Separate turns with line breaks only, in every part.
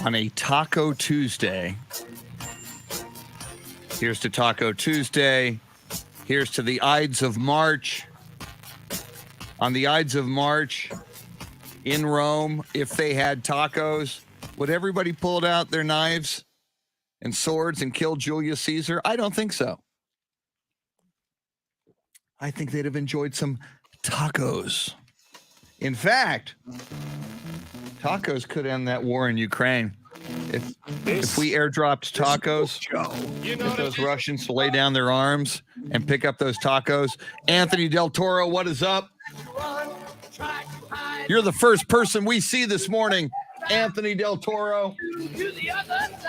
on a Taco Tuesday. Here's to Taco Tuesday. Here's to the Ides of March. On the Ides of March in Rome, if they had tacos, would everybody pull out their knives and swords and kill Julius Caesar? I don't think so. I think they'd have enjoyed some tacos. In fact, tacos could end that war in Ukraine. If we airdropped tacos, get those Russians to lay down their arms and pick up those tacos. Anthony Del Toro, what is up? You're the first person we see this morning, Anthony Del Toro.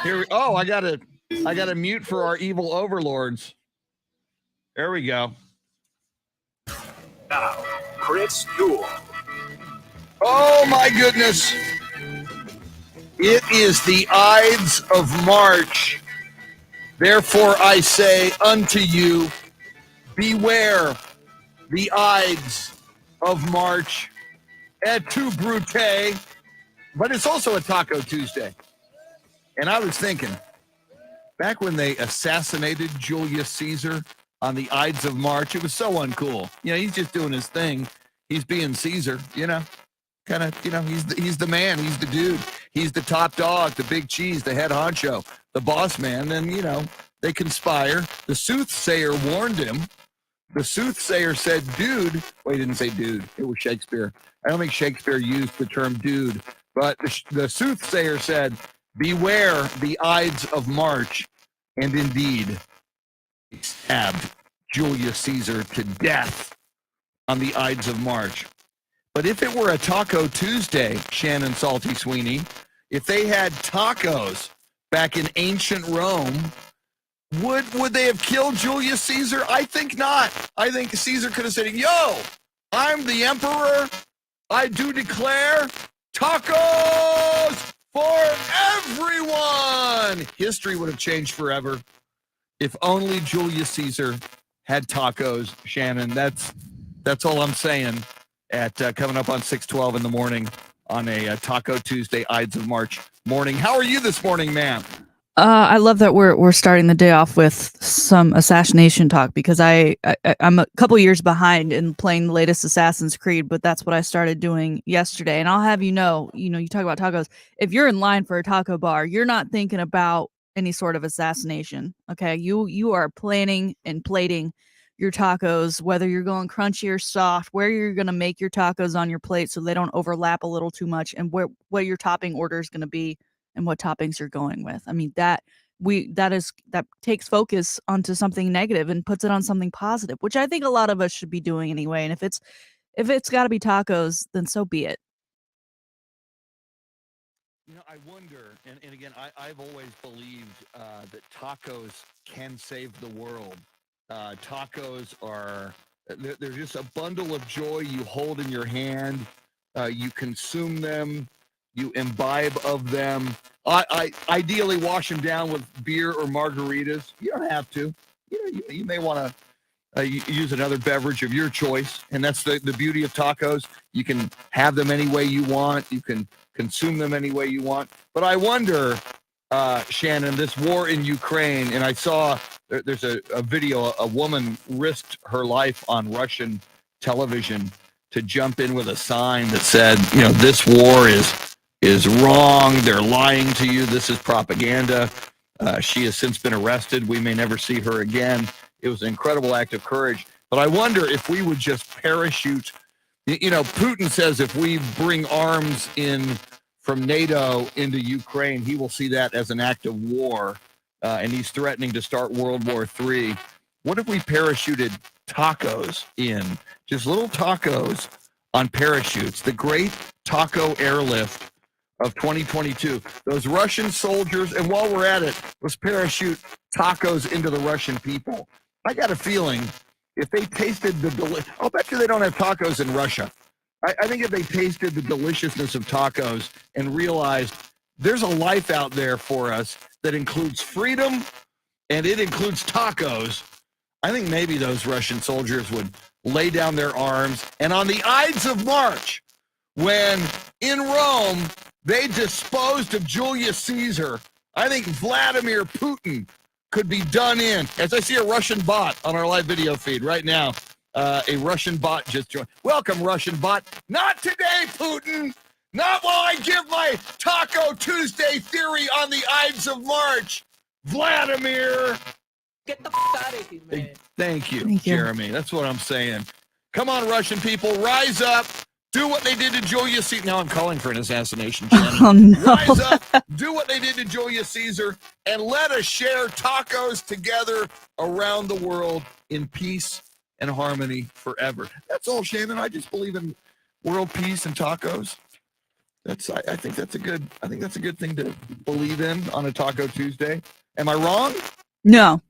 I gotta mute for our evil overlords. There we go.
Now, Chris Duel.
Oh my goodness. It is the Ides of March. Therefore I say unto you, beware the Ides of March. Et tu, Brute. But it's also a Taco Tuesday. And I was thinking, back when they assassinated Julius Caesar on the Ides of March, it was so uncool. He's just doing his thing. He's being Caesar, kind of, he's the man. He's the dude. He's the top dog, the big cheese, the head honcho, the boss man. And, they conspire. The soothsayer warned him. The soothsayer said, dude. Well, he didn't say dude. It was Shakespeare. I don't think Shakespeare used the term dude. But the soothsayer said, beware the Ides of March. And indeed, he stabbed Julius Caesar to death on the Ides of March. But if it were a Taco Tuesday, Shannon Salty Sweeney, if they had tacos back in ancient Rome, would they have killed Julius Caesar? I think not. I think Caesar could have said, yo, I'm the emperor. I do declare tacos for everyone. History would have changed forever if only Julius Caesar had tacos, Shannon. That's all I'm saying. At coming up on 6:12 in the morning on a Taco Tuesday Ides of March morning. How are you this morning, ma'am?
I love that we're starting the day off with some assassination talk because I'm a couple years behind in playing the latest Assassin's Creed, but that's what I started doing yesterday. And I'll have you know, you talk about tacos. If you're in line for a taco bar, you're not thinking about any sort of assassination. Okay, you are planning and plating your tacos, whether you're going crunchy or soft, where you're going to make your tacos on your plate so they don't overlap a little too much, and what your topping order is going to be and what toppings you're going with. I mean, that takes focus onto something negative and puts it on something positive, which I think a lot of us should be doing anyway. And if it's got to be tacos, then so be it.
I wonder, and again, I've always believed that tacos can save the world. Tacos they're just a bundle of joy you hold in your hand. You consume them, you imbibe of them. I ideally wash them down with beer or margaritas. You don't have to. You may want to use another beverage of your choice, and that's the beauty of tacos. You can have them any way you want. You can consume them any way you want. But I wonder, Shannon, this war in Ukraine, and I saw there's a video, a woman risked her life on Russian television to jump in with a sign that said, this war is wrong. They're lying to you. This is propaganda. She has since been arrested. We may never see her again. It was an incredible act of courage. But I wonder if we would just parachute. Putin says if we bring arms in from NATO into Ukraine, he will see that as an act of war. And he's threatening to start World War III. What if we parachuted tacos in? Just little tacos on parachutes. The great taco airlift of 2022. Those Russian soldiers, and while we're at it, let's parachute tacos into the Russian people. I got a feeling if they tasted I'll bet you they don't have tacos in Russia. I think if they tasted the deliciousness of tacos and realized there's a life out there for us that includes freedom and it includes tacos, I think maybe those Russian soldiers would lay down their arms. And on the Ides of March, when in Rome They disposed of Julius Caesar. I think Vladimir Putin could be done in. As I see a Russian bot on our live video feed right now, a Russian bot just joined. Welcome, Russian bot. Not today, Putin. Not while I give my Taco Tuesday theory on the Ides of March. Vladimir.
Get the f out of here, man.
Thank you,
Thank you.
Jeremy. That's what I'm saying. Come on, Russian people, rise up. Do what they did to Julius Caesar. Now I'm calling for an assassination, Shannon.
Oh, no.
Rise up, do what they did to Julius Caesar, and let us share tacos together around the world in peace and harmony forever. That's all, Shannon. I just believe in world peace and tacos. I think that's a good thing to believe in on a Taco Tuesday. Am I wrong?
No,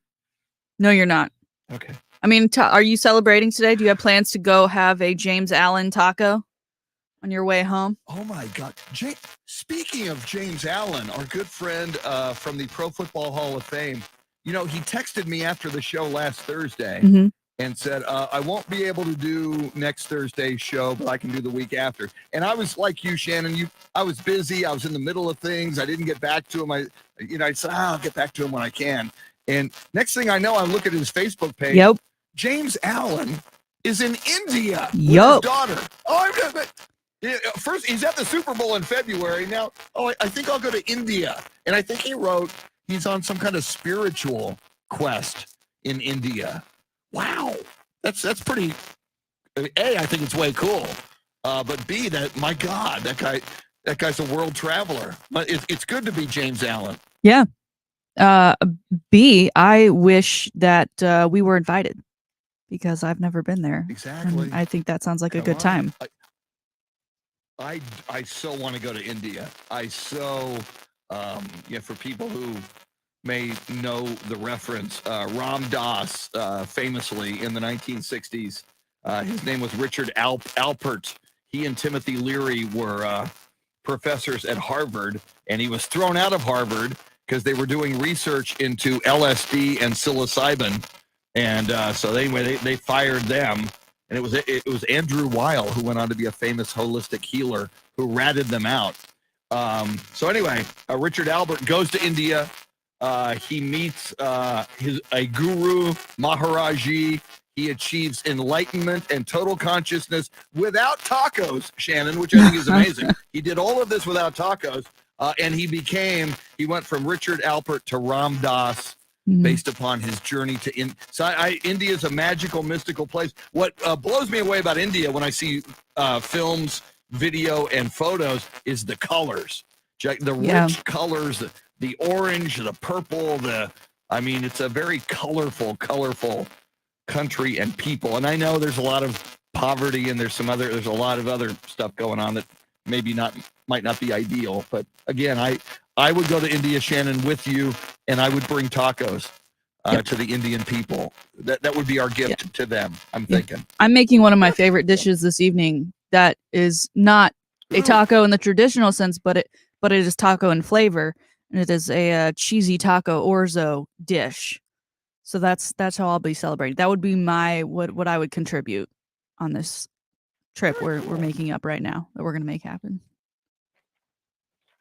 you're not.
Okay.
I mean, are you celebrating today? Do you have plans to go have a James Allen taco on your way home?
Oh my God. Speaking of James Allen, our good friend from the Pro Football Hall of Fame, he texted me after the show last Thursday
Mhm.
and said, I won't be able to do next Thursday's show, but I can do the week after. And I was like you, Shannon, I was busy. I was in the middle of things. I didn't get back to him. I said, I'll get back to him when I can. And next thing I know, I look at his Facebook page.
Yep.
James Allen is in India with
Yup.
his daughter. First, he's at the Super Bowl in February. Now, I think I'll go to India. And I think he's on some kind of spiritual quest in India. Wow. That's pretty, A, I think it's way cool. But B, my God, that guy's a world traveler. But it's good to be James Allen.
Yeah. B, I wish that we were invited because I've never been there.
Exactly.
And I think that sounds like a
Come
good
on.
time.
I so want to go to India. For people who may know the reference, Ram Dass, famously in the 1960s, his name was Richard Alpert. He and Timothy Leary were professors at Harvard, and he was thrown out of Harvard because they were doing research into LSD and psilocybin. And so anyway, they fired them. And it was Andrew Weil who went on to be a famous holistic healer who ratted them out. So anyway, Richard Albert goes to India. He meets a guru, Maharaji. He achieves enlightenment and total consciousness without tacos, Shannon, which I think is amazing. He did all of this without tacos. And he went from Richard Alpert to Ram Dass. Based upon his journey to India. So India is a magical, mystical place. What blows me away about India when I see films, video, and photos is the colors. The rich colors, the orange, the purple, it's a very colorful country and people. And I know there's a lot of poverty and there's a lot of other stuff going on that maybe might not be ideal. But again, I would go to India, Shannon, with you, and I would bring tacos to the Indian people. That would be our gift to them, I'm thinking.
I'm making one of my favorite dishes this evening that is not a taco in the traditional sense, but it is taco in flavor, and it is a cheesy taco orzo dish. So that's how I'll be celebrating. That would be my what I would contribute on this trip we're making up right now that we're going to make happen.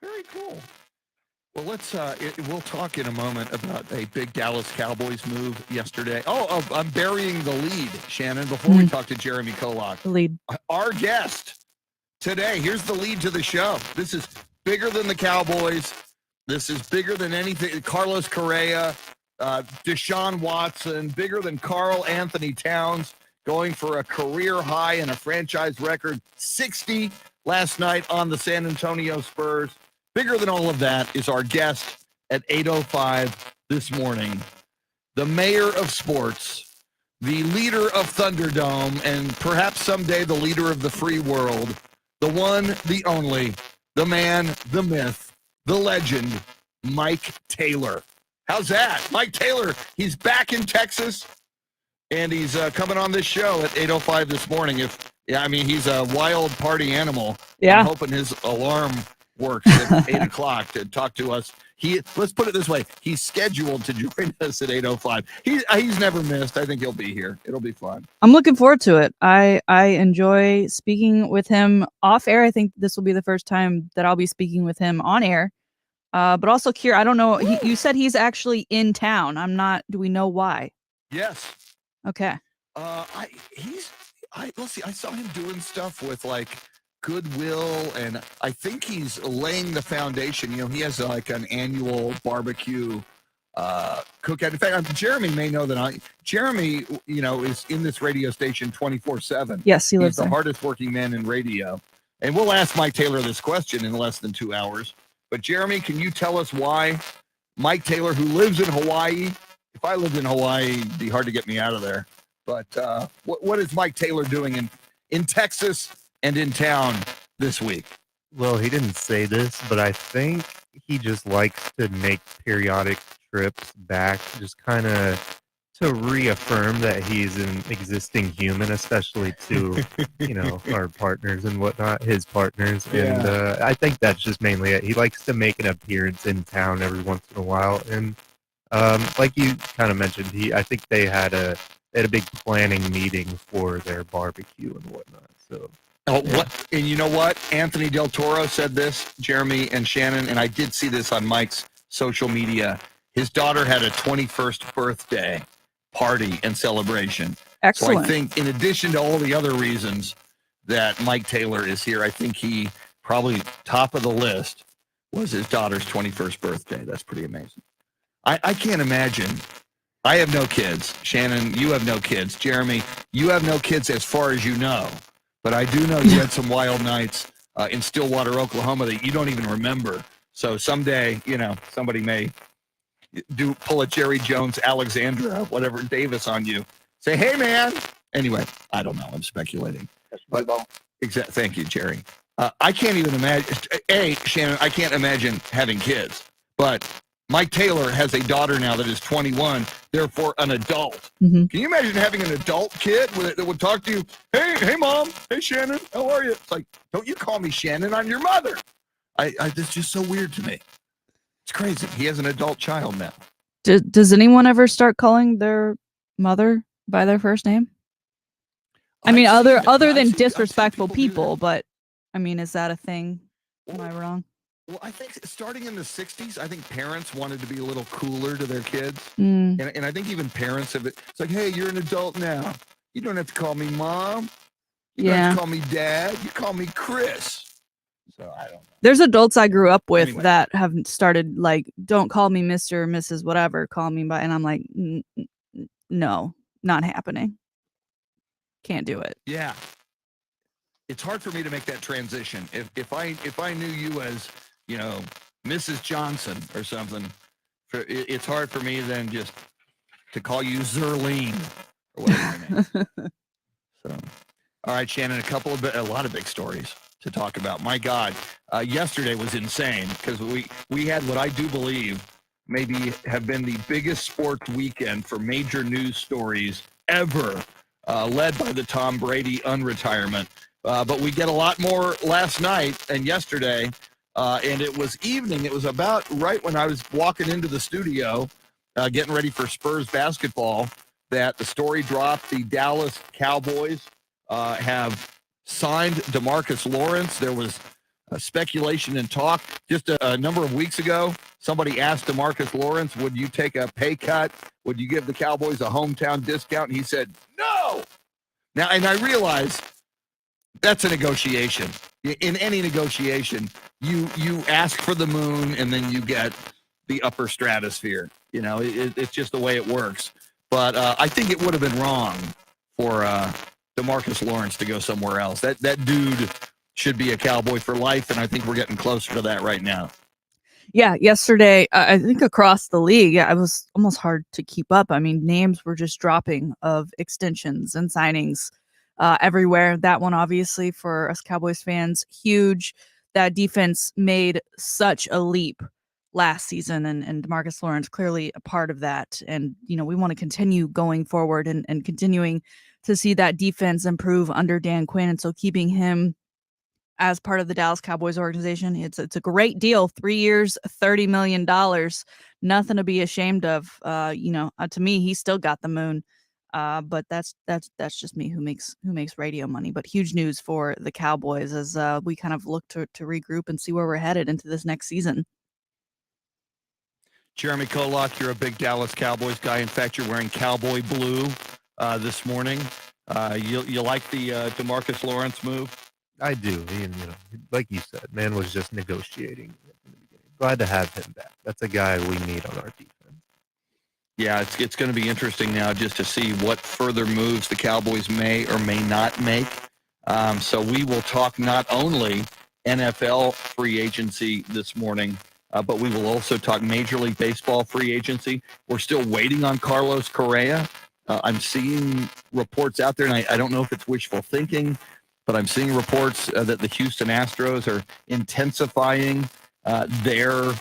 Very cool. Well, we'll talk in a moment about a big Dallas Cowboys move yesterday. I'm burying the lead, Shannon, before we talk to Jeremy KOLOK.
The lead.
Our guest today, here's the lead to the show. This is bigger than the Cowboys. This is bigger than anything. Carlos Correa, Deshaun Watson, bigger than Karl Anthony Towns, going for a career high and a franchise record 60 last night on the San Antonio Spurs. Bigger than all of that is our guest at 8:05 this morning, the mayor of sports, the leader of Thunderdome, and perhaps someday the leader of the free world, the one, the only, the man, the myth, the legend, Mike Taylor. How's that? Mike Taylor, he's back in Texas, and he's coming on this show at 8:05 this morning. He's a wild party animal.
Yeah.
I'm hoping his alarm works at 8 o'clock to talk to us. Let's put it this way: he's scheduled to join us at 8:05. He's never missed. I think he'll be here. It'll be fun.
I'm looking forward to it. I enjoy speaking with him off air. I think this will be the first time that I'll be speaking with him on air. But also, Kier, I don't know. You said he's actually in town. I'm not. Do we know why?
Yes.
Okay.
Let's see. I saw him doing stuff with like Goodwill, and I think he's laying the foundation. You know, he has like an annual barbecue cookout. In fact, Jeremy may know that Jeremy, you know, is in this radio station 24/7.
Yes, he lives
He's the
there.
hardest working man in radio. And we'll ask Mike Taylor this question in less than 2 hours. But Jeremy, can you tell us why Mike Taylor, who lives in Hawaii, if I lived in Hawaii, it'd be hard to get me out of there. But what is Mike Taylor doing in Texas and in town this week?
Well, he didn't say this, but I think he just likes to make periodic trips back, just kind of to reaffirm that he's an existing human, especially to, you know, our partners and whatnot, his partners.
Yeah.
And I think that's just mainly it. He likes to make an appearance in town every once in a while. And like you kind of mentioned, I think they had a big planning meeting for their barbecue and whatnot. So.
Oh, what? And you know what? Anthony Del Toro said this, Jeremy and Shannon, and I did see this on Mike's social media. His daughter had a 21st birthday party and celebration.
Excellent.
So I think in addition to all the other reasons that Mike Taylor is here, I think he probably top of the list was his daughter's 21st birthday. That's pretty amazing. I can't imagine. I have no kids. Shannon, you have no kids. Jeremy, you have no kids as far as you know. But I do know you had some wild nights in Stillwater, Oklahoma that you don't even remember. So someday, you know, somebody may pull a Jerry Jones, Alexandra, whatever, Davis on you. Say, hey, man. Anyway, I don't know. I'm speculating. But thank you, Jerry. I can't even imagine. Shannon, I can't imagine having kids. But Mike Taylor has a daughter now that is 21, therefore an adult.
Mm-hmm.
Can you imagine having an adult kid that would talk to you? Hey, mom. Hey, Shannon. How are you? It's like, don't you call me Shannon? I'm your mother. That's just so weird to me. It's crazy. He has an adult child now.
Does anyone ever start calling their mother by their first name? I mean, other than disrespectful people, but I mean, is that a thing? Am I wrong?
Well, I think starting in the 60s, I think parents wanted to be a little cooler to their kids.
Mm.
And I think even parents have it. It's like, hey, you're an adult now. You don't have to call me mom. You don't have to call me dad. You call me Chris. So I don't know.
There's adults I grew up with
Anyway.
that have started like, don't call me Mr. or Mrs. whatever, call me by, and I'm like, no, not happening. Can't do it.
Yeah. It's hard for me to make that transition. If I knew you as, you know, Mrs. Johnson or something, it's hard for me then just to call you Zerlene or whatever your name is. So, all right, Shannon, a lot of big stories to talk about. My God, yesterday was insane because we had what I do believe maybe have been the biggest sports weekend for major news stories ever, led by the Tom Brady unretirement. But we get a lot more last night and yesterday, and it was evening. It was about right when I was walking into the studio, getting ready for Spurs basketball, that the story dropped. The Dallas Cowboys have signed DeMarcus Lawrence. There was speculation and talk just a number of weeks ago. Somebody asked DeMarcus Lawrence, would you take a pay cut? Would you give the Cowboys a hometown discount? And he said, no. Now, and I realize that's a negotiation. In any negotiation, you ask for the moon and then you get the upper stratosphere. You know, it's just the way it works. But I think it would have been wrong for DeMarcus Lawrence to go somewhere else. That dude should be a Cowboy for life, and I think we're getting closer to that right now.
Yeah, yesterday, I think across the league, it was almost hard to keep up. I mean, names were just dropping of extensions and signings everywhere. That one, obviously, for us Cowboys fans, huge. That defense made such a leap last season, and DeMarcus Lawrence clearly a part of that. And, you know, we want to continue going forward and continuing to see that defense improve under Dan Quinn. And so keeping him as part of the Dallas Cowboys organization. It's a great deal. 3 years, $30 million. Nothing to be ashamed of. To me, he still got the moon. But that's just me who makes radio money. But huge news for the Cowboys as we kind of look to regroup and see where we're headed into this next season.
Jeremy KOLOK, you're a big Dallas Cowboys guy. In fact, you're wearing cowboy blue this morning. You like the DeMarcus Lawrence move?
I do. Like you said, man was just negotiating in the beginning. Glad to have him back. That's a guy we need on our defense.
Yeah, it's going to be interesting now just to see what further moves the Cowboys may or may not make. So we will talk not only NFL free agency this morning, but we will also talk Major League Baseball free agency. We're still waiting on Carlos Correa. I'm seeing reports out there, and I don't know if it's wishful thinking, but I'm seeing reports that the Houston Astros are intensifying their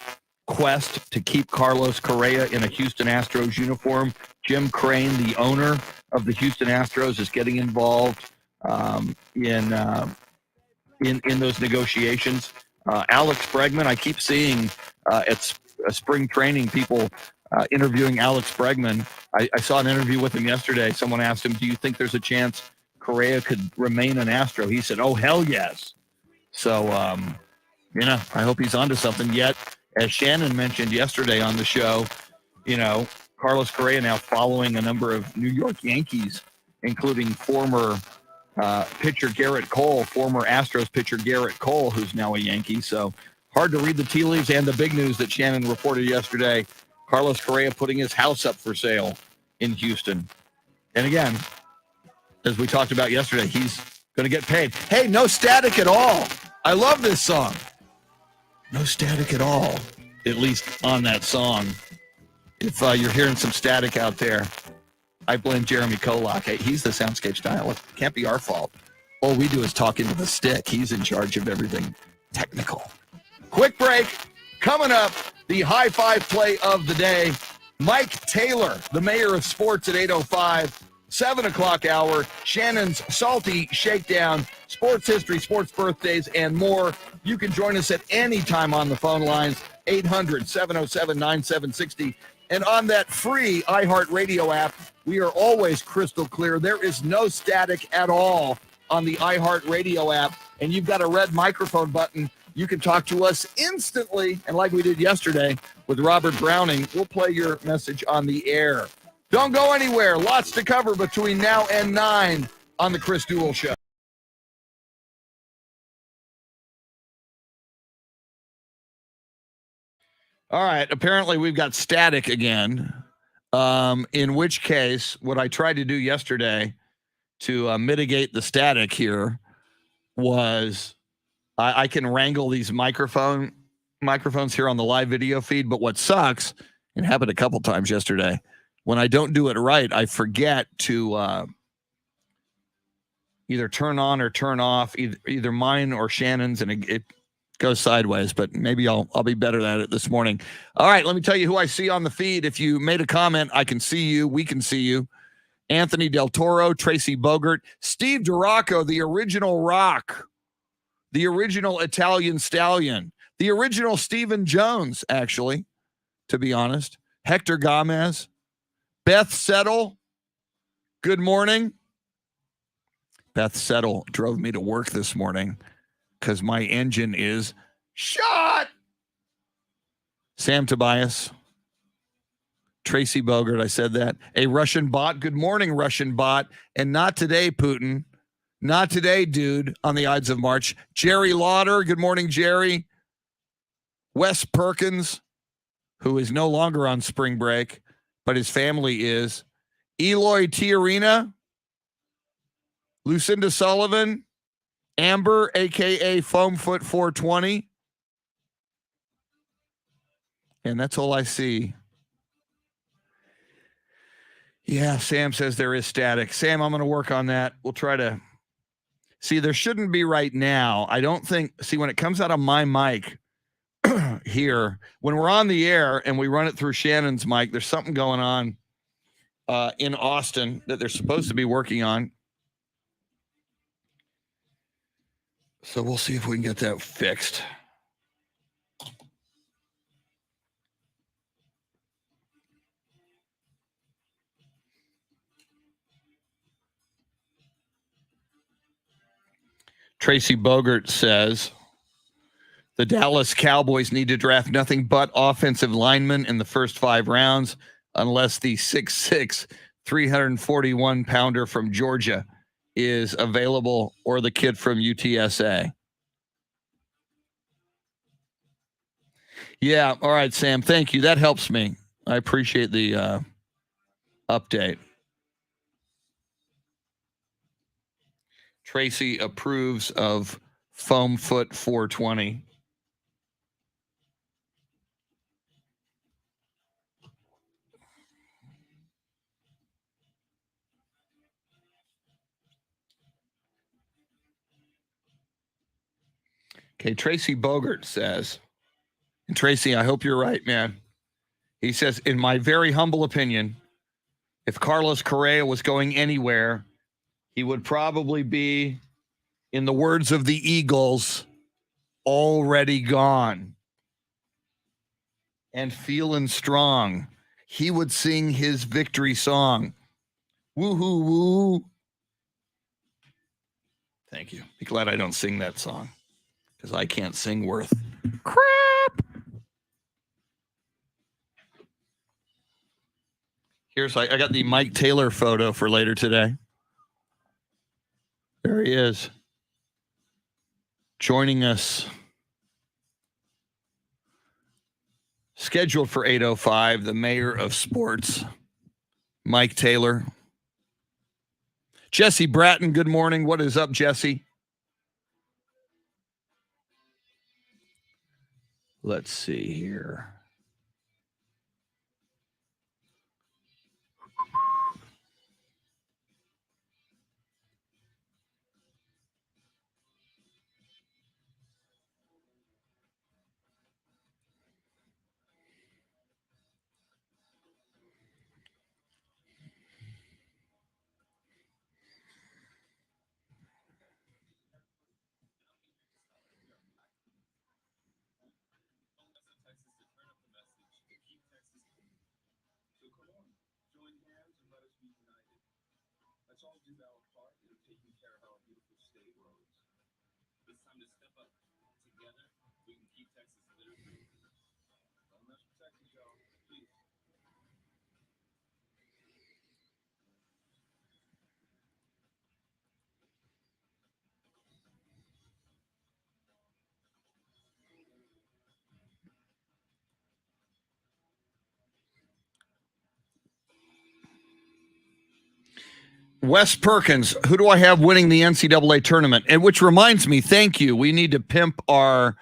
quest to keep Carlos Correa in a Houston Astros uniform. Jim Crane, the owner of the Houston Astros, is getting involved in those negotiations. Alex Bregman, I keep seeing at spring training people interviewing Alex Bregman. I saw an interview with him yesterday. Someone asked him, do you think there's a chance Correa could remain an Astro? He said, oh, hell yes. So, I hope he's onto something. Yet, as Shannon mentioned yesterday on the show, Carlos Correa now following a number of New York Yankees, including former pitcher Garrett Cole, former Astros pitcher Garrett Cole, who's now a Yankee. So hard to read the tea leaves. And the big news that Shannon reported yesterday, Carlos Correa putting his house up for sale in Houston. And again, as we talked about yesterday, he's going to get paid. Hey, no static at all. I love this song. No static at all, at least on that song. If you're hearing some static out there, I blame Jeremy KOLOK. Hey, he's the Soundscape stylist. Can't be our fault. All we do is talk into the stick. He's in charge of everything technical. Quick break. Coming up, the high five play of the day. Mike Taylor, the mayor of sports at 8:05. 7 o'clock hour, Shannon's Salty Shakedown, sports history, sports birthdays, and more. You can join us at any time on the phone lines, 800-707-9760. And on that free iHeartRadio app, we are always crystal clear. There is no static at all on the iHeartRadio app, and you've got a red microphone button. You can talk to us instantly, and like we did yesterday with Robert Browning, we'll play your message on the air. Don't go anywhere. Lots to cover between now and 9 on the Chris Duel Show. All right. Apparently, we've got static again, in which case, what I tried to do yesterday to mitigate the static here was I can wrangle these microphones here on the live video feed. But what sucks, it happened a couple times yesterday, when I don't do it right, I forget to either turn on or turn off either mine or Shannon's, and it goes sideways. But maybe I'll be better at it this morning. All right, let me tell you who I see on the feed. If you made a comment, I can see you. We can see you. Anthony Del Toro, Tracy Bogert, Steve Duraco, the original Rock, the original Italian Stallion, the original Stephen Jones, actually, to be honest. Hector Gomez. Beth Settle, good morning. Beth Settle drove me to work this morning because my engine is shot. Sam Tobias, Tracy Bogert, I said that. A Russian bot, good morning, Russian bot. And not today, Putin. Not today, dude, on the Ides of March. Jerry Lauder, good morning, Jerry. Wes Perkins, who is no longer on spring break, but his family is. Eloy Tiarina, Lucinda Sullivan, Amber, a.k.a. Foamfoot 420. And that's all I see. Yeah, Sam says there is static. Sam, I'm going to work on that. We'll try to. See, there shouldn't be right now. I don't think. See, when it comes out of my mic here, when we're on the air and we run it through Shannon's mic, there's something going on in Austin that they're supposed to be working on. So we'll see if we can get that fixed. Tracy Bogert says the Dallas Cowboys need to draft nothing but offensive linemen in the first 5 rounds unless the 6'6", 341-pounder from Georgia is available or the kid from UTSA. Yeah, all right, Sam. Thank you. That helps me. I appreciate the update. Tracy approves of Foam Foot 420. Okay, Tracy Bogert says, and Tracy, I hope you're right, man. He says, in my very humble opinion, if Carlos Correa was going anywhere, he would probably be, in the words of the Eagles, already gone and feeling strong. He would sing his victory song. Woo-hoo, woo. Thank you. Be glad I don't sing that song because I can't sing worth crap. Here's, I got the Mike Taylor photo for later today. There he is. Joining us. Scheduled for 8:05, the mayor of sports, Mike Taylor. Jesse Bratton, good morning. What is up, Jesse? Let's see here. Wes Perkins, who do I have winning the NCAA tournament? And which reminds me, thank you. We need to pimp our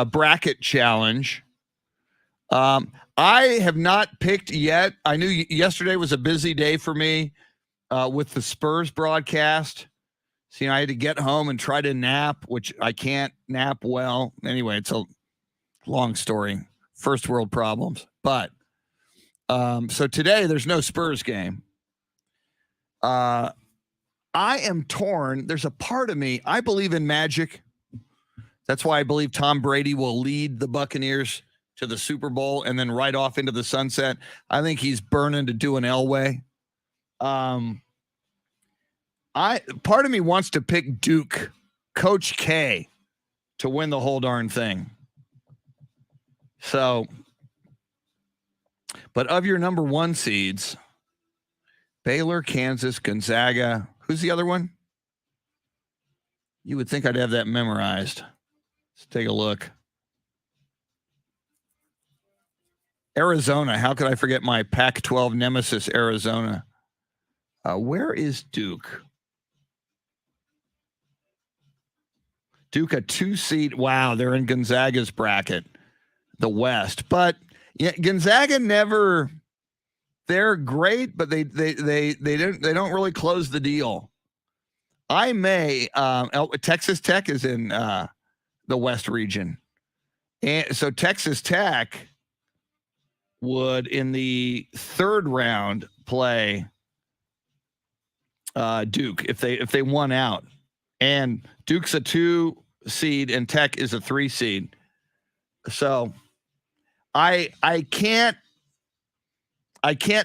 bracket challenge. I have not picked yet. I knew yesterday was a busy day for me with the Spurs broadcast. So, I had to get home and try to nap, which I can't nap well. Anyway, it's a long story. First world problems. But so today there's no Spurs game. I am torn. There's a part of me, I believe in magic. That's why I believe Tom Brady will lead the Buccaneers to the Super Bowl and then right off into the sunset. I think he's burning to do an Elway. Part of me wants to pick Duke, Coach K, to win the whole darn thing. So, but of your number 1 seeds, Baylor, Kansas, Gonzaga. Who's the other one? You would think I'd have that memorized. Let's take a look. Arizona. How could I forget my Pac-12 nemesis, Arizona? Where is Duke? Duke, a 2-seed. Wow, they're in Gonzaga's bracket, the West. But yeah, Gonzaga never. They're great, but they don't really close the deal. I may Texas Tech is in the West region, and so Texas Tech would in the 3rd round play Duke if they won out, and Duke's a 2 seed and Tech is a 3 seed. So I can't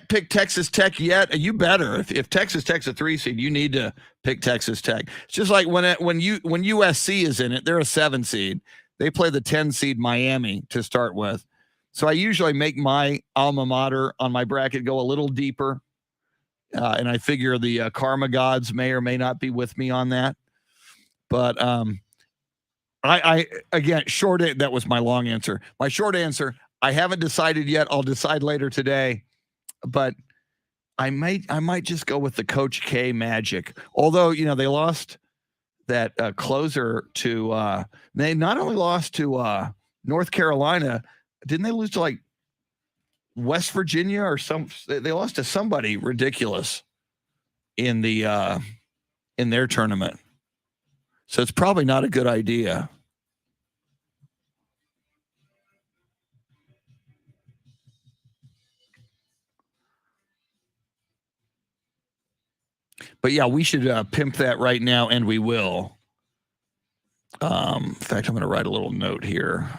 pick Texas Tech yet. You better. If Texas Tech's a 3 seed, you need to pick Texas Tech. It's just like when USC is in it, they're a 7 seed. They play the 10 seed Miami to start with. So I usually make my alma mater on my bracket go a little deeper. And I figure the karma gods may or may not be with me on that. But I again, that was my long answer. My short answer, I haven't decided yet. I'll decide later today. But I might just go with the Coach K magic. Although, they lost that closer to they not only lost to North Carolina, didn't they lose to like West Virginia or they lost to somebody ridiculous in the in their tournament. So it's probably not a good idea. But yeah, we should pimp that right now, and we will. In fact, I'm going to write a little note here.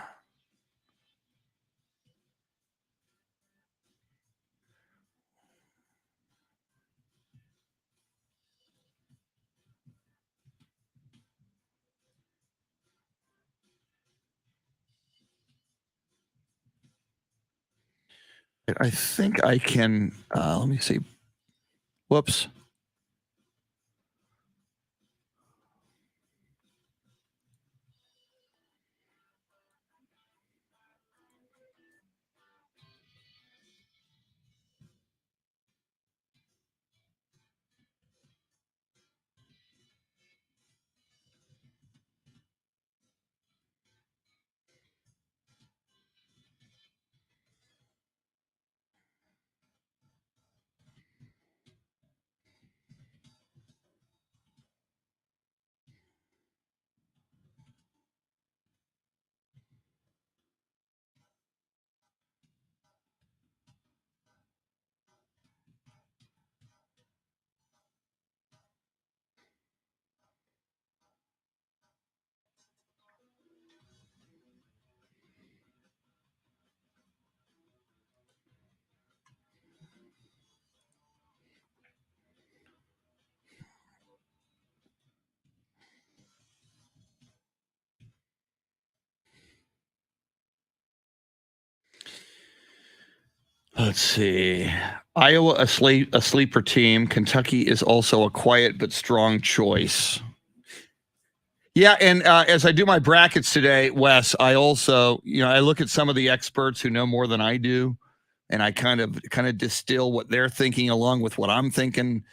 I think I can. Let me see. Whoops. Let's see. Iowa, a sleeper team. Kentucky is also a quiet but strong choice. Yeah, and as I do my brackets today, Wes, I also, I look at some of the experts who know more than I do, and I kind of distill what they're thinking along with what I'm thinking,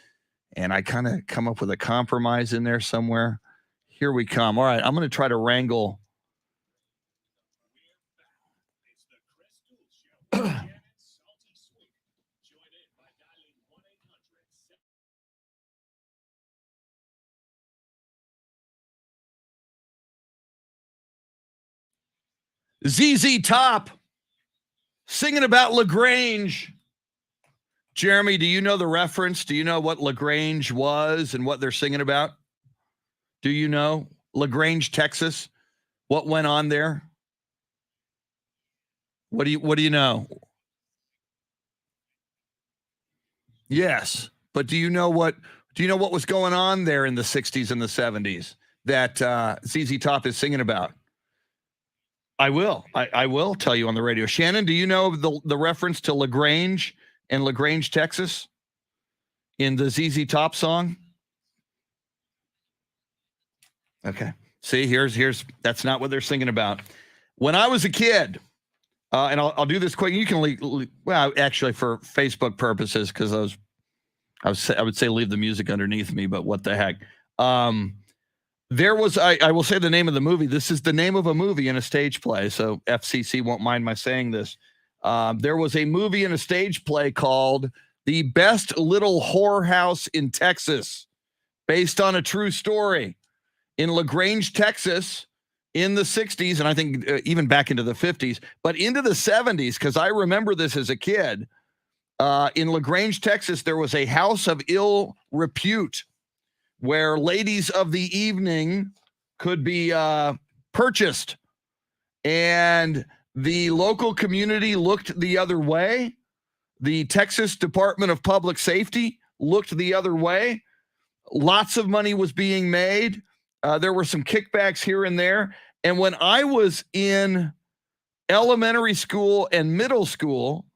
and I kind of come up with a compromise in there somewhere. Here we come. All right, I'm going to try to wrangle. ZZ Top singing about LaGrange. Jeremy, do you know the reference? Do you know what LaGrange was and what they're singing about? Do you know LaGrange, Texas? What went on there? What do you know? Yes, but do you know what was going on there in the 60s and the 70s that ZZ Top is singing about? I will. I will tell you on the radio. Shannon, do you know the reference to LaGrange and LaGrange, Texas in the ZZ Top song? Okay. See, here's that's not what they're singing about. When I was a kid, and I'll do this quick. You can well, actually, for Facebook purposes, because I would say leave the music underneath me, but what the heck? There was, I will say the name of the movie. This is the name of a movie in a stage play, so FCC won't mind my saying this. There was a movie in a stage play called The Best Little Whorehouse in Texas, based on a true story in LaGrange, Texas, in the 60s, and I think even back into the 50s, but into the 70s, because I remember this as a kid. In LaGrange, Texas, there was a house of ill repute where ladies of the evening could be purchased. And the local community looked the other way. The Texas Department of Public Safety looked the other way. Lots of money was being made. There were some kickbacks here and there. And when I was in elementary school and middle school,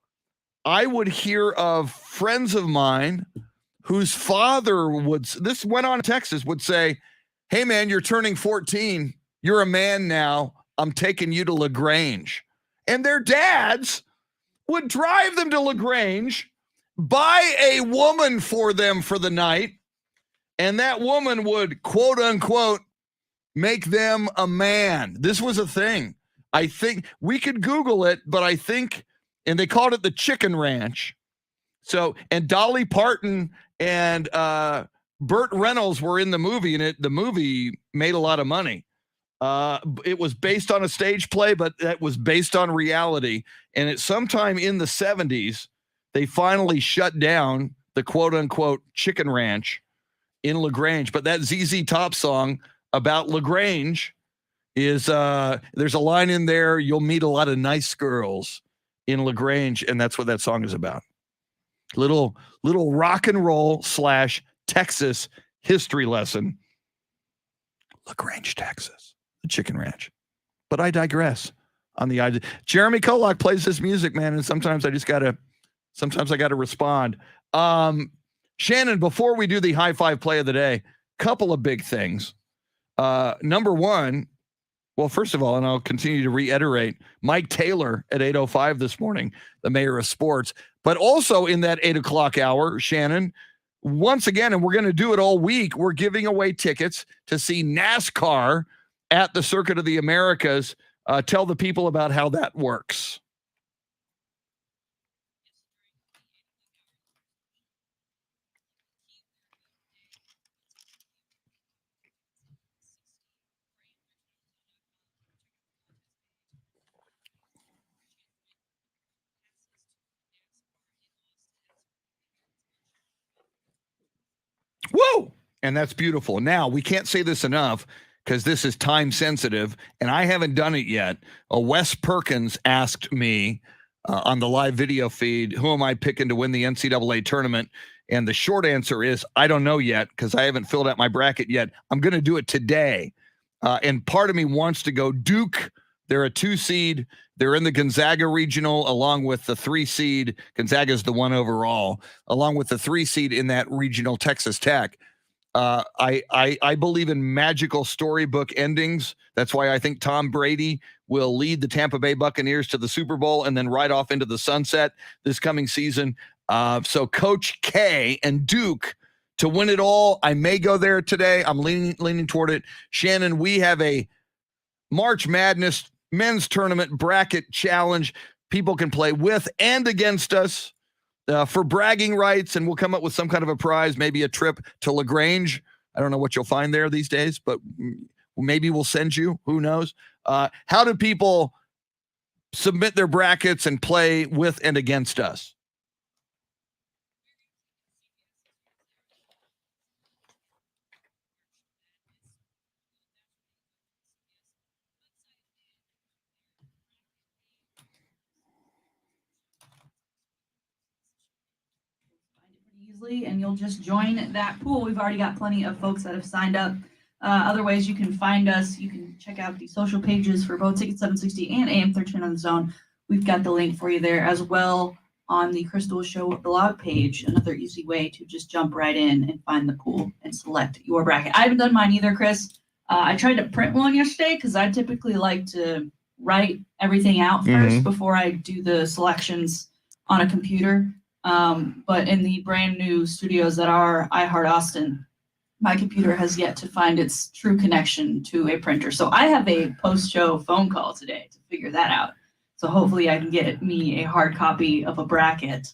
I would hear of friends of mine whose father this went on in Texas, would say, hey, man, you're turning 14. You're a man now. I'm taking you to LaGrange. And their dads would drive them to LaGrange, buy a woman for them for the night, and that woman would, quote unquote, make them a man. This was a thing. I think we could Google it, but I think, and they called it the Chicken Ranch. So, and Dolly Parton and Burt Reynolds were in the movie, and the movie made a lot of money. It was based on a stage play, but that was based on reality. And at sometime in the 70s, they finally shut down the quote unquote Chicken Ranch in LaGrange. But that ZZ Top song about LaGrange is there's a line in there, you'll meet a lot of nice girls in LaGrange, and that's what that song is about. Little rock and roll / Texas history lesson. LaGrange, Texas, the Chicken Ranch. But I digress on the idea. Jeremy KOLOK plays this music, man, and sometimes I gotta respond. Shannon, before we do the high five play of the day, couple of big things. Number one, well, first of all, and I'll continue to reiterate, Mike Taylor at 8:05 this morning, the mayor of sports, but also in that 8 o'clock hour, Shannon, once again, and we're going to do it all week, we're giving away tickets to see NASCAR at the Circuit of the Americas. Tell the people about how that works. Whoa! And that's beautiful. Now, we can't say this enough because this is time sensitive, and I haven't done it yet. Wes Perkins asked me on the live video feed, who am I picking to win the NCAA tournament? And the short answer is, I don't know yet because I haven't filled out my bracket yet. I'm going to do it today. And part of me wants to go Duke. They're a 2 seed. They're in the Gonzaga regional along with the 3 seed. Gonzaga's the 1 overall, along with the 3 seed in that regional Texas Tech. I believe in magical storybook endings. That's why I think Tom Brady will lead the Tampa Bay Buccaneers to the Super Bowl and then ride off into the sunset this coming season. So Coach K and Duke to win it all. I may go there today. I'm leaning toward it. Shannon, we have a March Madness men's tournament bracket challenge. People can play with and against us for bragging rights, and we'll come up with some kind of a prize, maybe a trip to LaGrange. I don't know what you'll find there these days, but maybe we'll send you. Who knows? How do people submit their brackets and play with and against us?
And you'll just join that pool. We've already got plenty of folks that have signed up. Other ways you can find us, you can check out the social pages for both Ticket 760 and AM 13 on the Zone. We've got the link for you there as well on the Crystal Show blog page. Another easy way to just jump right in and find the pool and select your bracket. I haven't done mine either, Chris. I tried to print one yesterday because I typically like to write everything out first before I do the selections on a computer. But in the brand new studios that are iHeart Austin, my computer has yet to find its true connection to a printer. So I have a post-show phone call today to figure that out. So hopefully I can get me a hard copy of a bracket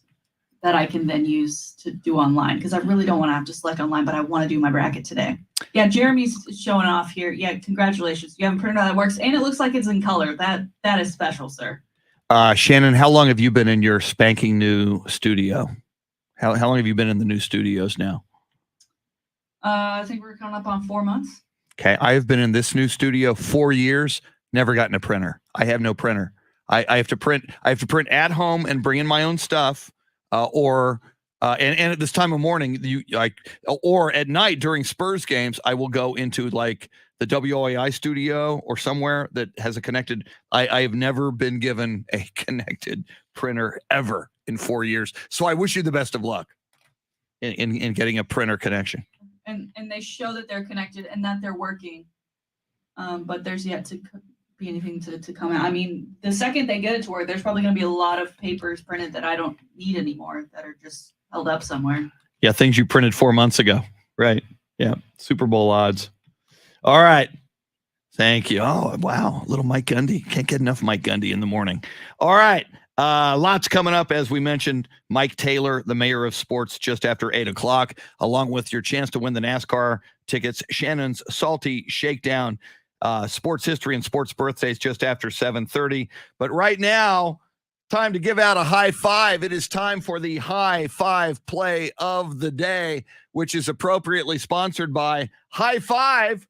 that I can then use to do online, because I really don't want to have to select online, but I want to do my bracket today. Yeah, Jeremy's showing off here. Yeah, congratulations. You have a printer that works, and it looks like it's in color. That is special, sir.
Shannon, how long have you been in your spanking new studio? How long have you been in the new studios now?
I think we're coming up on 4 months.
Okay. I have been in this new studio 4 years, never gotten a printer. I have no printer. I have to print. I have to print at home and bring in my own stuff, and at this time of morning, or at night during Spurs games, I will go into like the WOAI studio or somewhere that has a connected. I have never been given a connected printer ever in 4 years. So I wish you the best of luck in getting a printer connection.
And they show that they're connected and that they're working, but there's yet to be anything to come out. I mean, the second they get it to work, there's probably going to be a lot of papers printed that I don't need anymore that are just held up somewhere.
Yeah, things you printed 4 months ago. Right. Yeah. Super Bowl odds. All right. Thank you. Oh, wow. Little Mike Gundy. Can't get enough Mike Gundy in the morning. All right. Lots coming up. As we mentioned, Mike Taylor, the mayor of sports, just after 8 o'clock, along with your chance to win the NASCAR tickets. Shannon's Salty Shakedown, sports history and sports birthdays just after 7:30. But right now, time to give out a high five. It is time for the high five play of the day, which is appropriately sponsored by High Five,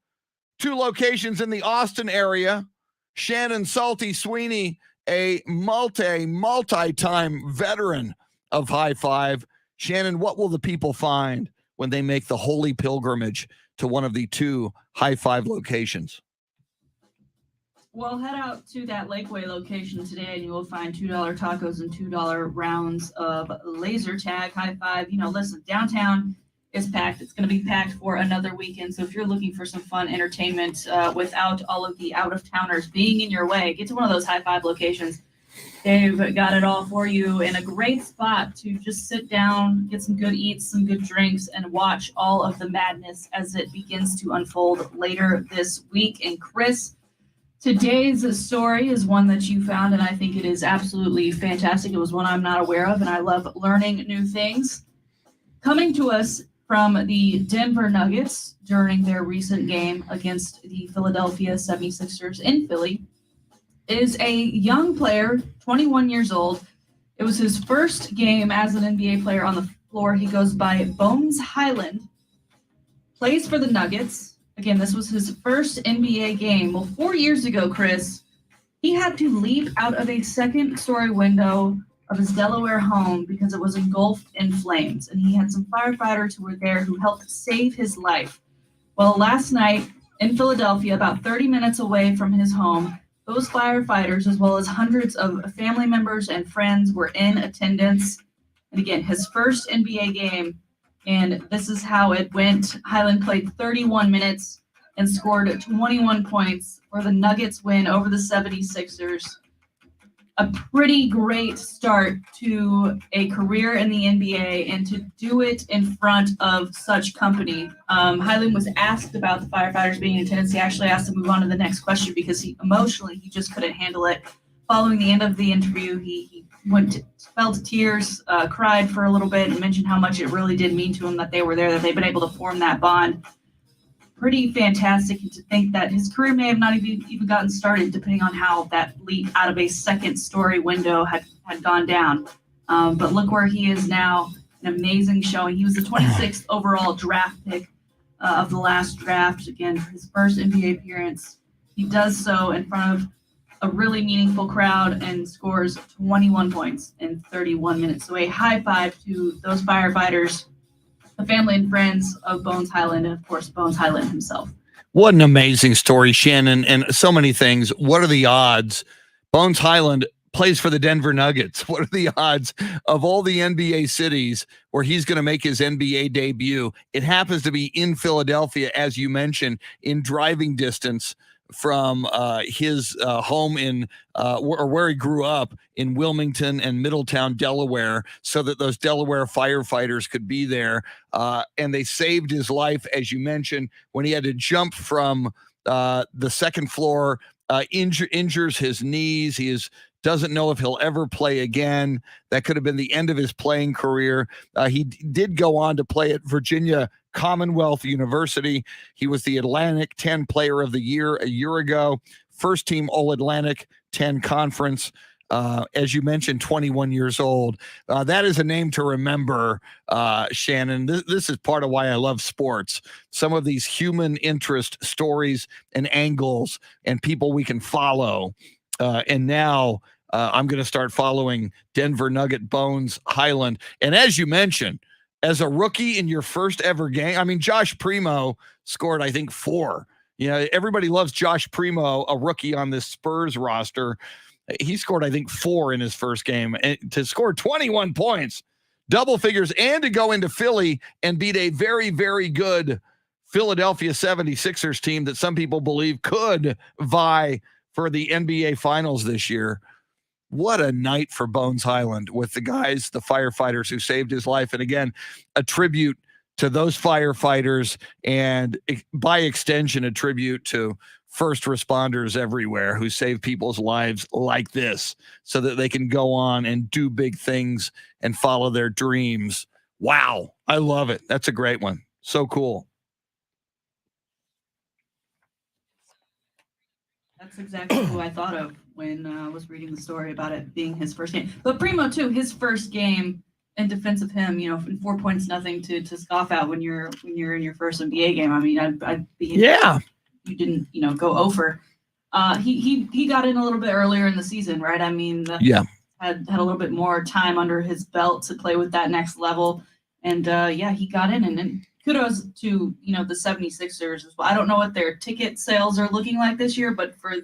2 locations in the Austin area. Shannon Salty Sweeney, a multi-time veteran of High Five. Shannon, what will the people find when they make the holy pilgrimage to one of the 2 High Five locations?
Well, head out to that Lakeway location today and you will find $2 tacos and $2 rounds of laser tag. High Five. Listen, downtown is packed. It's going to be packed for another weekend. So if you're looking for some fun entertainment without all of the out-of-towners being in your way, get to one of those High Five locations. They've got it all for you in a great spot to just sit down, get some good eats, some good drinks, and watch all of the madness as it begins to unfold later this week. And Chris, today's story is one that you found, and I think it is absolutely fantastic. It was one I'm not aware of, and I love learning new things. Coming to us from the Denver Nuggets during their recent game against the Philadelphia 76ers in Philly is a young player, 21 years old. It was his first game as an NBA player on the floor. He goes by Bones Highland, plays for the Nuggets. Again, this was his first NBA game. Well, 4 years ago, Chris, he had to leap out of a second-story window of his Delaware home because it was engulfed in flames, and he had some firefighters who were there who helped save his life. Well, last night in Philadelphia, about 30 minutes away from his home, those firefighters, as well as hundreds of family members and friends, were in attendance. And again, his first NBA game, and this is how it went. Highland played 31 minutes and scored 21 points for the Nuggets win over the 76ers. A pretty great start to a career in the NBA, and to do it in front of such company. Highland was asked about the firefighters being in attendance. He actually asked to move on to the next question because he just couldn't handle it. Following the end of the interview, he fell to tears, cried for a little bit, and mentioned how much it really did mean to him that they were there, that they've been able to form that bond. Pretty fantastic, and to think that his career may have not even gotten started, depending on how that leap out of a second-story window had gone down. But look where he is now, an amazing showing. He was the 26th overall draft pick of the last draft. Again, for his first NBA appearance, he does so in front of a really meaningful crowd and scores 21 points in 31 minutes. So a high five to those firefighters, the family and friends of Bones Highland, and of course, Bones Highland himself.
What an amazing story, Shannon, and so many things. What are the odds? Bones Highland plays for the Denver Nuggets. What are the odds of all the NBA cities where he's going to make his NBA debut? It happens to be in Philadelphia, as you mentioned, in driving distance from his home in where he grew up in Wilmington and Middletown, Delaware, so that those Delaware firefighters could be there. And they saved his life, as you mentioned, when he had to jump from the second floor, injures his knees. Doesn't know if he'll ever play again. That could have been the end of his playing career. He did go on to play at Virginia Commonwealth University. He was the Atlantic 10 Player of the Year a year ago, first team All-Atlantic 10 Conference. As you mentioned, 21 years old. That is a name to remember, Shannon. This is part of why I love sports. Some of these human interest stories and angles and people we can follow. And now I'm going to start following Denver Nugget Bones Highland. And as you mentioned, as a rookie in your first ever game, I mean, Josh Primo scored, I think, 4. Everybody loves Josh Primo, a rookie on this Spurs roster. He scored, I think, 4 in his first game. And to score 21 points, double figures, and to go into Philly and beat a very, very good Philadelphia 76ers team that some people believe could vie for the NBA Finals this year. What a night for Bones Highland with the guys, the firefighters who saved his life. And again, a tribute to those firefighters and by extension, a tribute to first responders everywhere who save people's lives like this so that they can go on and do big things and follow their dreams. Wow. I love it. That's a great one. So cool.
That's exactly who I thought of when I was reading the story about it being his first game. But Primo, too, his first game in defense of him, 4 points, nothing to scoff at when you're in your first NBA game. I mean, I'd be you didn't go over. He got in a little bit earlier in the season, right? I mean, had a little bit more time under his belt to play with that next level, and he got in and kudos to the 76ers as well. I don't know what their ticket sales are looking like this year, but for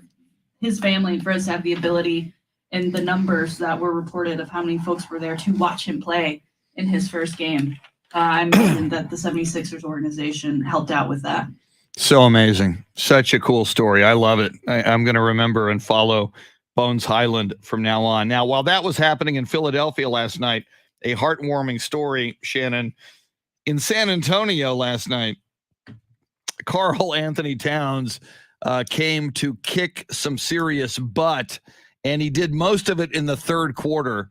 his family and for us to have the ability and the numbers that were reported of how many folks were there to watch him play in his first game, I imagine that the 76ers organization helped out with that.
So amazing. Such a cool story. I love it. I'm going to remember and follow Bones Highland from now on. Now, while that was happening in Philadelphia last night, a heartwarming story, Shannon, in San Antonio last night, Karl Anthony Towns came to kick some serious butt, and he did most of it in the third quarter.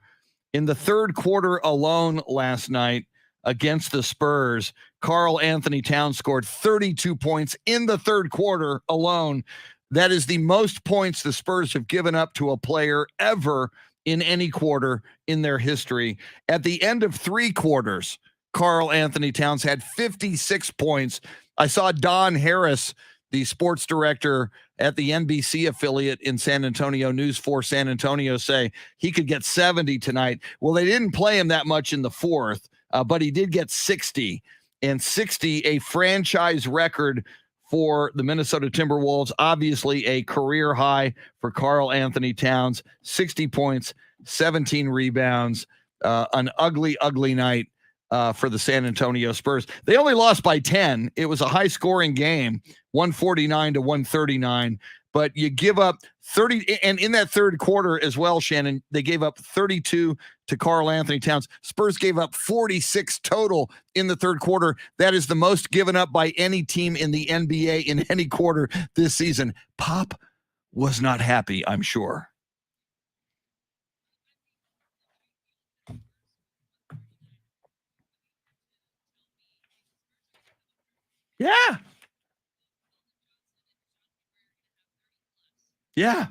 In the third quarter alone last night against the Spurs, Karl Anthony Towns scored 32 points in the third quarter alone. That is the most points the Spurs have given up to a player ever in any quarter in their history. At the end of 3 quarters, Karl Anthony Towns had 56 points. I saw Don Harris, the sports director at the NBC affiliate in San Antonio, News 4 San Antonio, say he could get 70 tonight. Well, they didn't play him that much in the fourth, but he did get 60. And 60, a franchise record for the Minnesota Timberwolves, obviously a career high for Karl Anthony Towns, 60 points, 17 rebounds, an ugly, ugly night for the San Antonio Spurs. They only lost by 10. It was a high-scoring game, 149 to 139. But you give up 30, and in that third quarter as well, Shannon, they gave up 32 to Karl Anthony Towns. Spurs gave up 46 total in the third quarter. That is the most given up by any team in the NBA in any quarter this season. Pop was not happy, I'm sure. Yeah. Yeah.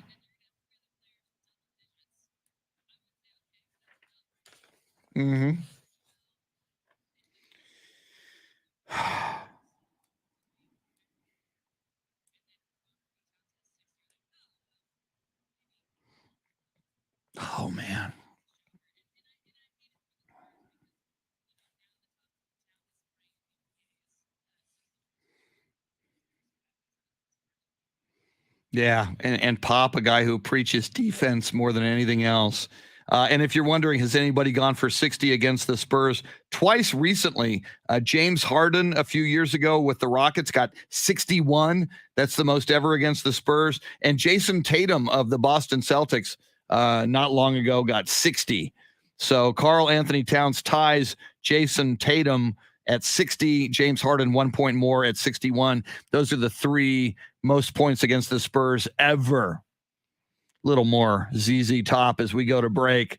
Mm-hmm. Oh, man. Yeah, and Pop, a guy who preaches defense more than anything else. And if you're wondering, has anybody gone for 60 against the Spurs? Twice recently. James Harden a few years ago with the Rockets got 61. That's the most ever against the Spurs. And Jason Tatum of the Boston Celtics not long ago got 60. So Karl Anthony Towns ties Jason Tatum at 60, James Harden 1 point more at 61. Those are the 3 most points against the Spurs ever. Little more ZZ Top as we go to break.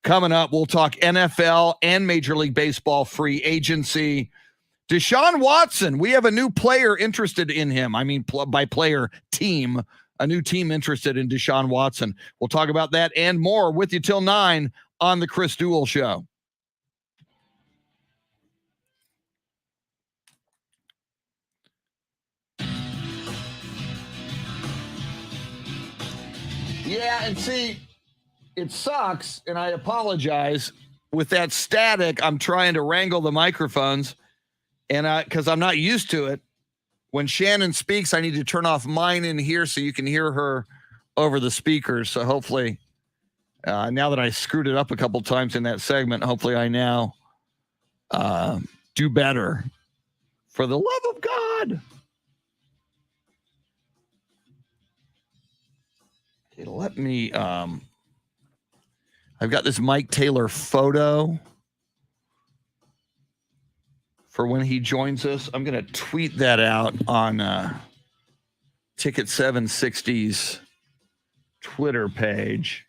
Coming up, we'll talk NFL and Major League Baseball free agency. Deshaun Watson, we have a new player interested in him. I mean, by player, team. a new team interested in Deshaun Watson. We'll talk about that and more with you till 9 on the Chris Duel Show. Yeah, and see, it sucks, and I apologize. With that static, I'm trying to wrangle the microphones, and because I'm not used to it. When Shannon speaks, I need to turn off mine in here so you can hear her over the speakers. So hopefully, now that I screwed it up a couple times in that segment, hopefully I now do better. For the love of God. Okay, let me, I've got this Mike Taylor photo for when he joins us. I'm going to tweet that out on Ticket 760's Twitter page.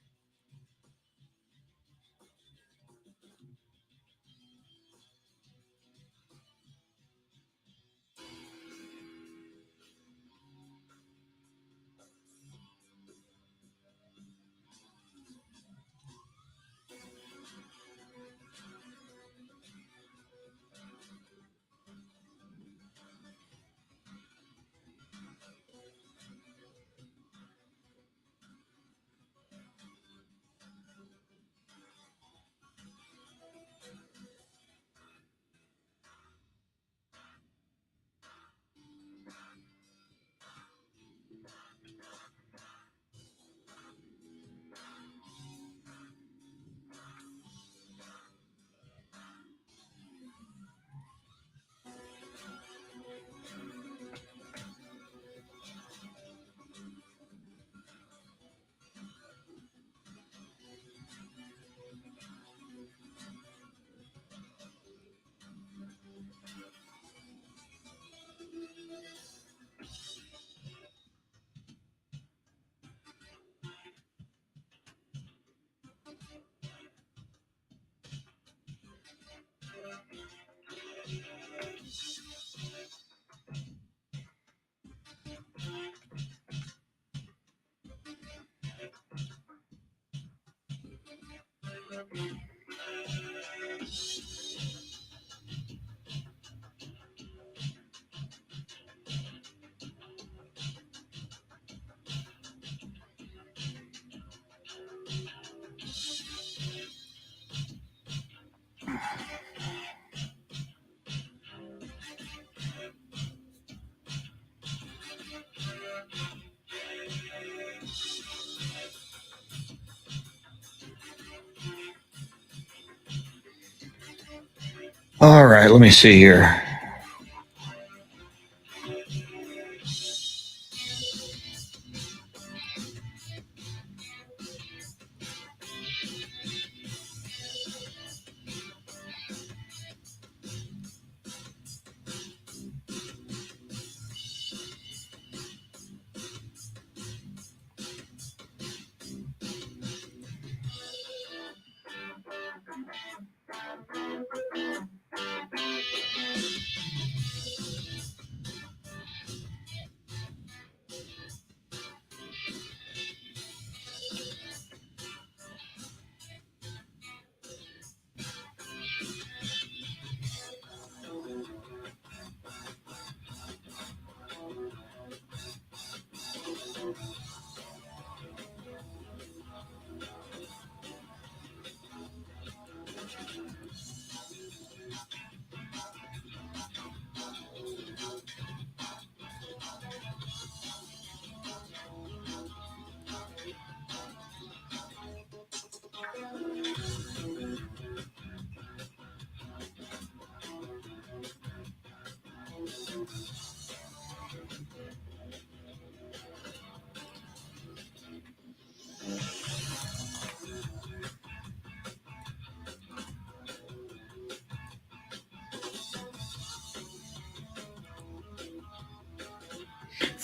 All right, let me see here.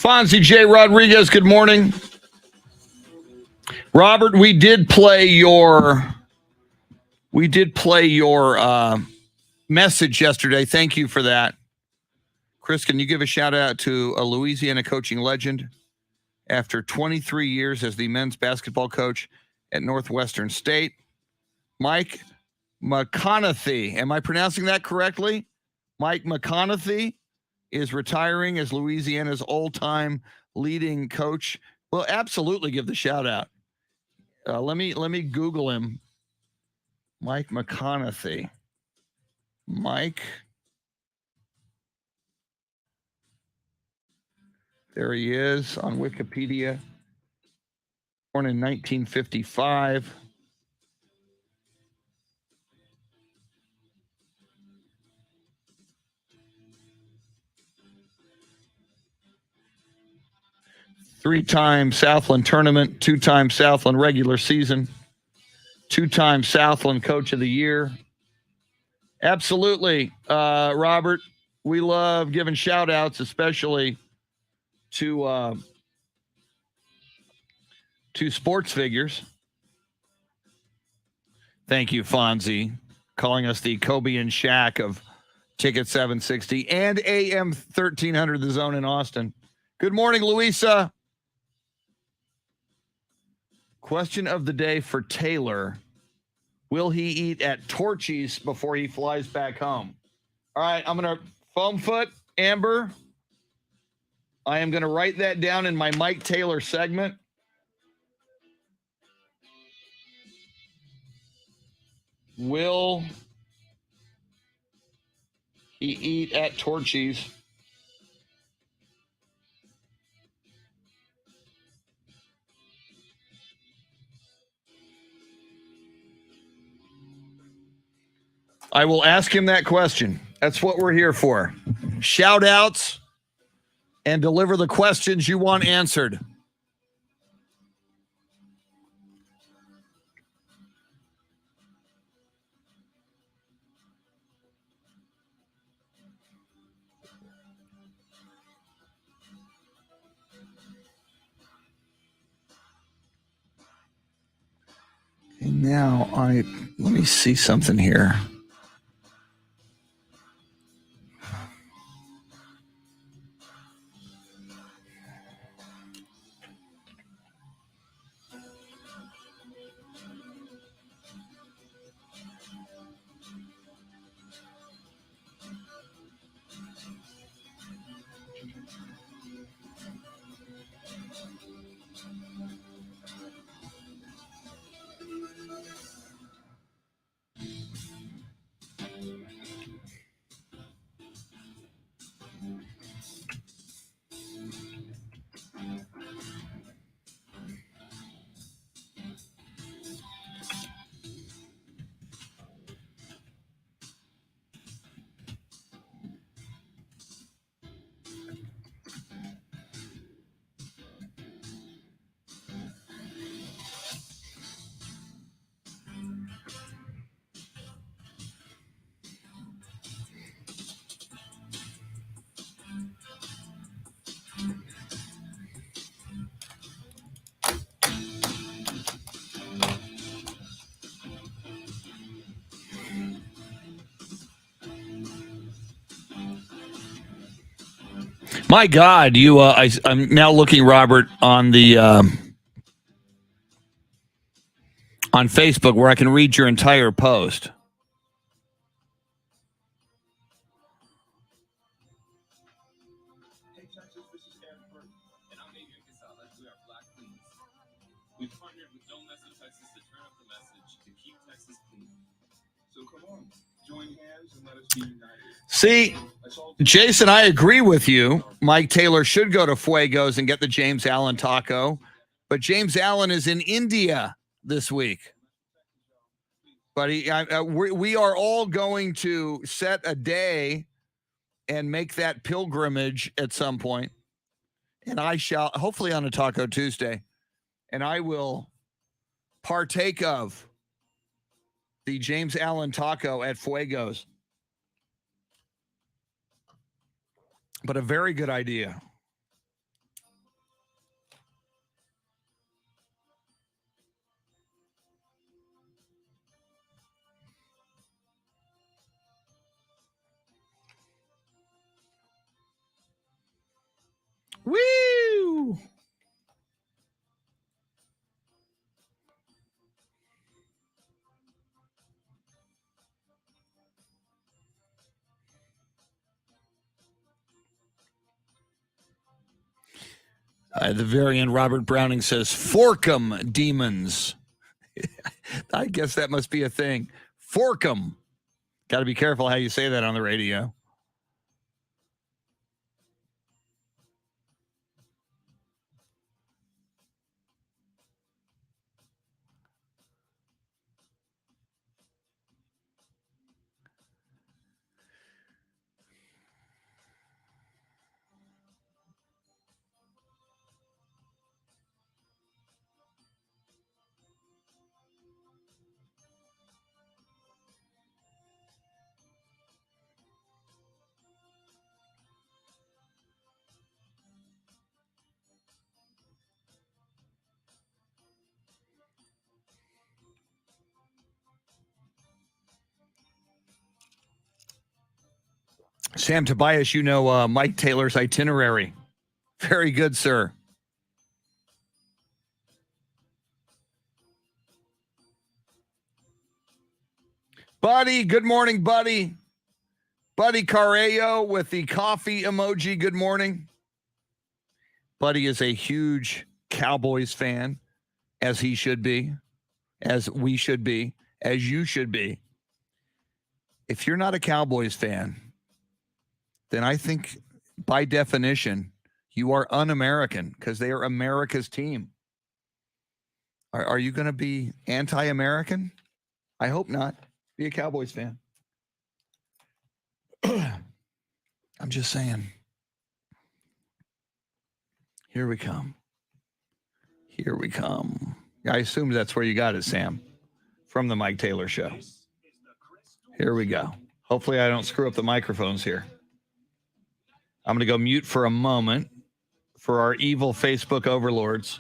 Fonzie J. Rodriguez, good morning. Robert, we did play your message yesterday. Thank you for that. Chris, can you give a shout out to a Louisiana coaching legend after 23 years as the men's basketball coach at Northwestern State. Mike McConaughey, am I pronouncing that correctly? Mike McConaughey is retiring as Louisiana's all-time leading coach. Well, absolutely give the shout out. Let me Google him. Mike McConaughey. Mike. There he is on Wikipedia. Born in 1955. Three-time Southland tournament, two-time Southland regular season, two-time Southland Coach of the Year. Absolutely, Robert. We love giving shout-outs, especially to sports figures. Thank you, Fonzie, calling us the Kobe and Shaq of Ticket 760 and AM 1300, The Zone in Austin. Good morning, Louisa. Question of the day for Taylor. Will he eat at Torchy's before he flies back home? All right, I'm going to foam foot, Amber. I am going to write that down in my Mike Taylor segment. Will he eat at Torchy's? I will ask him that question. That's what we're here for. Shout outs and deliver the questions you want answered. And now let me see something here. My God, I'm now looking, Robert, on the on Facebook where I can read your entire post. See, Jason, I agree with you. Mike Taylor should go to Fuego's and get the James Allen taco, but James Allen is in India this week. But we are all going to set a day and make that pilgrimage at some point. And I shall, hopefully on a Taco Tuesday, and I will partake of the James Allen taco at Fuego's. But a very good idea. Woo! The very end, Robert Browning says, "Fork 'em, demons." I guess that must be a thing. Fork 'em. Got to be careful how you say that on the radio. Sam Tobias, you know Mike Taylor's itinerary. Very good, sir. Buddy, good morning, buddy. Buddy Carreo with the coffee emoji, good morning. Buddy is a huge Cowboys fan, as he should be, as we should be, as you should be. If you're not a Cowboys fan, then I think by definition, you are un-American because they are America's team. Are you going to be anti-American? I hope not. Be a Cowboys fan. I'm just saying. Here we come. Here we come. I assume that's where you got it, Sam, from the Mike Taylor Show. Here we go. Hopefully I don't screw up the microphones here. I'm going to go mute for a moment for our evil Facebook overlords.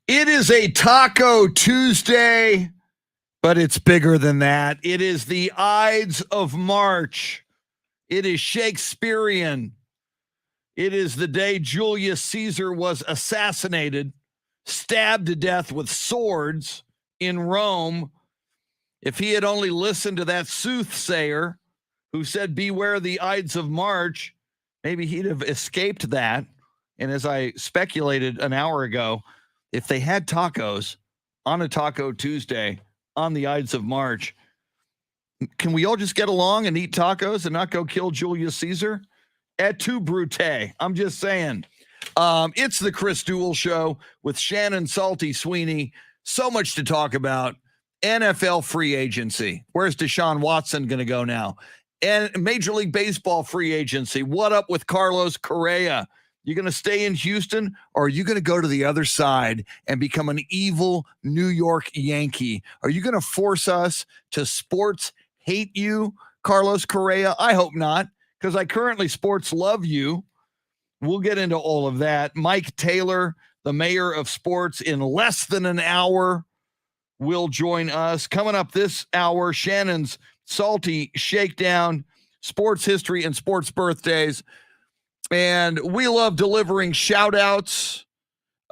It is a Taco Tuesday, but it's bigger than that. It is the Ides of March. It is Shakespearean. It is the day Julius Caesar was assassinated, stabbed to death with swords in Rome. If he had only listened to that soothsayer who said, "Beware the Ides of March," maybe he'd have escaped that. And as I speculated an hour ago, if they had tacos on a Taco Tuesday on the Ides of March, can we all just get along and eat tacos and not go kill Julius Caesar? Et tu, Brute. I'm just saying. It's the Chris Duel Show with Shannon, Salty, Sweeney. So much to talk about. NFL free agency. Where's Deshaun Watson going to go now? And Major League Baseball free agency. What up with Carlos Correa? You going to stay in Houston, or are you going to go to the other side and become an evil New York Yankee? Are you going to force us to sports hate you, Carlos Correa? I hope not, because I currently sports love you. We'll get into all of that. Mike Taylor, the mayor of sports, in less than an hour will join us. Coming up this hour, Shannon's Salty Shakedown, sports history and sports birthdays. And we love delivering shout outs.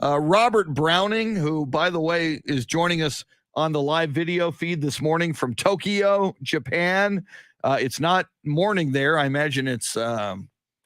Robert Browning, who, by the way, is joining us on the live video feed this morning from Tokyo, Japan. It's not morning there. I imagine it's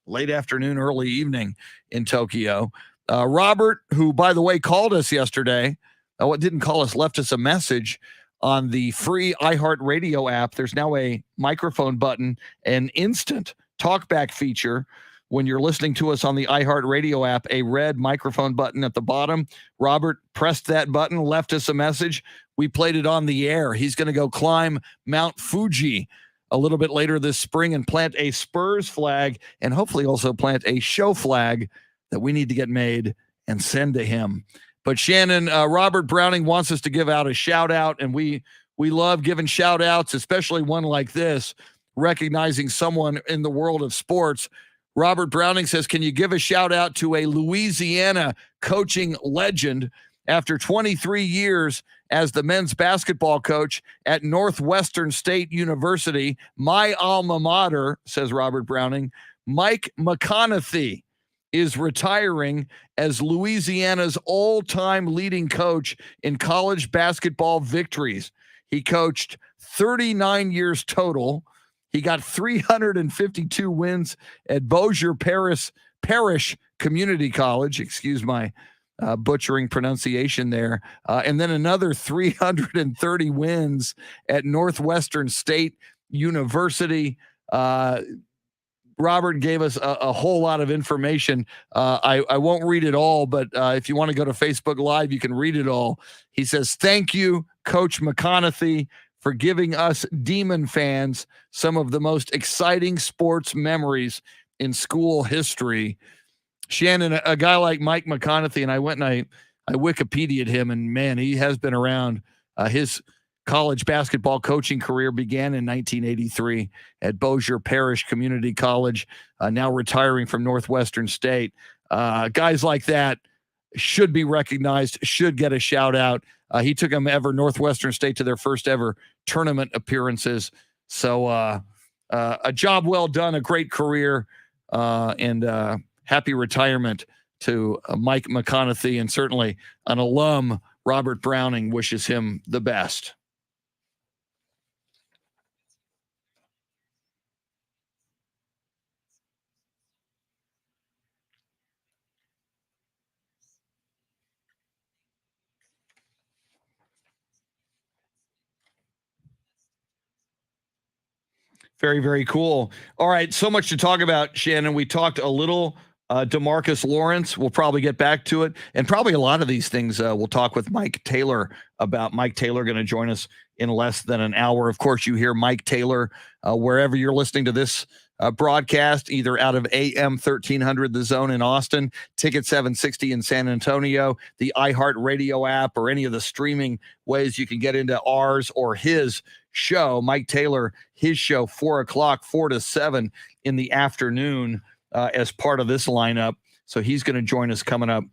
late afternoon, early evening in Tokyo. Robert, who, by the way, called us yesterday. Didn't call us, left us a message on the free iHeartRadio app. There's now a microphone button, an instant talkback feature. When you're listening to us on the iHeartRadio app, a red microphone button at the bottom. Robert pressed that button, left us a message. We played it on the air. He's going to go climb Mount Fuji a little bit later this spring and plant a Spurs flag, and hopefully also plant a show flag that we need to get made and send to him. But Shannon, Robert Browning wants us to give out a shout out, and we love giving shout outs, especially one like this, recognizing someone in the world of sports. Robert Browning says, can you give a shout out to a Louisiana coaching legend after 23 years as the men's basketball coach at Northwestern State University, my alma mater, says Robert Browning, Mike McConaughey. is retiring as Louisiana's all-time leading coach in college basketball victories. He coached 39 years total. He got 352 wins at Bossier Parish Community College. Excuse my butchering pronunciation there. And then another 330 wins at Northwestern State University. Robert gave us a whole lot of information. I won't read it all, but if you want to go to Facebook Live, you can read it all. He says, "Thank you, Coach McConaughey, for giving us Demon fans some of the most exciting sports memories in school history." Shannon, a guy like Mike McConaughey, and I went and I Wikipedia'd him, and man, he has been around. His college basketball coaching career began in 1983 at Bossier Parish Community College, now retiring from Northwestern State. Guys like that should be recognized, should get a shout out. He took them Northwestern State to their first ever tournament appearances. So a job well done, a great career, and happy retirement to Mike McConaughey, and certainly an alum, Robert Browning, wishes him the best. Very, very cool. All right, so much to talk about, Shannon. We talked a little DeMarcus Lawrence. We'll probably get back to it. And probably a lot of these things we'll talk with Mike Taylor about. Mike Taylor going to join us in less than an hour. Of course, you hear Mike Taylor wherever you're listening to this broadcast, either out of AM 1300 The Zone in Austin, Ticket 760 in San Antonio, the iHeartRadio app, or any of the streaming ways you can get into ours or his show. Mike Taylor, his show, 4 o'clock, 4 to 7 in the afternoon as part of this lineup. So he's going to join us coming up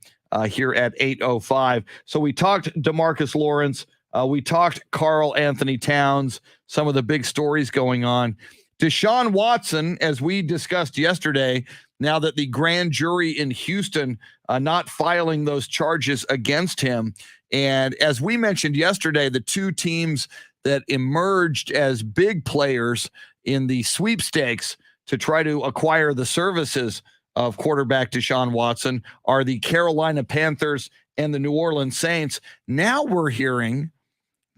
here at 8:05. So we talked DeMarcus Lawrence. We talked Karl Anthony Towns, some of the big stories going on. Deshaun Watson, as we discussed yesterday, now that the grand jury in Houston not filing those charges against him. And as we mentioned yesterday, the two teams that emerged as big players in the sweepstakes to try to acquire the services of quarterback Deshaun Watson are the Carolina Panthers and the New Orleans Saints. Now we're hearing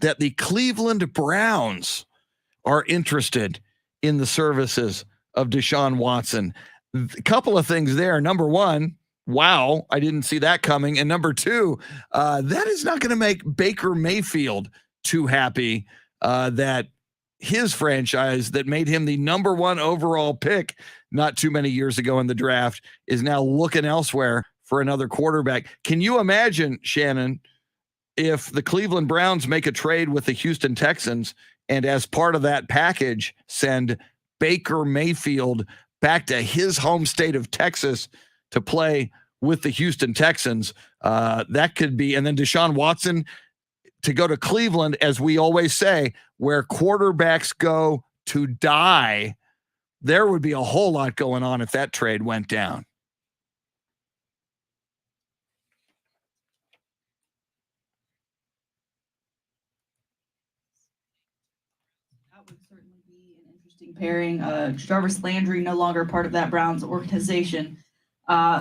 that the Cleveland Browns are interested in the services of Deshaun Watson. A couple of things there. Number one, wow, I didn't see that coming. And number two, that is not going to make Baker Mayfield too happy that his franchise that made him the number one overall pick not too many years ago in the draft is now looking elsewhere for another quarterback. Can you imagine, Shannon, if the Cleveland Browns make a trade with the Houston Texans and as part of that package send Baker Mayfield back to his home state of Texas to play with the Houston Texans? That could be, and then Deshaun Watson to go to Cleveland, as we always say, where quarterbacks go to die. There would be a whole lot going on if that trade went down.
That would certainly be an interesting pairing. Jarvis Landry no longer part of that Browns organization.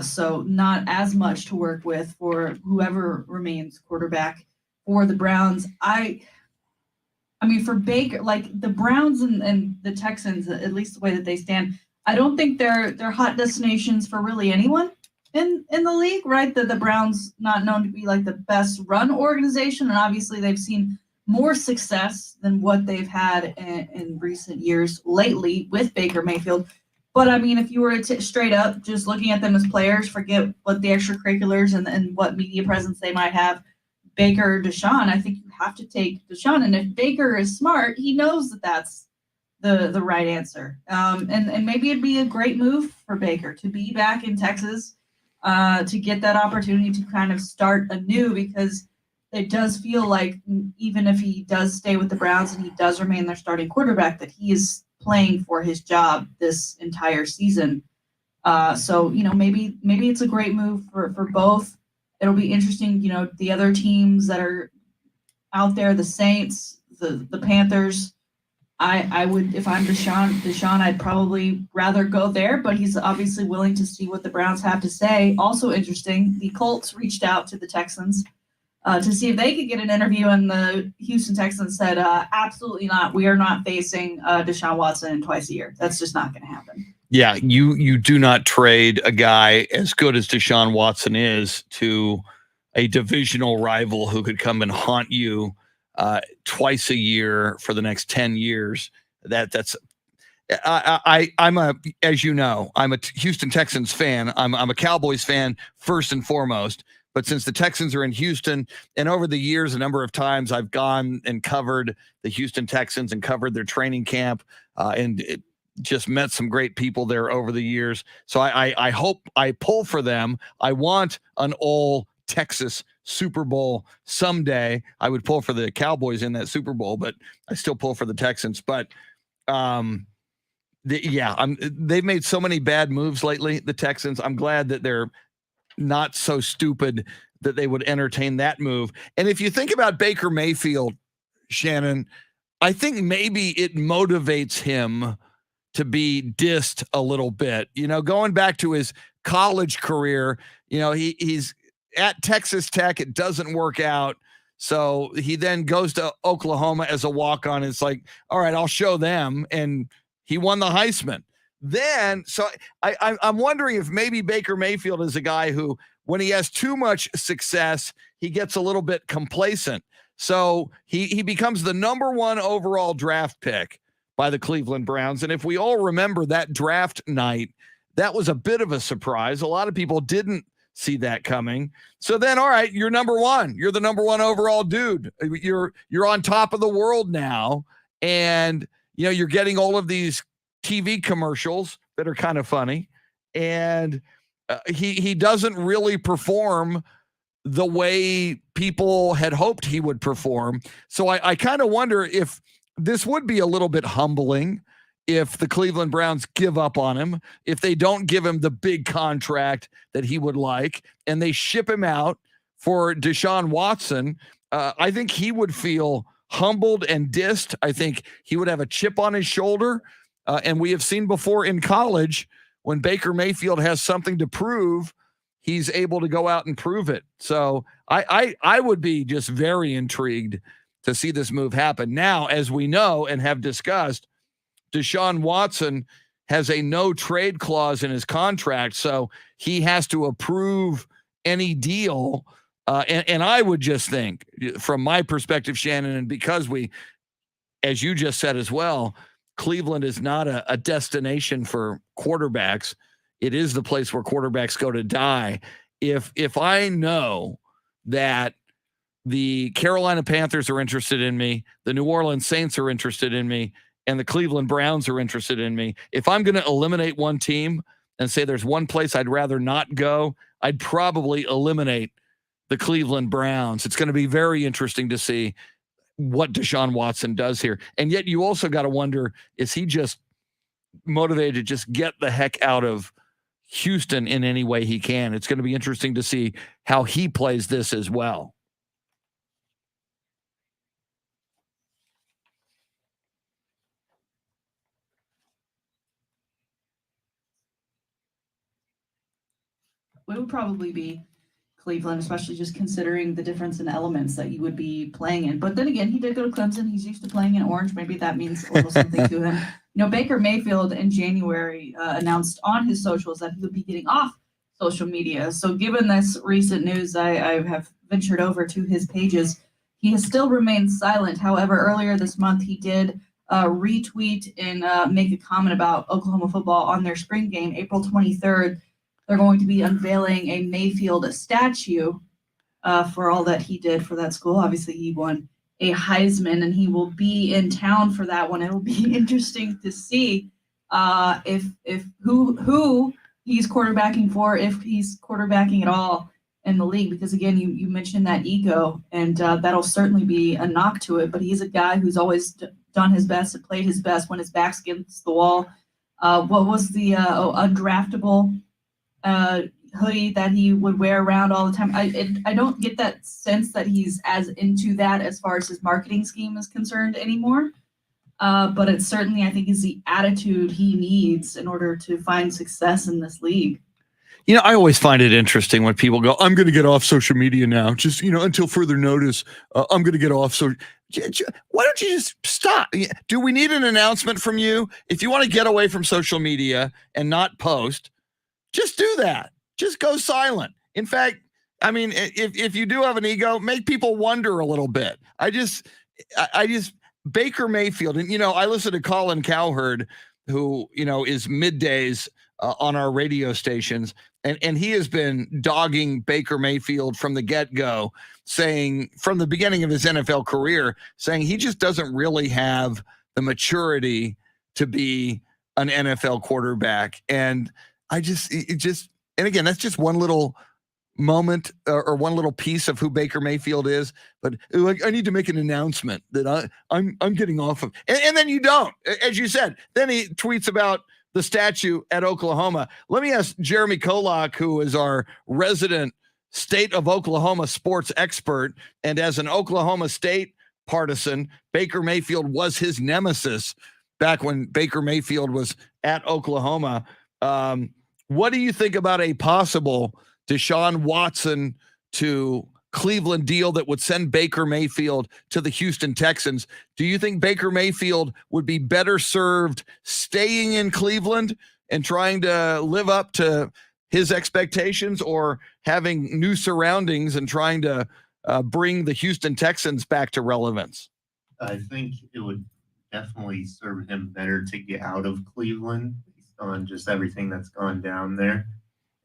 So not as much to work with for whoever remains quarterback for the Browns. I mean, for Baker, like the Browns and the Texans, at least the way that they stand, I don't think they're hot destinations for really anyone in the league, right? The Browns not known to be like the best run organization, and obviously they've seen more success than what they've had in recent years lately with Baker Mayfield. But I mean, if you were to straight up just looking at them as players, forget what the extracurriculars and what media presence they might have, Baker or Deshaun, I think you have to take Deshaun. And if Baker is smart, he knows that that's the right answer. And maybe it'd be a great move for Baker to be back in Texas, to get that opportunity to kind of start anew, because it does feel like even if he does stay with the Browns and he does remain their starting quarterback, that he is playing for his job this entire season. So maybe it's a great move for both. It'll be interesting. The other teams that are out there, the Saints, the Panthers. I would, if I'm Deshaun, I'd probably rather go there, but he's obviously willing to see what the Browns have to say. Also interesting, the Colts reached out to the Texans to see if they could get an interview, and the Houston Texans said, absolutely not. We are not facing Deshaun Watson twice a year. That's just not going to happen.
Yeah, you do not trade a guy as good as Deshaun Watson is to a divisional rival who could come and haunt you twice a year for the next 10 years. I'm as you know, I'm a Houston Texans fan. I'm a Cowboys fan first and foremost. But since the Texans are in Houston, and over the years, a number of times I've gone and covered the Houston Texans and covered their training camp, and just met some great people there over the years. So I hope I pull for them. I want an all Texas Super Bowl someday. I would pull for the Cowboys in that Super Bowl, but I still pull for the Texans. But they've made so many bad moves lately, the Texans. I'm glad that they're not so stupid that they would entertain that move. And if you think about Baker Mayfield, Shannon, I think maybe it motivates him to be dissed a little bit. Going back to his college career, he's at Texas Tech. It doesn't work out. So he then goes to Oklahoma as a walk-on. It's like, all right, I'll show them. And he won the Heisman. Then, so I'm wondering if maybe Baker Mayfield is a guy who, when he has too much success, he gets a little bit complacent. So he becomes the number 1 overall draft pick by the Cleveland Browns. And if we all remember that draft night, that was a bit of a surprise. A lot of people didn't see that coming. So then, all right, you're number 1. You're the number 1 overall dude. You're on top of the world now. And, you're getting all of these TV commercials that are kind of funny. And he doesn't really perform the way people had hoped he would perform. So I kind of wonder if this would be a little bit humbling if the Cleveland Browns give up on him, if they don't give him the big contract that he would like, and they ship him out for Deshaun Watson. I think he would feel humbled and dissed. I think he would have a chip on his shoulder. And we have seen before in college, when Baker Mayfield has something to prove, he's able to go out and prove it. So I would be just very intrigued to see this move happen. Now, as we know and have discussed, Deshaun Watson has a no trade clause in his contract, so he has to approve any deal. And I would just think, from my perspective, Shannon, and because we, as you just said as well, Cleveland is not a destination for quarterbacks. It is the place where quarterbacks go to die. If I know that the Carolina Panthers are interested in me, the New Orleans Saints are interested in me, and the Cleveland Browns are interested in me, if I'm going to eliminate one team and say there's one place I'd rather not go, I'd probably eliminate the Cleveland Browns. It's going to be very interesting to see what Deshaun Watson does here. And yet you also got to wonder, is he just motivated to just get the heck out of Houston in any way he can? It's going to be interesting to see how he plays this as well.
It would probably be Cleveland, especially just considering the difference in elements that you would be playing in. But then again, he did go to Clemson. He's used to playing in orange. Maybe that means a little something to him. Baker Mayfield in January announced on his socials that he would be getting off social media. So given this recent news, I have ventured over to his pages. He has still remained silent. However, earlier this month, he did retweet and make a comment about Oklahoma football on their spring game, April 23rd. They're going to be unveiling a Mayfield statue for all that he did for that school. Obviously, he won a Heisman, and he will be in town for that one. It'll be interesting to see if who he's quarterbacking for, if he's quarterbacking at all in the league. Because again, you mentioned that ego, and that'll certainly be a knock to it. But he's a guy who's always done his best and played his best when his back's against the wall. What was the undraftable hoodie that he would wear around all the time. I don't get that sense that he's as into that as far as his marketing scheme is concerned anymore. But it certainly, I think, is the attitude he needs in order to find success in this league.
You know, I always find it interesting when people go, I'm going to get off social media now, just, you know, until further notice, I'm going to get off. So why don't you just stop? Do we need an announcement from you? If you want to get away from social media and not post, just do that. Just go silent. In fact, I mean, if you do have an ego, make people wonder a little bit. I just Baker Mayfield, and, you know, I listen to Colin Cowherd, who, you know, is middays on our radio stations. And he has been dogging Baker Mayfield from the get-go, saying from the beginning of his NFL career, saying he just doesn't really have the maturity to be an NFL quarterback. And and again, that's just one little moment or one little piece of who Baker Mayfield is. But like, I need to make an announcement that I'm getting off of, and then you don't, as you said. Then he tweets about the statue at Oklahoma. Let me ask Jeremy KOLOK, who is our resident state of Oklahoma sports expert, and as an Oklahoma State partisan, Baker Mayfield was his nemesis back when Baker Mayfield was at Oklahoma. What do you think about a possible Deshaun Watson to Cleveland deal that would send Baker Mayfield to the Houston Texans? Do you think Baker Mayfield would be better served staying in Cleveland and trying to live up to his expectations, or having new surroundings and trying to bring the Houston Texans back to relevance?
I think it would definitely serve him better to get out of Cleveland based on just everything that's gone down there.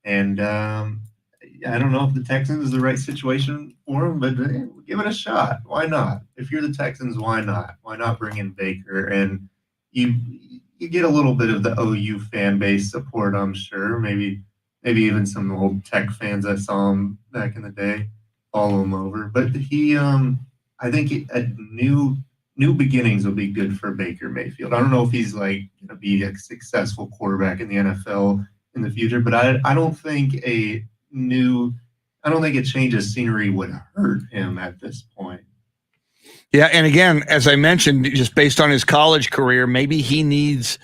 And I don't know if the Texans is the right situation for him, but give it a shot. Why not? If you're the Texans, why not? Why not bring in Baker? And you get a little bit of the OU fan base support, I'm sure. Maybe even some old Tech fans that saw him back in the day follow him over. But I think a new beginnings will be good for Baker Mayfield. I don't know if he's like going to be a successful quarterback in the NFL in the future, but I don't think a change of scenery would hurt him at this point.
Yeah, and again, as I mentioned, just based on his college career, maybe he needs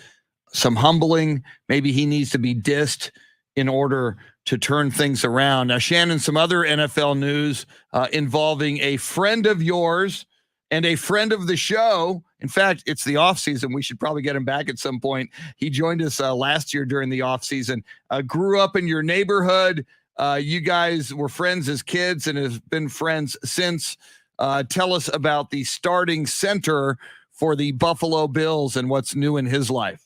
some humbling. Maybe he needs to be dissed in order to turn things around. Now, Shannon, some other NFL news involving a friend of yours and a friend of the show. In fact, it's the offseason. We should probably get him back at some point. He joined us last year during the offseason. Grew up in your neighborhood. You guys were friends as kids and have been friends since. Tell us about the starting center for the Buffalo Bills and what's new in his life.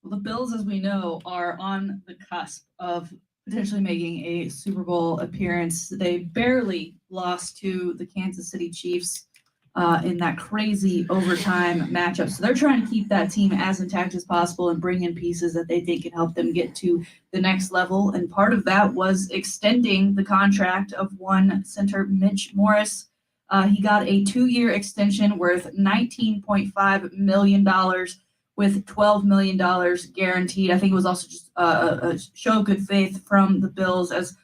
Well, the Bills, as we know, are on the cusp of potentially making a Super Bowl appearance. They barely lost to the Kansas City Chiefs in that crazy overtime matchup. So they're trying to keep that team as intact as possible and bring in pieces that they think can help them get to the next level. And part of that was extending the contract of one center, Mitch Morris. He got a 2-year extension worth $19.5 million with $12 million guaranteed. I think it was also just a show of good faith from the Bills, as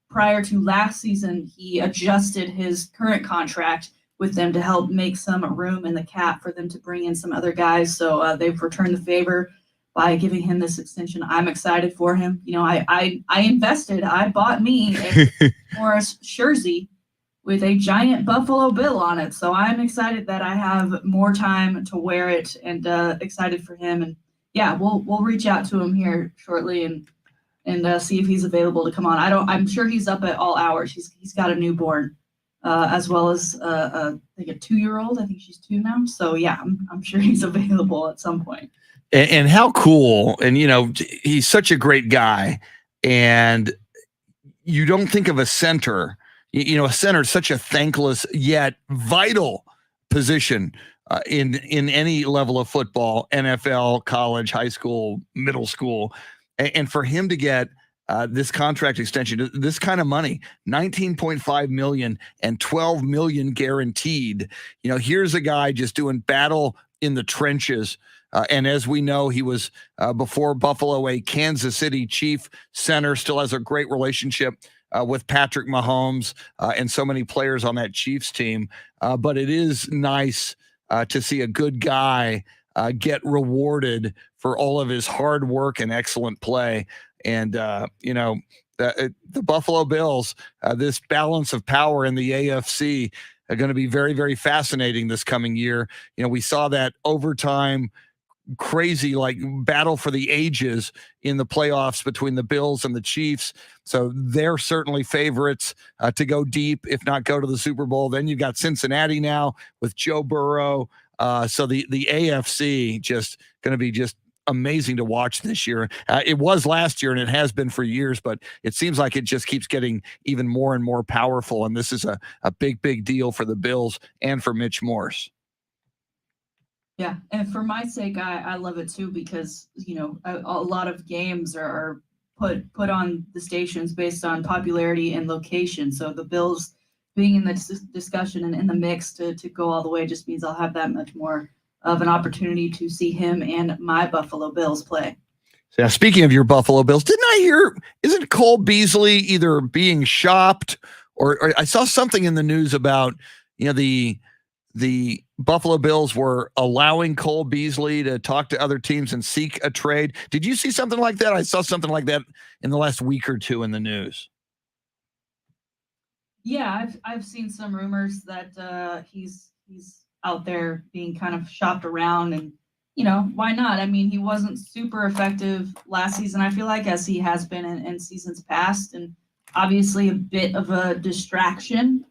prior to last season, he adjusted his current contract with them to help make some room in the cap for them to bring in some other guys. So they've returned the favor by giving him this extension. I'm excited for him. You know, I invested. I bought me a Morris jersey with a giant Buffalo Bill on it. So I'm excited that I have more time to wear it, and excited for him. And yeah, we'll reach out to him here shortly and see if he's available to come on. I'm sure he's up at all hours. He's got a newborn, as well as I think a 2-year-old. I think she's 2 now. So yeah, I'm sure he's available at some point.
And how cool. And, you know, he's such a great guy. And you don't think of a center. You know, a center is such a thankless yet vital position in any level of football, NFL, college, high school, middle school. And for him to get this contract extension, this kind of money, $19.5 million and $12 million guaranteed. You know, here's a guy just doing battle in the trenches And as we know, he was before Buffalo a Kansas City Chief center, still has a great relationship with Patrick Mahomes and so many players on that Chiefs team. But it is nice to see a good guy get rewarded for all of his hard work and excellent play. And, the Buffalo Bills, this balance of power in the AFC are going to be very, very fascinating this coming year. We saw that overtime crazy like battle for the ages in the playoffs between the Bills and the Chiefs. So they're certainly favorites to go deep, if not go to the Super Bowl. Then you've got Cincinnati now with Joe Burrow. So the AFC just going to be just amazing to watch this year. It was last year and it has been for years, but it seems like it just keeps getting even more and more powerful. And this is a big, big deal for the Bills and for Mitch Morse.
Yeah, and for my sake, I love it too because a lot of games are put on the stations based on popularity and location. So the Bills being in the discussion and in the mix to go all the way just means I'll have that much more of an opportunity to see him and my Buffalo Bills play.
Now, speaking of your Buffalo Bills, didn't I hear? Isn't Cole Beasley either being shopped or I saw something in the news about the Buffalo Bills were allowing Cole Beasley to talk to other teams and seek a trade. Did you see something like that? I saw something like that in the last week or two in the news.
Yeah, I've seen some rumors that he's out there being kind of shopped around, and why not? I mean, he wasn't super effective last season, I feel like, as he has been in seasons past, and obviously a bit of a distraction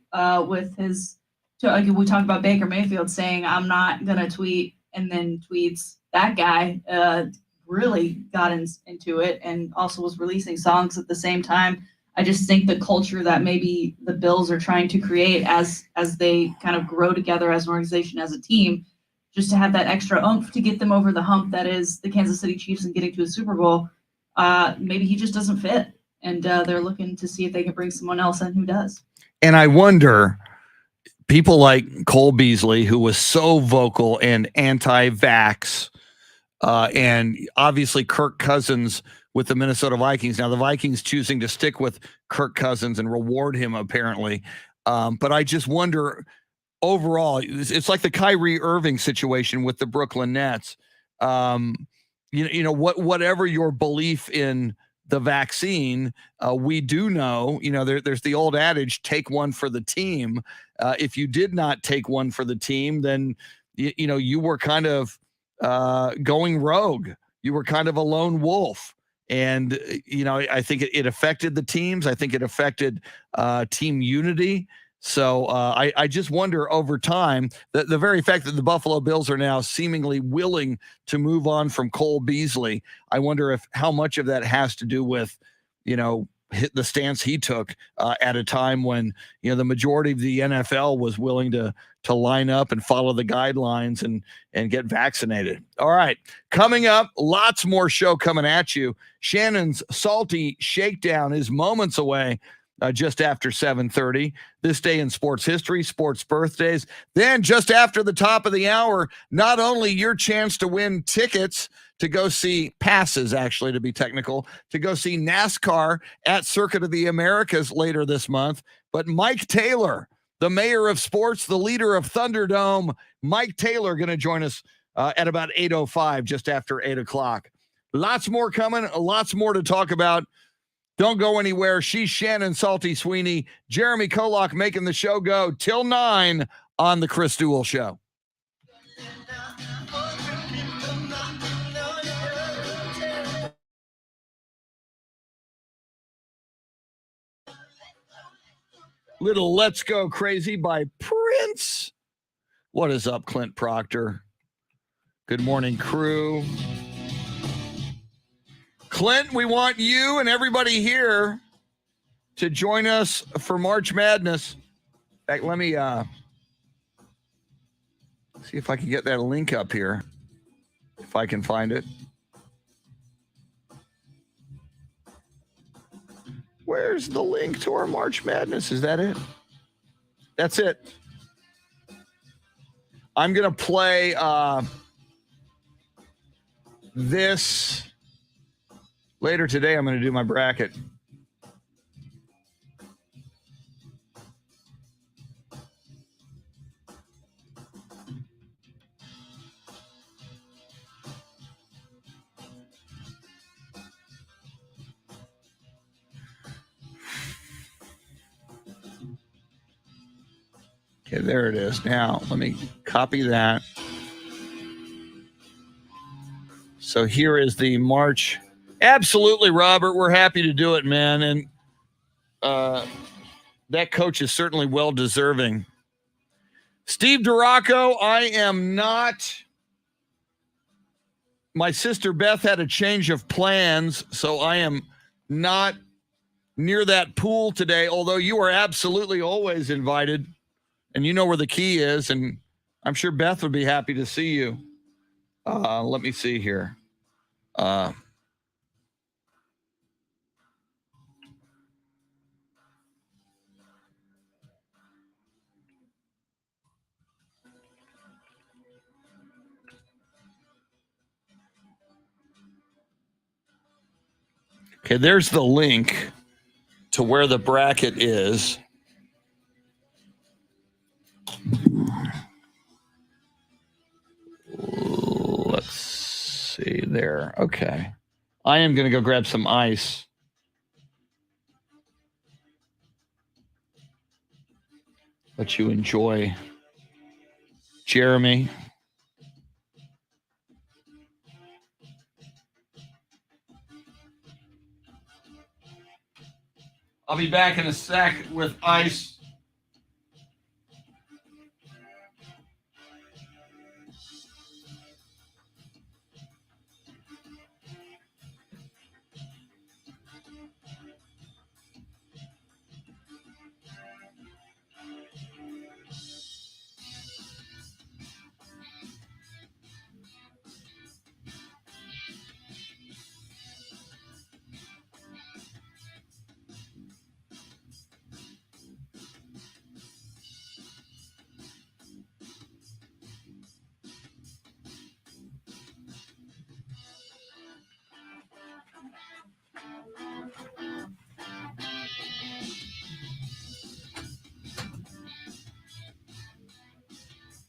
with his. We talked about Baker Mayfield saying, I'm not going to tweet, and then tweets. That guy really got into it and also was releasing songs at the same time. I just think the culture that maybe the Bills are trying to create as they kind of grow together as an organization, as a team, just to have that extra oomph to get them over the hump that is the Kansas City Chiefs and getting to a Super Bowl, maybe he just doesn't fit. And they're looking to see if they can bring someone else in who does.
And I wonder, people like Cole Beasley, who was so vocal and anti-vax, and obviously Kirk Cousins with the Minnesota Vikings. Now the Vikings choosing to stick with Kirk Cousins and reward him apparently. But I just wonder overall, it's like the Kyrie Irving situation with the Brooklyn Nets. Whatever your belief in the vaccine, we do know, there's the old adage, take one for the team. If you did not take one for the team, then, you were kind of going rogue. You were kind of a lone wolf. And, I think it affected the teams. I think it affected team unity. So I just wonder over time, the very fact that the Buffalo Bills are now seemingly willing to move on from Cole Beasley, I wonder how much of that has to do with, the stance he took at a time when, the majority of the NFL was willing to line up and follow the guidelines and get vaccinated. All right. Coming up, lots more show coming at you. Shannon's Salty Shakedown is moments away. Just after 7:30, this day in sports history, sports birthdays. Then just after the top of the hour, not only your chance to win tickets to go see passes, actually, to be technical, to go see NASCAR at Circuit of the Americas later this month, but Mike Taylor, the mayor of sports, the leader of Thunderdome, Mike Taylor, going to join us at about 8:05, just after 8 o'clock. Lots more coming, lots more to talk about. Don't go anywhere. She's Shannon Salty Sweeney, Jeremy KOLOK making the show go till 9 on the Chris Duel Show. Little Let's Go Crazy by Prince. What is up, Clint Proctor? Good morning, crew. Clint, we want you and everybody here to join us for March Madness. In fact, let me see if I can get that link up here, if I can find it. Where's the link to our March Madness? Is that it? That's it. I'm going to play this later today. I'm going to do my bracket. Okay, there it is. Now, let me copy that. So here is the March. Absolutely, Robert. We're happy to do it, man. And that coach is certainly well deserving. Steve Duraco, I am not. My sister Beth had a change of plans, so I am not near that pool today, although you are absolutely always invited. And you know where the key is, and I'm sure Beth would be happy to see you. Let me see here. Okay, there's the link to where the bracket is. Let's see there. Okay. I am going to go grab some ice. Let you enjoy Jeremy. I'll be back in a sec with ice.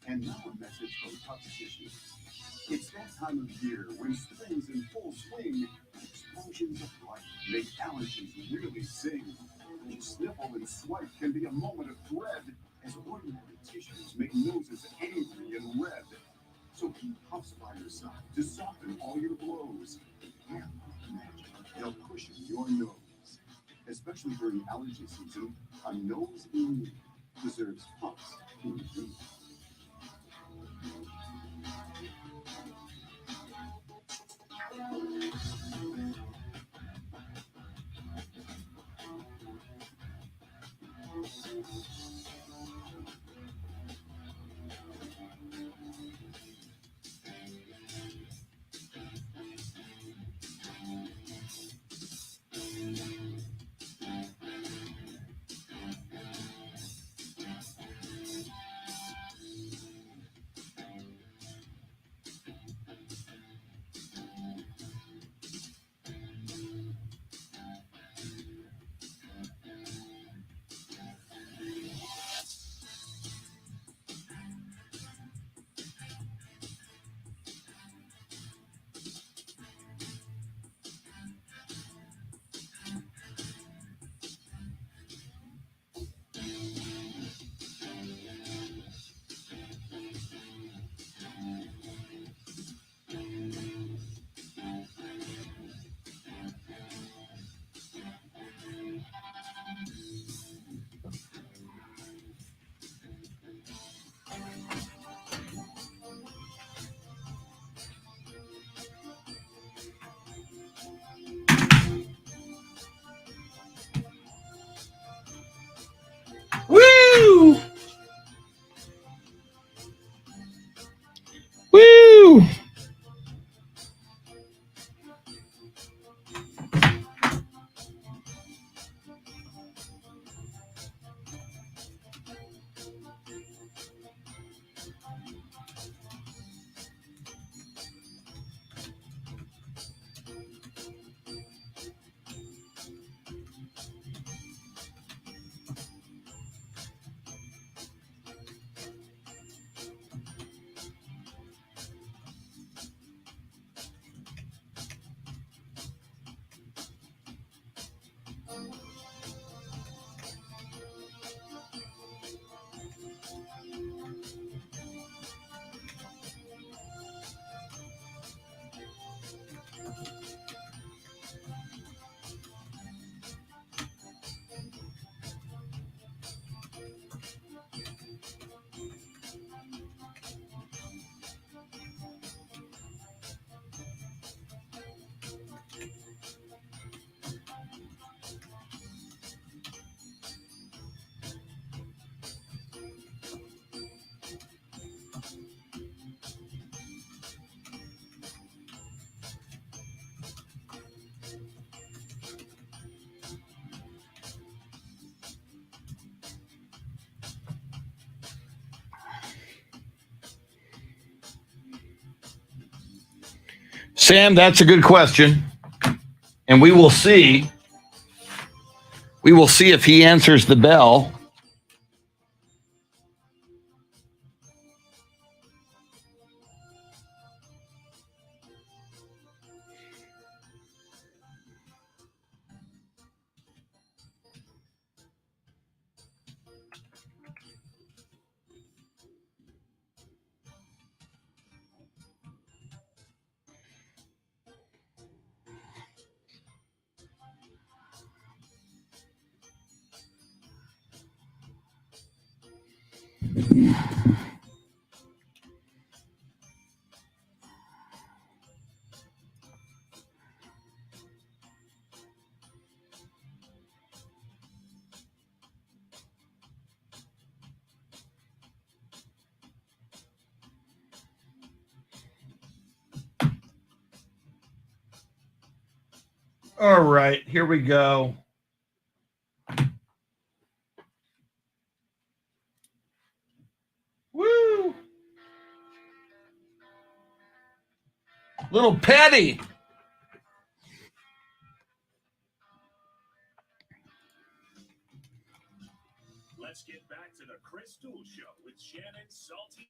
And now a message from Toxicity. It's that time of year when spring's in full swing. Explosions of light make allergies really sing. Each sniffle and swipe can be a moment of dread as ordinary tissues make noses angry and red. So keep puffs by your side to soften all your blows. And imagine they'll cushion your nose. Especially during allergy season, a nose in need deserves puffs indeed.
Woo! Woo! Sam, that's a good question. And we will see. We will see if he answers the bell. All right, here we go. Woo! Little Petty.
Let's get back to the Chris Duel Show with Shannon, Salty.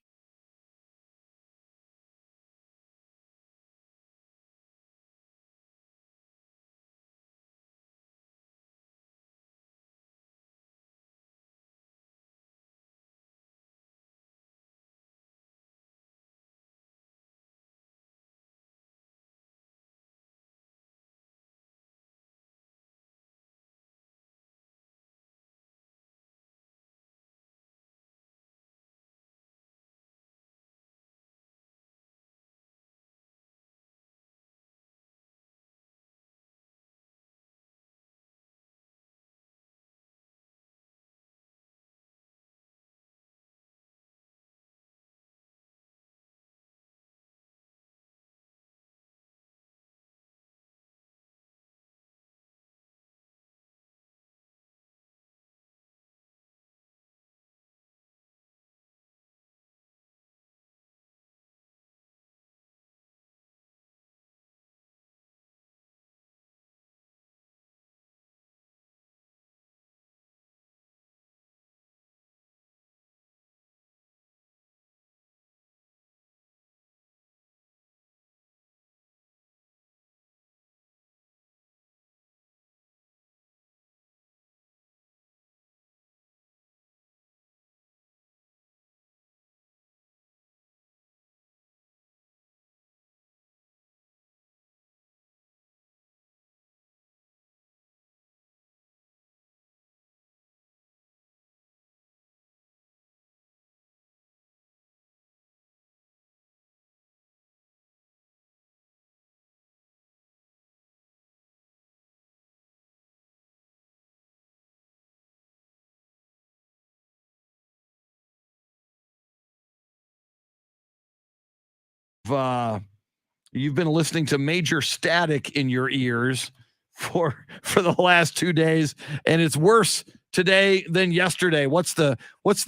You've been listening to major static in your ears for the last 2 days, and it's worse today than yesterday. What's the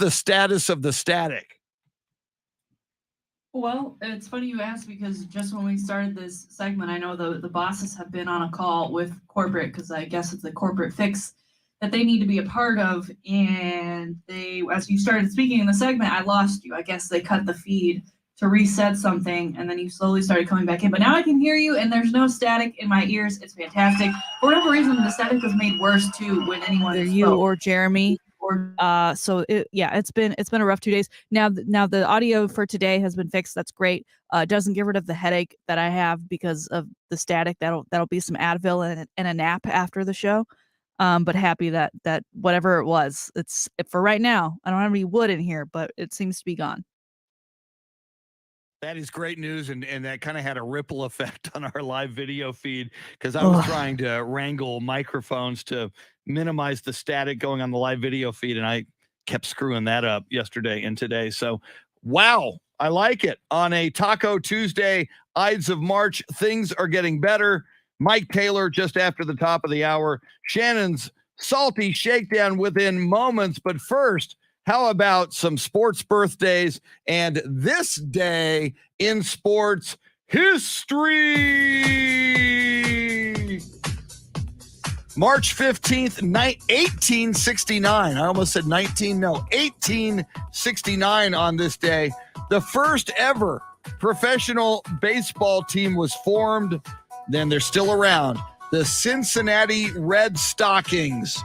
status of the static?
Well, it's funny you asked because just when we started this segment, I know the bosses have been on a call with corporate because I guess it's a corporate fix that they need to be a part of. And they, as you started speaking in the segment, I lost you. I guess they cut the feed to reset something, and then you slowly started coming back in. But now I can hear you, and there's no static in my ears. It's fantastic. For whatever reason, the static was made worse too when anyone
Either
spoke.
you or Jeremy.
Or
So it's been a rough 2 days. Now the audio for today has been fixed. That's great. It doesn't get rid of the headache that I have because of the static. That'll be some Advil and a nap after the show. But happy that whatever it was, it's for right now. I don't have any wood in here, but it seems to be gone.
That is great news, and that kind of had a ripple effect on our live video feed because I was trying to wrangle microphones to minimize the static going on the live video feed, and I kept screwing that up yesterday and today. So, wow, I like it. On a Taco Tuesday, Ides of March, things are getting better. Mike Taylor just after the top of the hour. Shannon's Salty Shakedown within moments, but first, how about some sports birthdays? And this day in sports, history. March 15th, 1869. I almost said 19. No, 1869 on this day. The first ever professional baseball team was formed. Then they're still around. The Cincinnati Red Stockings.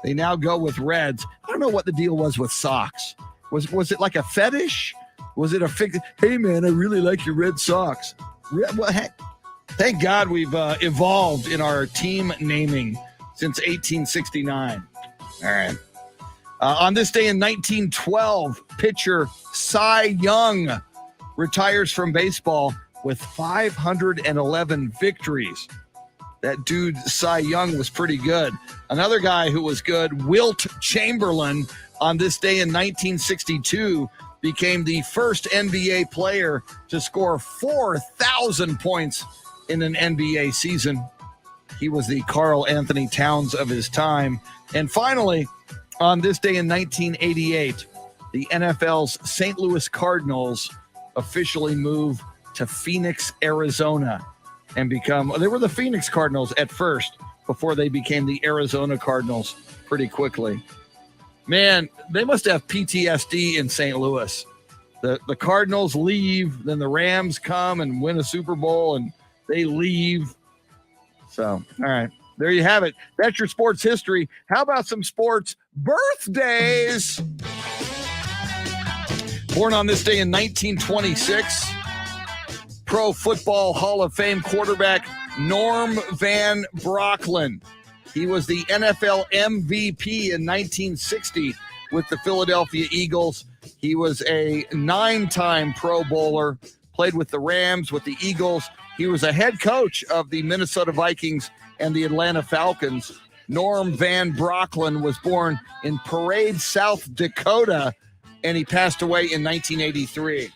They now go with Reds. I don't know what the deal was with socks. Was it like a fetish? Was it a hey man, I really like your red socks. Well, heck, thank God we've evolved in our team naming since 1869. All right. On this day in 1912, pitcher Cy Young retires from baseball with 511 victories. That dude, Cy Young, was pretty good. Another guy who was good, Wilt Chamberlain, on this day in 1962, became the first NBA player to score 4,000 points in an NBA season. He was the Karl Anthony Towns of his time. And finally, on this day in 1988, the NFL's St. Louis Cardinals officially move to Phoenix, Arizona, and they were the Phoenix Cardinals at first before they became the Arizona Cardinals pretty quickly. Man, they must have PTSD in St. Louis. The Cardinals leave, then the Rams come and win a Super Bowl, and they leave. So, all right, there you have it. That's your sports history. How about some sports birthdays? Born on this day in 1926, Pro Football Hall of Fame quarterback Norm Van Brocklin. He was the NFL MVP in 1960 with the Philadelphia Eagles. He was a 9-time Pro Bowler, played with the Rams, with the Eagles. He was a head coach of the Minnesota Vikings and the Atlanta Falcons. Norm Van Brocklin was born in Parade, South Dakota, and he passed away in 1983.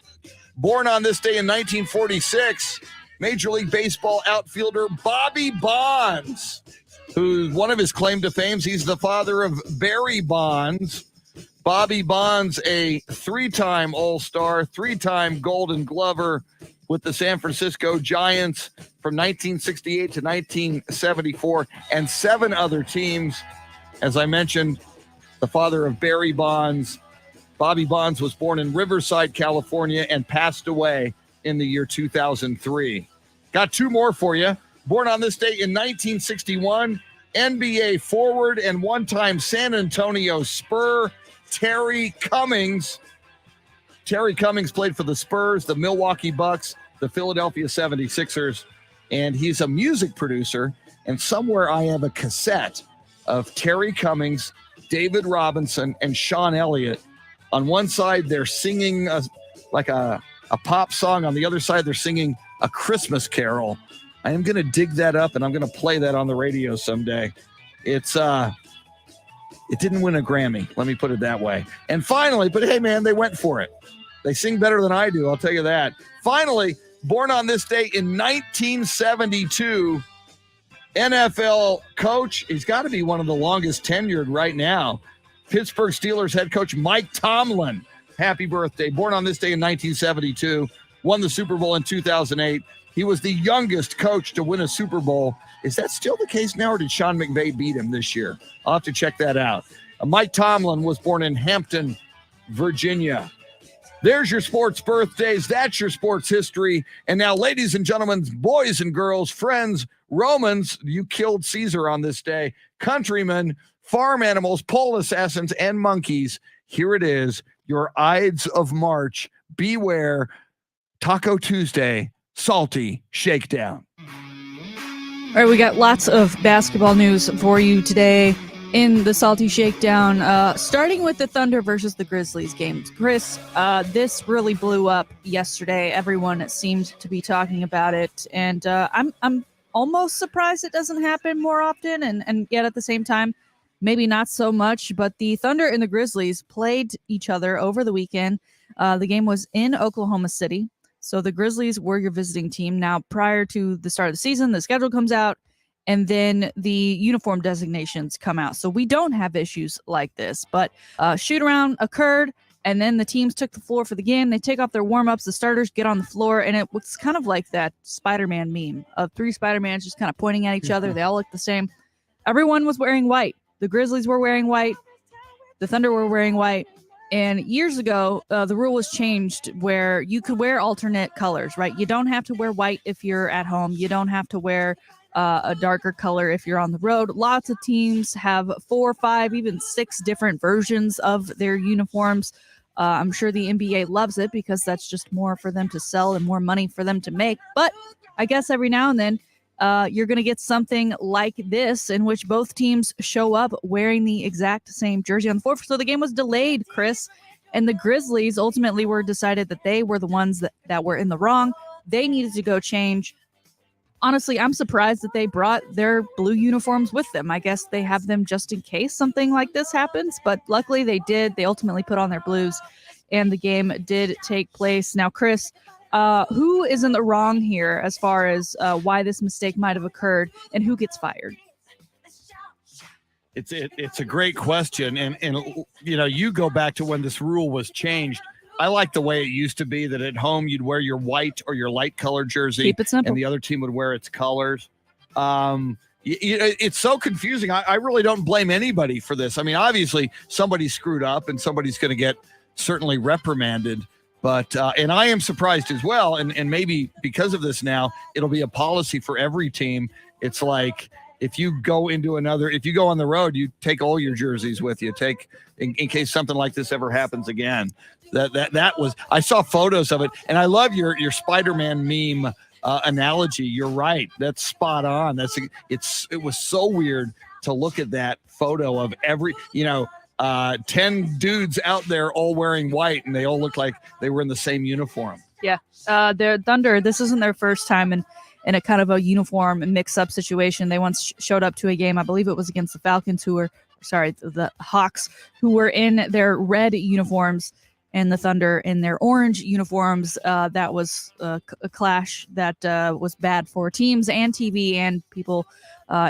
Born on this day in 1946, Major League Baseball outfielder Bobby Bonds, who one of his claim to fame, he's the father of Barry Bonds. Bobby Bonds, a 3-time All-Star, 3-time Golden Glover with the San Francisco Giants from 1968 to 1974, and 7 other teams. As I mentioned, the father of Barry Bonds. Bobby Bonds was born in Riverside, California, and passed away in the year 2003. Got 2 more for you. Born on this day in 1961, NBA forward and 1-time San Antonio Spur, Terry Cummings. Terry Cummings played for the Spurs, the Milwaukee Bucks, the Philadelphia 76ers, and he's a music producer. And somewhere I have a cassette of Terry Cummings, David Robinson, and Sean Elliott. On one side, they're singing a pop song. On the other side, they're singing a Christmas carol. I am going to dig that up, and I'm going to play that on the radio someday. It didn't win a Grammy, let me put it that way. And finally, but hey, man, they went for it. They sing better than I do, I'll tell you that. Finally, born on this day in 1972, NFL coach, he's got to be one of the longest tenured right now, Pittsburgh Steelers head coach Mike Tomlin. Happy birthday. Born on this day in 1972, won the Super Bowl in 2008. He was the youngest coach to win a Super Bowl. Is that still the case now, or did Sean McVay beat him this year? I'll have to check that out. Mike Tomlin was born in Hampton, Virginia. There's your sports birthdays. That's your sports history. And now, ladies and gentlemen, boys and girls, friends, Romans, you killed Caesar on this day, countrymen, farm animals, pole assassins, and monkeys. Here it is, your Ides of March. Beware, Taco Tuesday, Salty Shakedown.
All right, we got lots of basketball news for you today in the Salty Shakedown, starting with the Thunder versus the Grizzlies game. Chris, this really blew up yesterday. Everyone seemed to be talking about it, and I'm almost surprised it doesn't happen more often, and yet at the same time, maybe not so much. But the Thunder and the Grizzlies played each other over the weekend. The game was in Oklahoma City. So the Grizzlies were your visiting team. Now, prior to the start of the season, the schedule comes out, and then the uniform designations come out. So we don't have issues like this. But shoot-around occurred,
And then the teams took the floor for the game. They take off their warm-ups. The starters get on the floor, and it was kind of like that Spider-Man meme of 3 Spider-Mans just kind of pointing at each other. They all look the same. Everyone was wearing white. The Grizzlies were wearing white. The Thunder were wearing white. And years ago, the rule was changed where you could wear alternate colors, right? You don't have to wear white if you're at home. You don't have to wear a darker color if you're on the road. Lots of teams have 4, 5, even 6 different versions of their uniforms. I'm sure the NBA loves it because that's just more for them to sell and more money for them to make. But I guess every now and then you're going to get something like this in which both teams show up wearing the exact same jersey on the floor. So the game was delayed, Chris, and the Grizzlies ultimately were decided that they were the ones that were in the wrong. They needed to go change. Honestly, I'm surprised that they brought their blue uniforms with them. I guess they have them just in case something like this happens, but luckily they did. They ultimately put on their blues, and the game did take place. Now, Chris, who is in the wrong here as far as why this mistake might have occurred, and who gets fired?
It's a great question, and you know, you go back to when this rule was changed. I like the way it used to be that at home you'd wear your white or your light colored jersey,
Keep it simple.
and the other team would wear its colors. It's so confusing. I really don't blame anybody for this. I mean, obviously somebody screwed up and somebody's going to get certainly reprimanded. But and I am surprised as well. And maybe because of this now, it'll be a policy for every team. It's like if you go on the road, you take all your jerseys with you. Take in case something like this ever happens again. That was, I saw photos of it, and I love your Spider-Man meme analogy. You're right. That's spot on. It was so weird to look at that photo of 10 dudes out there all wearing white, and they all look like they were in the same uniform.
Yeah. Their Thunder, this isn't their first time in a kind of a uniform mix-up situation. They once showed up to a game, I believe it was against the Falcons, the Hawks, who were in their red uniforms, and the Thunder in their orange uniforms. That was a clash that was bad for teams and TV and people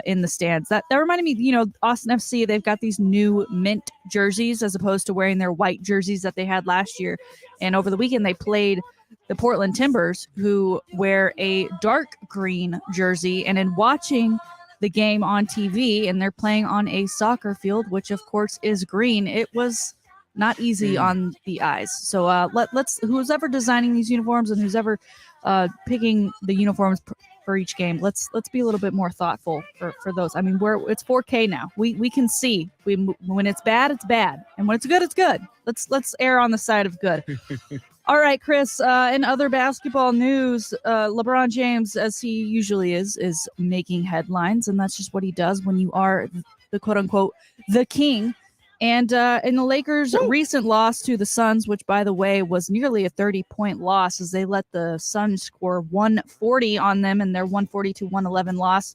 in the stands. That reminded me, Austin FC, they've got these new mint jerseys as opposed to wearing their white jerseys that they had last year. And over the weekend, they played the Portland Timbers, who wear a dark green jersey. And in watching the game on TV, and they're playing on a soccer field, which of course is green, it was not easy on the eyes. So let's who's ever designing these uniforms and who's ever picking the uniforms for each game, let's be a little bit more thoughtful for those. I mean, it's 4K now. We can see when it's bad, it's bad, and when it's good, it's good. Let's err on the side of good. All right, Chris. In other basketball news, LeBron James, as he usually is making headlines, and that's just what he does when you are the quote unquote the king. And in the Lakers' recent loss to the Suns, which, by the way, was nearly a 30-point loss as they let the Suns score 140 on them in their 140-111 loss.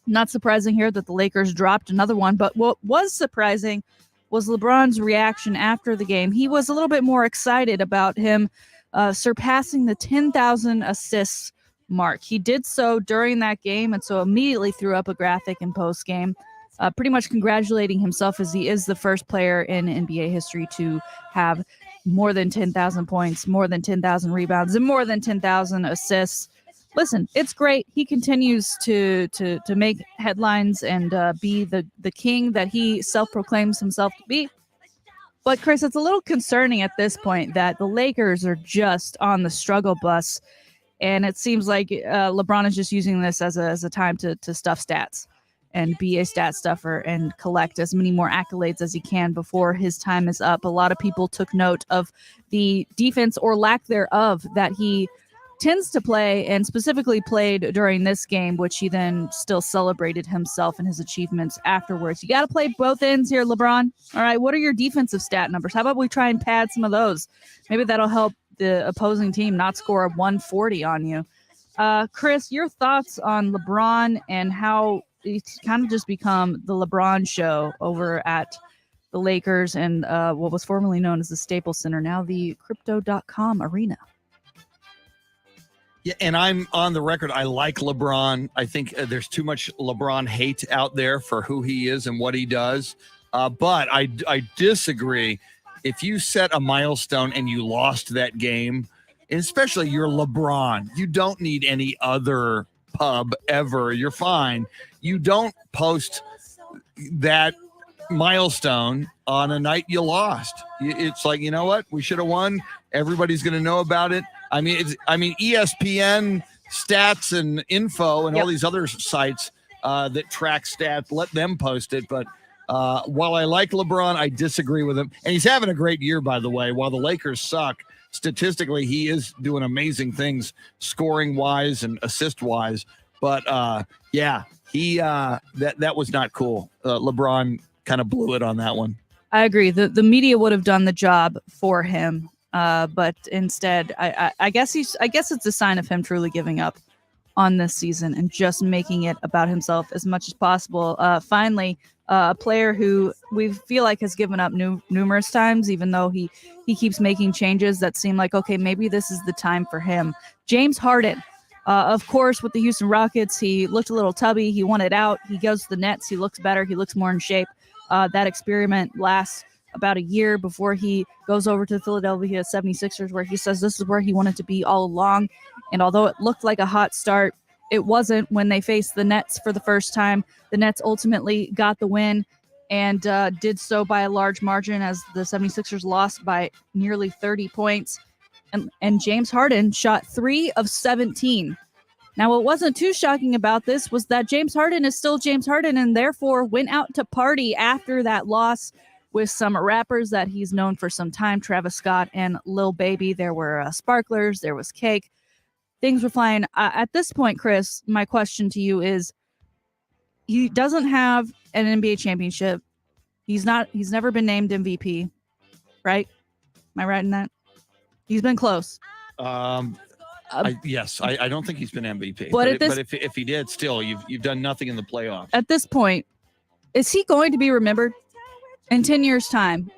Not surprising here that the Lakers dropped another one. But what was surprising was LeBron's reaction after the game. He was a little bit more excited about him surpassing the 10,000 assists mark. He did so during that game, and so immediately threw up a graphic in post-game. Pretty much congratulating himself as he is the first player in NBA history to have more than 10,000 points, more than 10,000 rebounds, and more than 10,000 assists. Listen, it's great. He continues to make headlines and be the king that he self-proclaims himself to be. But, Chris, it's a little concerning at this point that the Lakers are just on the struggle bus, and it seems like LeBron is just using this as a time to stuff stats and be a stat stuffer and collect as many more accolades as he can before his time is up. A lot of people took note of the defense or lack thereof that he tends to play, and specifically played during this game, which he then still celebrated himself and his achievements afterwards. You got to play both ends here, LeBron. All right, what are your defensive stat numbers? How about we try and pad some of those? Maybe that'll help the opposing team not score a 140 on you. Chris, your thoughts on LeBron and how it's kind of just become the LeBron show over at the Lakers and what was formerly known as the Staples Center, now the Crypto.com Arena.
Yeah, and I'm on the record. I like LeBron. I think there's too much LeBron hate out there for who he is and what he does. But I disagree if you set a milestone and you lost that game, especially you're LeBron, you don't need any other pub ever. You're fine. You don't post that milestone on a night you lost. It's like, you know what? We should have won. Everybody's going to know about it. I mean, ESPN stats and info and all these other sites that track stats, let them post it. But while I like LeBron, I disagree with him. And he's having a great year, by the way. While the Lakers suck, statistically, he is doing amazing things scoring wise and assist wise. But that was not cool. LeBron kind of blew it on that one.
I agree. The media would have done the job for him, but instead, I guess it's a sign of him truly giving up on this season and just making it about himself as much as possible. Finally, a player who we feel like has given up numerous times, even though he keeps making changes that seem like, okay, maybe this is the time for him. James Harden. Of course, with the Houston Rockets, he looked a little tubby. He wanted out. He goes to the Nets. He looks better. He looks more in shape. That experiment lasts about a year before he goes over to the Philadelphia 76ers, where he says this is where he wanted to be all along. And although it looked like a hot start, it wasn't when they faced the Nets for the first time. The Nets ultimately got the win and did so by a large margin as the 76ers lost by nearly 30 points. And James Harden shot 3 of 17. Now, what wasn't too shocking about this was that James Harden is still James Harden and therefore went out to party after that loss with some rappers that he's known for some time, Travis Scott and Lil Baby. There were sparklers, there was cake. Things were flying. At this point, Chris, my question to you is, he doesn't have an NBA championship. He's never been named MVP, right? Am I right in that? He's been close.
Yes, I don't think he's been MVP.
But
if he did, still, you've done nothing in the playoffs.
At this point, is he going to be remembered in 10 years' time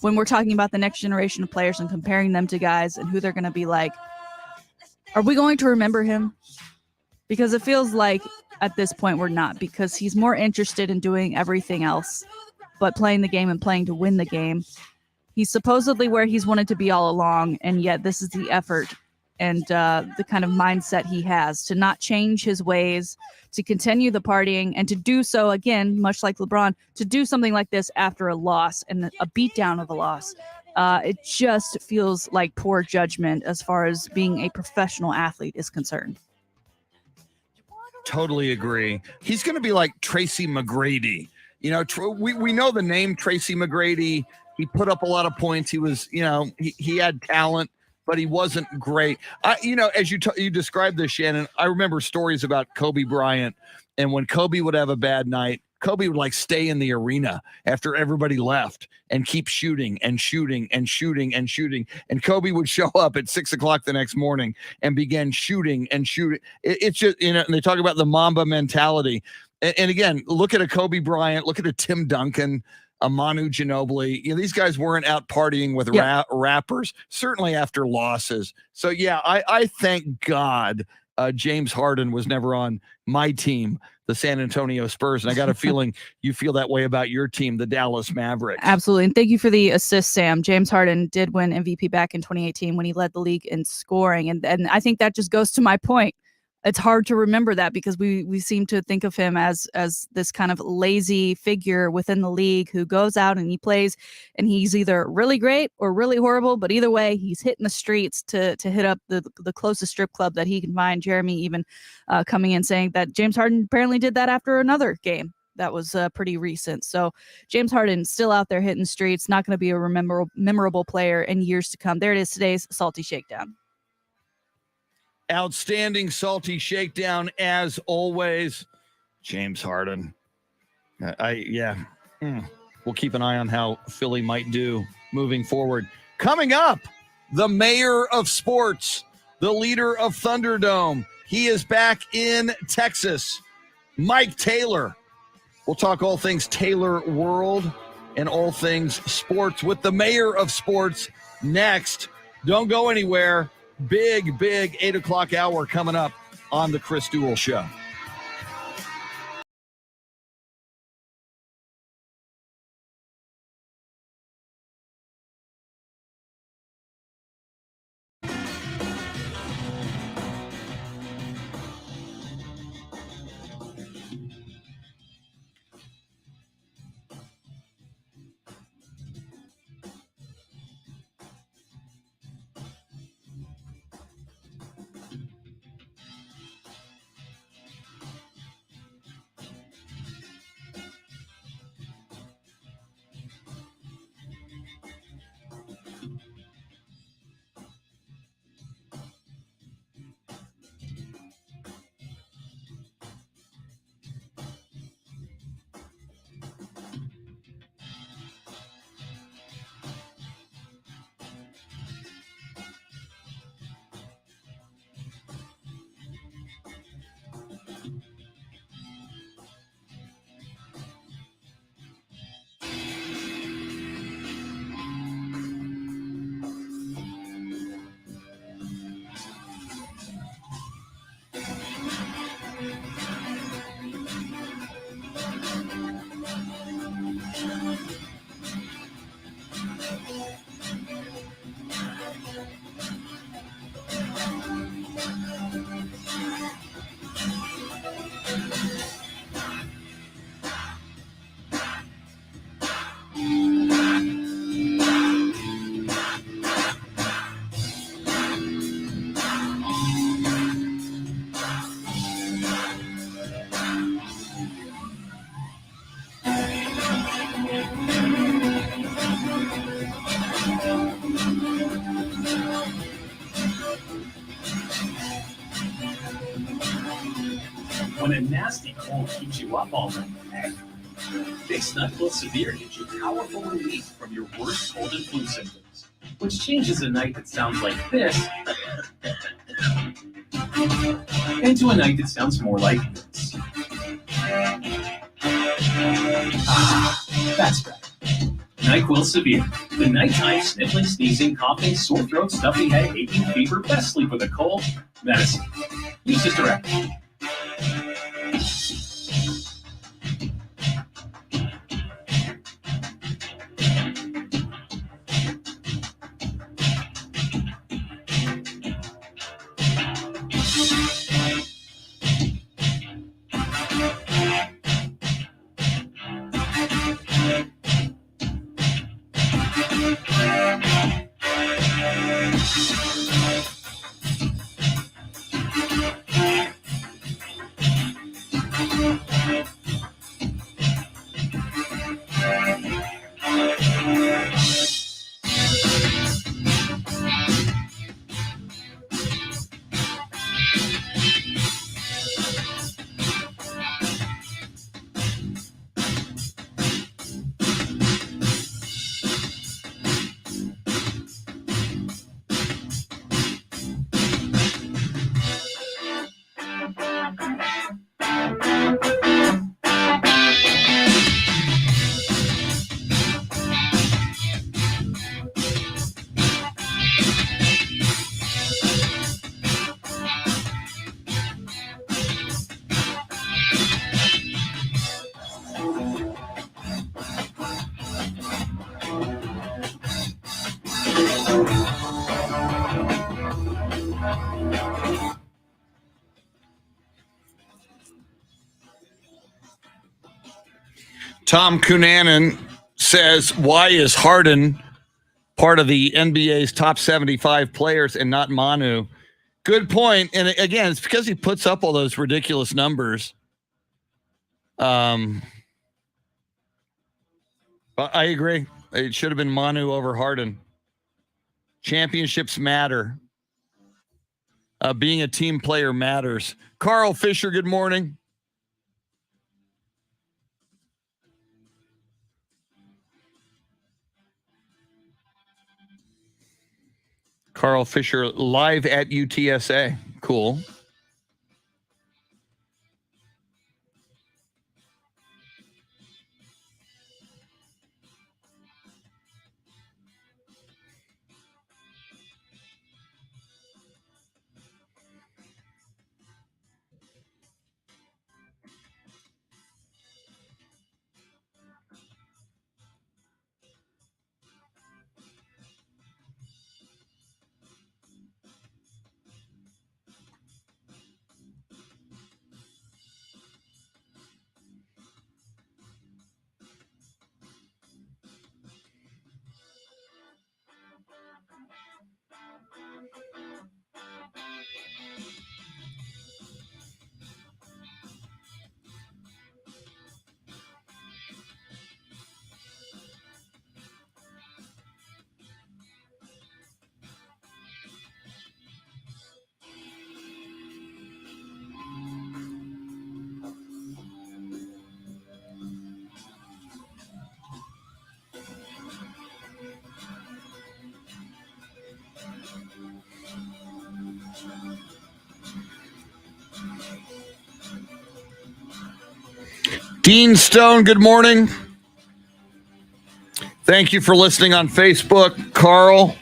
when we're talking about the next generation of players and comparing them to guys and who they're going to be like? Are we going to remember him? Because it feels like at this point we're not, because he's more interested in doing everything else but playing the game and playing to win the game. He's supposedly where he's wanted to be all along, and yet this is the effort and the kind of mindset he has to not change his ways, to continue the partying, and to do so, again, much like LeBron, to do something like this after a loss and a beatdown of a loss. It just feels like poor judgment as far as being a professional athlete is concerned.
Totally agree. He's going to be like Tracy McGrady. You know, we know the name Tracy McGrady. He put up a lot of points. He was, he had talent, but he wasn't great. As you described this, Shannon, I remember stories about Kobe Bryant, and when Kobe would have a bad night, Kobe would stay in the arena after everybody left and keep shooting and shooting and shooting and shooting. And Kobe would show up at 6:00 the next morning and begin shooting and shooting. It's just, and they talk about the Mamba mentality. And again, look at a Kobe Bryant, look at a Tim Duncan, a Manu Ginobili. These guys weren't out partying with rappers, certainly after losses. So, yeah, I thank God James Harden was never on my team, the San Antonio Spurs. And I got a feeling you feel that way about your team, the Dallas Mavericks.
Absolutely. And thank you for the assist, Sam. James Harden did win MVP back in 2018 when he led the league in scoring. And I think that just goes to my point. It's hard to remember that because we seem to think of him as this kind of lazy figure within the league who goes out and he plays and he's either really great or really horrible, but either way, he's hitting the streets to hit up the closest strip club that he can find. Jeremy even coming in saying that James Harden apparently did that after another game that was pretty recent. So James Harden still out there hitting streets, not going to be a memorable player in years to come. There it is, today's Salty Shakedown.
Outstanding Salty Shakedown as always. James Harden. We'll keep an eye on how Philly might do moving forward. Coming up, the mayor of sports, the leader of Thunderdome. He is back in Texas. Mike Taylor. We'll talk all things Taylor World and all things sports with the mayor of sports next. Don't go anywhere. Big 8:00 hour coming up on the Chris Duel Show.
when a nasty cold keeps you up all night. Fix NyQuil Severe gives you powerful relief from your worst cold and flu symptoms, which changes a night that sounds like this into a night that sounds more like this. Ah, that's better. NyQuil Severe, the nighttime sniffling, sneezing, coughing, sore throat, stuffy head, aching, fever, best sleep with a cold medicine. Use as directed.
Tom Cunanan says, why is Harden part of the NBA's top 75 players and not Manu? Good point. And again, it's because he puts up all those ridiculous numbers. But I agree. It should have been Manu over Harden. Championships matter. Being a team player matters. Karl Fisher, good morning. Karl Fisher live at UTSA. Cool. Dean Stone, good morning. Thank you for listening on Facebook. Karl.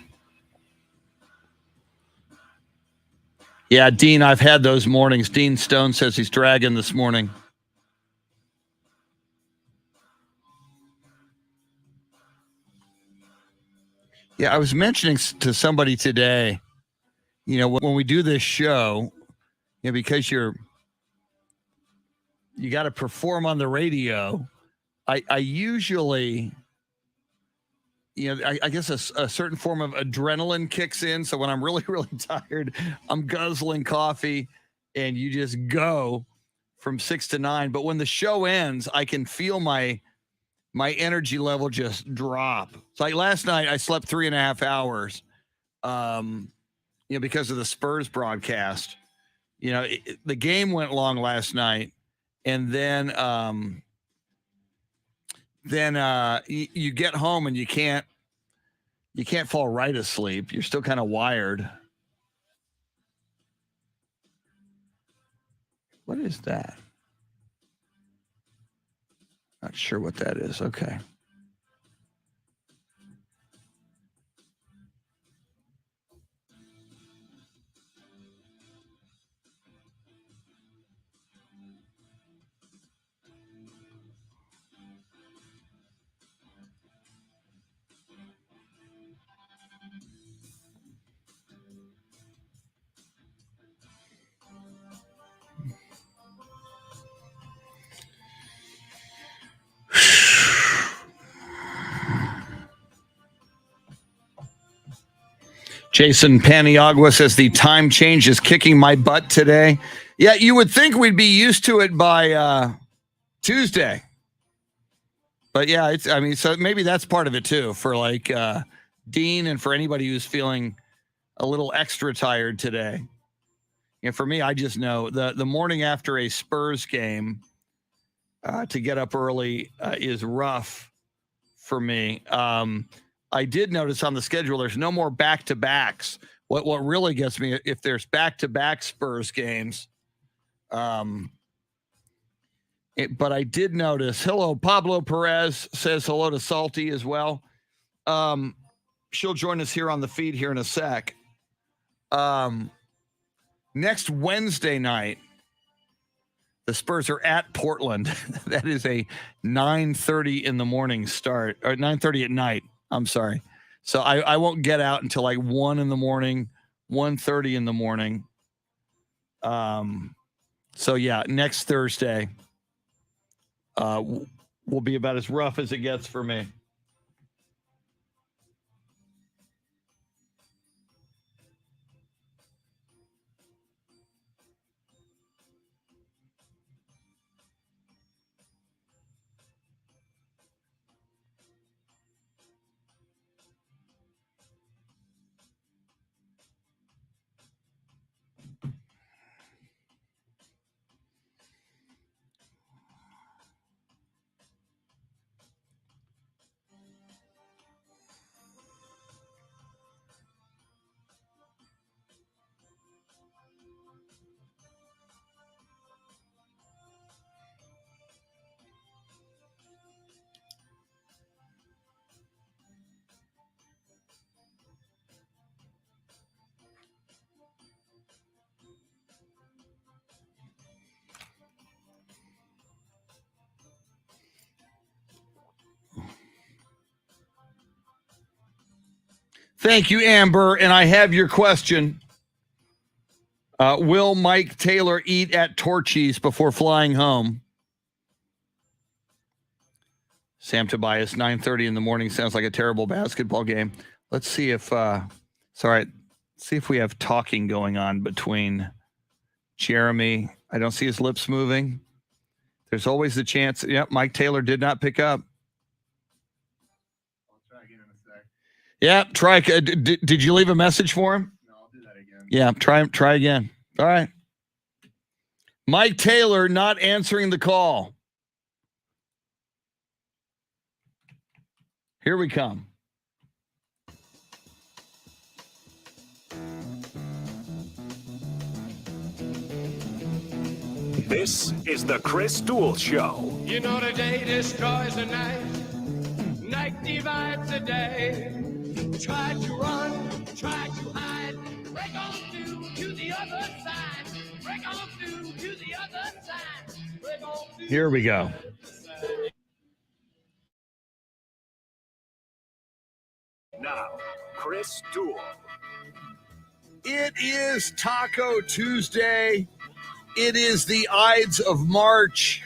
Yeah, Dean, I've had those mornings. Dean Stone says he's dragging this morning. Yeah, I was mentioning to somebody today, you know, when we do this show, you know, because you got to perform on the radio. I usually, you know, I guess a certain form of adrenaline kicks in. So when I'm really, really tired, I'm guzzling coffee and you just go from 6 to 9. But when the show ends, I can feel my energy level just drop. So like last night, I slept 3.5 hours, you know, because of the Spurs broadcast. the game went long last night, and then you get home and you can't fall right asleep. You're still kind of wired. What is that? Not sure what that is. Okay. Jason Paniagua says the time change is kicking my butt today. Yeah, you would think we'd be used to it by Tuesday. But yeah, so maybe that's part of it too for like Dean and for anybody who's feeling a little extra tired today. For me, I just know the morning after a Spurs game to get up early is rough for me. I did notice on the schedule there's no more back-to-backs. What really gets me, if there's back-to-back Spurs games, but I did notice, hello, Pablo Perez says hello to Salty as well. She'll join us here on the feed here in a sec. Next Wednesday night, the Spurs are at Portland. That is a 9:30 in the morning start, or 9:30 at night. I'm sorry. So I won't get out until like 1 in the morning, 1:30 in the morning. So yeah, next Thursday will be about as rough as it gets for me. Thank you, Amber. And I have your question. Will Mike Taylor eat at Torchy's before flying home? Sam Tobias, 9:30 in the morning sounds like a terrible basketball game. Let's see if see if we have talking going on between Jeremy. I don't see his lips moving. There's always the chance. Yep, Mike Taylor did not pick up.
I'll try again in a sec.
Yeah, try. Did you leave a message for him?
No, I'll do that again.
Yeah, try again. All right. Mike Taylor not answering the call. Here we come.
This is the Chris Duel Show.
You know the day destroys the night. Night divides the day. Try to run, try to hide. Break on through to the other side. Break on through to the other side. Break on through.
Here we go.
Now, Chris Duel.
It is Taco Tuesday. It is the Ides of March.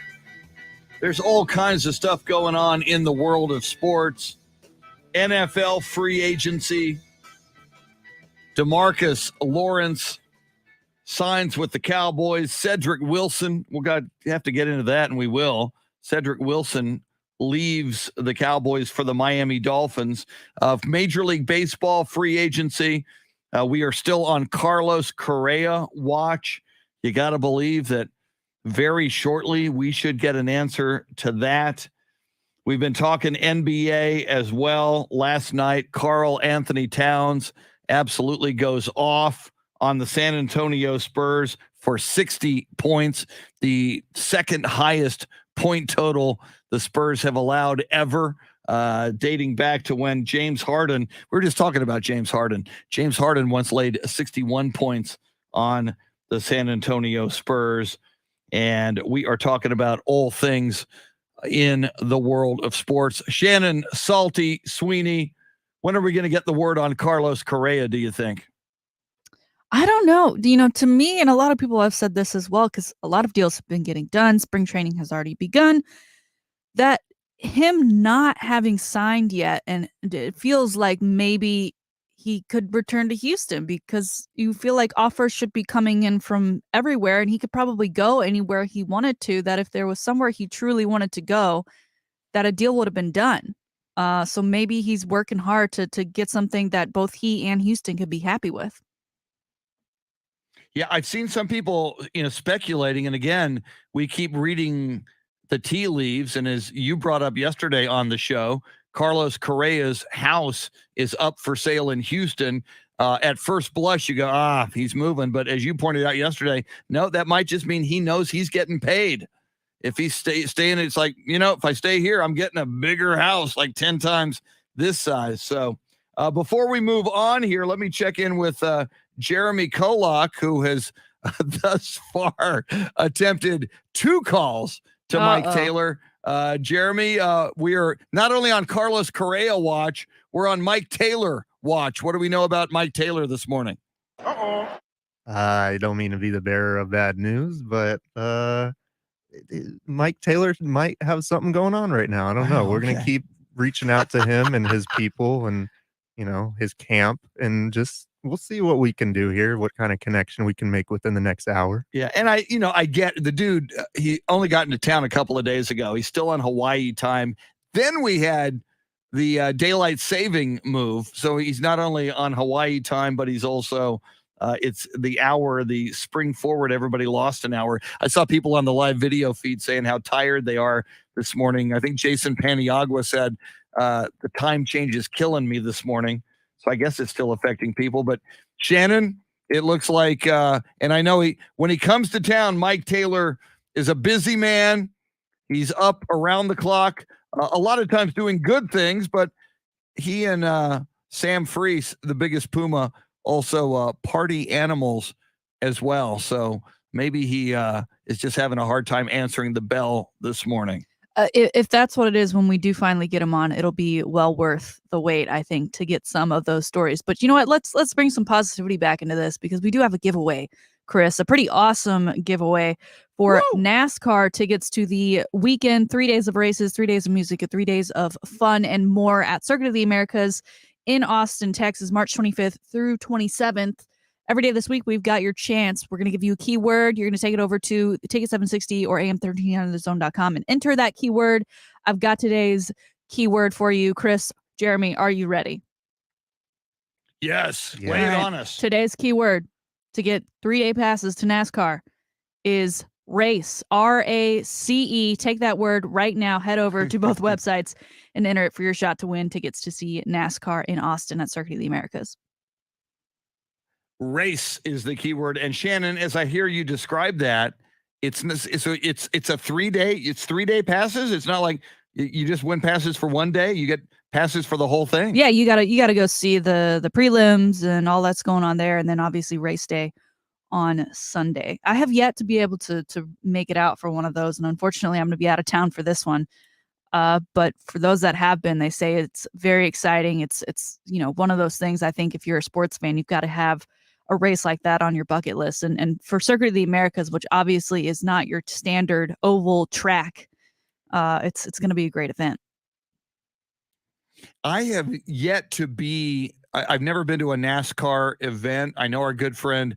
There's all kinds of stuff going on in the world of sports. NFL free agency. DeMarcus Lawrence signs with the Cowboys. Cedric Wilson, we'll have to get into that, and we will. Cedric Wilson leaves the Cowboys for the Miami Dolphins. Major League Baseball free agency. We are still on Carlos Correa watch. You got to believe that very shortly we should get an answer to that. We've been talking NBA as well. Last night, Karl Anthony Towns absolutely goes off on the San Antonio Spurs for 60 points, the second highest point total the Spurs have allowed ever, dating back to when James Harden, we were just talking about James Harden. James Harden once laid 61 points on the San Antonio Spurs. And we are talking about all things in the world of sports. Shannon, Salty, Sweeney, when are we going to get the word on Carlos Correa, do you think?
I don't know. To me, and a lot of people have said this as well, because a lot of deals have been getting done. Spring training has already begun. That him not having signed yet, and it feels like maybe he could return to Houston, because you feel like offers should be coming in from everywhere, and he could probably go anywhere he wanted to, that if there was somewhere he truly wanted to go, that a deal would have been done. So maybe he's working hard to get something that both he and Houston could be happy with.
Yeah, I've seen some people, speculating, and again, we keep reading the tea leaves, and as you brought up yesterday on the show, Carlos Correa's house is up for sale in Houston. At first blush, you go, he's moving. But as you pointed out yesterday, no, that might just mean he knows he's getting paid. If he's staying, it's like, if I stay here, I'm getting a bigger house, like 10 times this size. So before we move on here, let me check in with Jeremy KOLOK, who has thus far attempted 2 calls to Mike Taylor. Jeremy, we are not only on Carlos Correa watch, we're on Mike Taylor watch. What do we know about Mike Taylor this morning?
I don't mean to be the bearer of bad news, but Mike Taylor might have something going on right now. I don't know. We're going to keep reaching out to him and his people and, his camp, and just we'll see what we can do here, what kind of connection we can make within the next hour.
Yeah, and I get the dude, he only got into town a couple of days ago. He's still on Hawaii time. Then we had the daylight saving move. So he's not only on Hawaii time, but he's also it's the hour, the spring forward, everybody lost an hour. I saw people on the live video feed saying how tired they are this morning. I think Jason Paniagua said the time change is killing me this morning. So I guess it's still affecting people. But Shannon, it looks like, and I know when he comes to town, Mike Taylor is a busy man. He's up around the clock, a lot of times doing good things, but he and Sam Freese, the biggest Puma, also party animals as well. So maybe he is just having a hard time answering the bell this morning.
If that's what it is, when we do finally get him on, it'll be well worth the wait, I think, to get some of those stories. But you know what? Let's bring some positivity back into this, because we do have a giveaway, Chris, a pretty awesome giveaway for NASCAR tickets to the weekend, 3 days of races, 3 days of music, and 3 days of fun and more at Circuit of the Americas in Austin, Texas, March 25th through 27th. Every day this week, we've got your chance. We're going to give you a keyword. You're going to take it over to Ticket 760 or AM1300thezone.com and enter that keyword. I've got today's keyword for you. Chris, Jeremy, are you ready?
Yes.
Yeah.
Lay it on us.
Today's keyword to get 3-day passes to NASCAR is race, RACE. Take that word right now. Head over to both websites and enter it for your shot to win tickets to see NASCAR in Austin at Circuit of the Americas.
Race is the keyword. And Shannon, as I hear you describe that, it's a 3-day, it's 3-day passes. It's not like you just win passes for one day. You get passes for the whole thing.
Yeah, you gotta go see the prelims and all that's going on there, and then obviously race day on Sunday. I have yet to be able to make it out for one of those, and unfortunately I'm going to be out of town for this one. But for those that have been, they say it's very exciting. It's one of those things. I think if you're a sports fan, you've got to have a race like that on your bucket list. And for Circuit of the Americas, which obviously is not your standard oval track, it's going to be a great event.
I have yet to be. I've never been to a NASCAR event. I know our good friend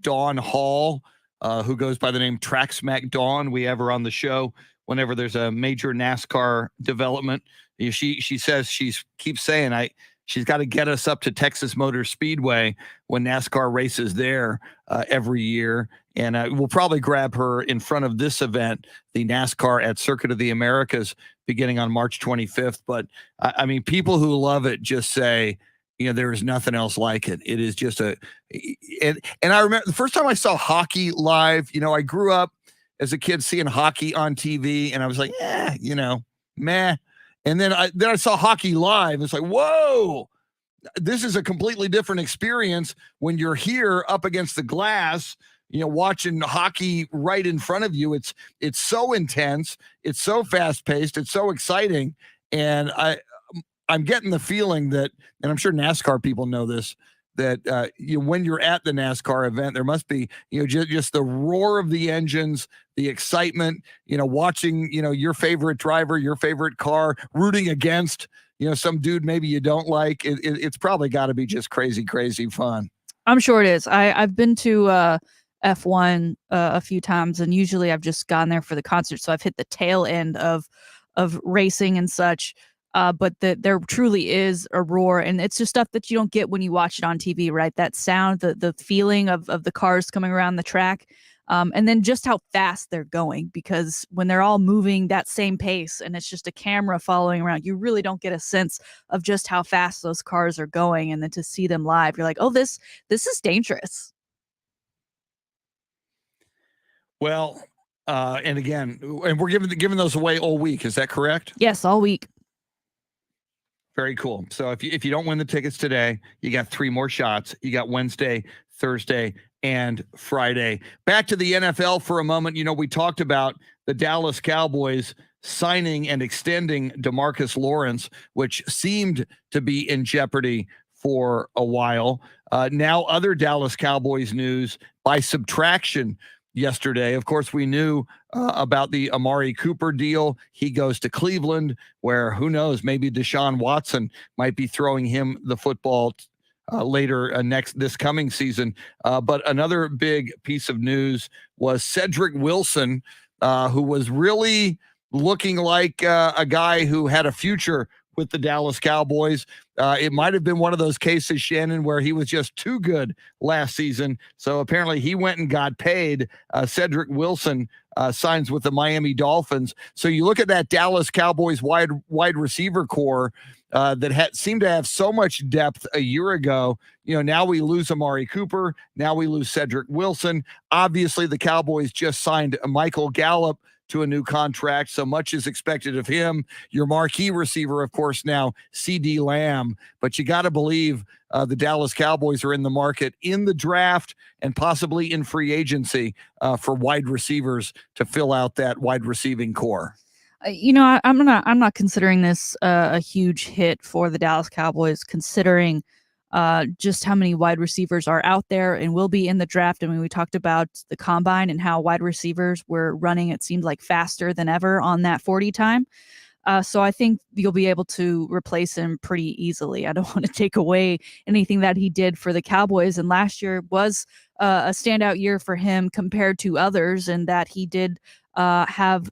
Dawn Hall, who goes by the name Track Smack Dawn. We have her on the show whenever there's a major NASCAR development. She says keeps saying She's got to get us up to Texas Motor Speedway when NASCAR races there every year. And we'll probably grab her in front of this event, the NASCAR at Circuit of the Americas, beginning on March 25th. But I mean, people who love it just say, there is nothing else like it. It is just and I remember the first time I saw hockey live, I grew up as a kid seeing hockey on TV, and I was like, meh. And then I saw hockey live. It's like, whoa, this is a completely different experience when you're here up against the glass, watching hockey right in front of you. It's so intense. It's so fast paced. It's so exciting. And I'm getting the feeling that, and I'm sure NASCAR people know this, that when you're at the NASCAR event, there must be, just the roar of the engines, the excitement, watching, your favorite driver, your favorite car, rooting against, some dude maybe you don't like. It's probably got to be just crazy, crazy fun.
I'm sure it is. I've been to F1 a few times, and usually I've just gone there for the concert. So I've hit the tail end of racing and such. But there truly is a roar, and it's just stuff that you don't get when you watch it on TV, right? That sound, the feeling of the cars coming around the track, and then just how fast they're going, because when they're all moving that same pace and it's just a camera following around, you really don't get a sense of just how fast those cars are going. And then to see them live, you're like, oh, this is dangerous.
Well, and again, and we're giving those away all week. Is that correct?
Yes, all week.
Very cool. So if you don't win the tickets today, you got 3 more shots. You got Wednesday, Thursday, and Friday. Back to the NFL for a moment. We talked about the Dallas Cowboys signing and extending DeMarcus Lawrence, which seemed to be in jeopardy for a while. Now other Dallas Cowboys news by subtraction. Yesterday, of course, we knew about the Amari Cooper deal. He goes to Cleveland, where who knows, maybe Deshaun Watson might be throwing him the football later this coming season. But another big piece of news was Cedric Wilson, who was really looking like a guy who had a future with the Dallas Cowboys. It might have been one of those cases, Shannon, where he was just too good last season. So apparently he went and got paid. Cedric Wilson signs with the Miami Dolphins. So you look at that Dallas Cowboys wide receiver core that seemed to have so much depth a year ago. Now we lose Amari Cooper. Now we lose Cedric Wilson. Obviously, the Cowboys just signed Michael Gallup to a new contract, so much is expected of him. Your marquee receiver, of course, now CD Lamb. But you got to believe the Dallas Cowboys are in the market in the draft and possibly in free agency for wide receivers to fill out that wide receiving core.
I'm not considering this a huge hit for the Dallas Cowboys, considering just how many wide receivers are out there and will be in the draft. I mean, we talked about the combine and how wide receivers were running, it seemed like, faster than ever on that 40 time. So I think you'll be able to replace him pretty easily. I don't want to take away anything that he did for the Cowboys. And last year was a standout year for him compared to others, in that he did have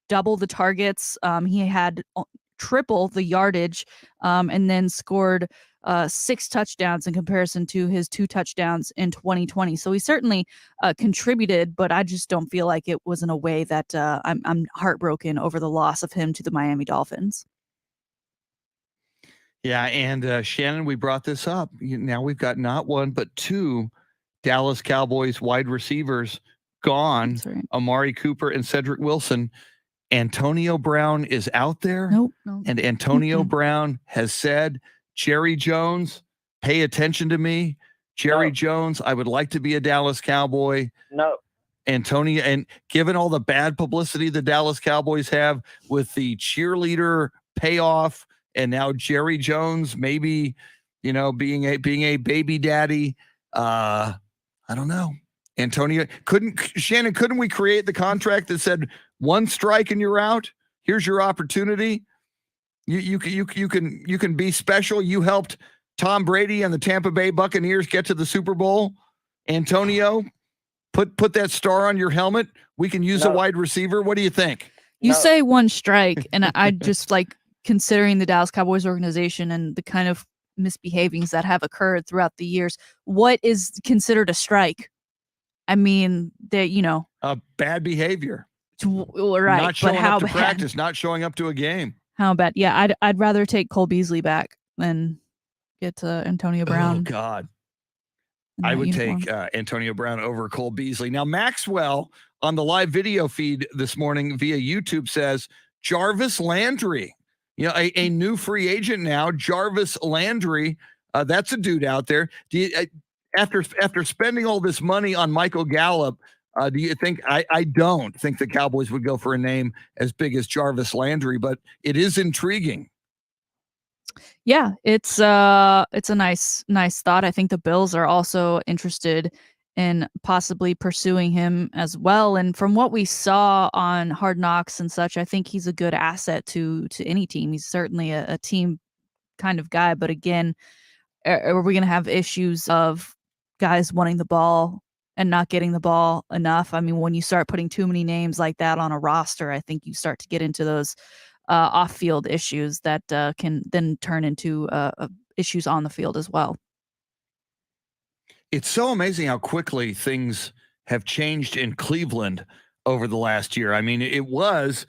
double the targets. He had triple the yardage, and then scored 6 touchdowns in comparison to his 2 touchdowns in 2020. So he certainly contributed, but I just don't feel like it was in a way that I'm heartbroken over the loss of him to the Miami Dolphins.
Yeah, and Shannon, we brought this up. Now we've got not 1, but 2 Dallas Cowboys wide receivers gone.
Right.
Amari Cooper and Cedric Wilson. Antonio Brown is out there.
Nope.
And Antonio Brown has said, Jerry Jones, pay attention to me. Jerry Jones, I would like to be a Dallas Cowboy.
No.
Antonio, and given all the bad publicity the Dallas Cowboys have with the cheerleader payoff, and now Jerry Jones maybe, being a baby daddy. I don't know. Antonio, couldn't we create the contract that said 1 strike and you're out? Here's your opportunity. You can be special. You helped Tom Brady and the Tampa Bay Buccaneers get to the Super Bowl. Antonio, put that star on your helmet. We can use a wide receiver. What do you think?
You say 1 strike, and I just like, considering the Dallas Cowboys organization and the kind of misbehavings that have occurred throughout the years. What is considered a strike? I mean, that
bad behavior.
Right,
Not
but
showing
how
up to
bad?
practice, not showing up to a game.
How bad? Yeah, I'd rather take Cole Beasley back than get Antonio
Oh,
Brown
God.
in
I
that
would
uniform.
take Antonio Brown over Cole Beasley. Now, Maxwell on the live video feed this morning via YouTube says Jarvis Landry, a new free agent now, Jarvis Landry. That's a dude out there. After spending all this money on Michael Gallup, do you think I don't think the Cowboys would go for a name as big as Jarvis Landry, but it is intriguing.
Yeah, it's a nice thought. I think the Bills are also interested in possibly pursuing him as well. And from what we saw on Hard Knocks and such, I think he's a good asset to any team. He's certainly a team kind of guy. But again, are we going to have issues of guys wanting the ball and not getting the ball enough? I mean, when you start putting too many names like that on a roster, I think you start to get into those off-field issues that can then turn into issues on the field as well.
It's so amazing how quickly things have changed in Cleveland over the last year. I mean, it was,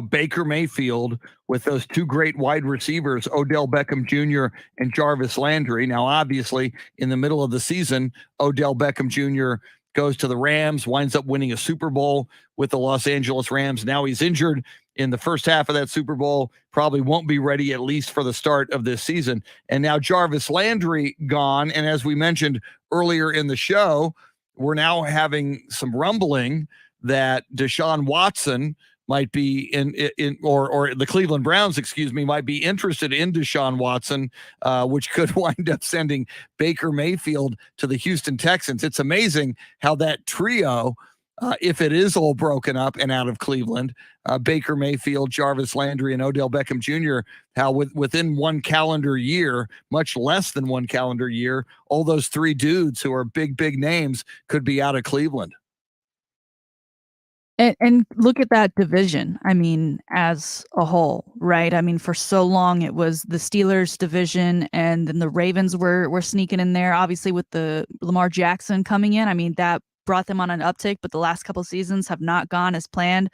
Baker Mayfield with those two great wide receivers, Odell Beckham Jr. and Jarvis Landry. Now, obviously, in the middle of the season, Odell Beckham Jr. goes to the Rams, winds up winning a Super Bowl with the Los Angeles Rams. Now he's injured in the first half of that Super Bowl, probably won't be ready at least for the start of this season. And now Jarvis Landry gone. And as we mentioned earlier in the show, we're now having some rumbling that Deshaun Watson might be or the Cleveland Browns, might be interested in Deshaun Watson, which could wind up sending Baker Mayfield to the Houston Texans. It's amazing how that trio, if it is all broken up and out of Cleveland, Baker Mayfield, Jarvis Landry, and Odell Beckham Jr., how within one calendar year, much less than one calendar year, all those three dudes who are big names could be out of Cleveland.
And look at that division. I mean, as a whole, right? I mean, for so long it was the Steelers division, and then the Ravens were sneaking in there. Obviously, with the Lamar Jackson coming in, I mean, that brought them on an uptick. But the last couple seasons have not gone as planned.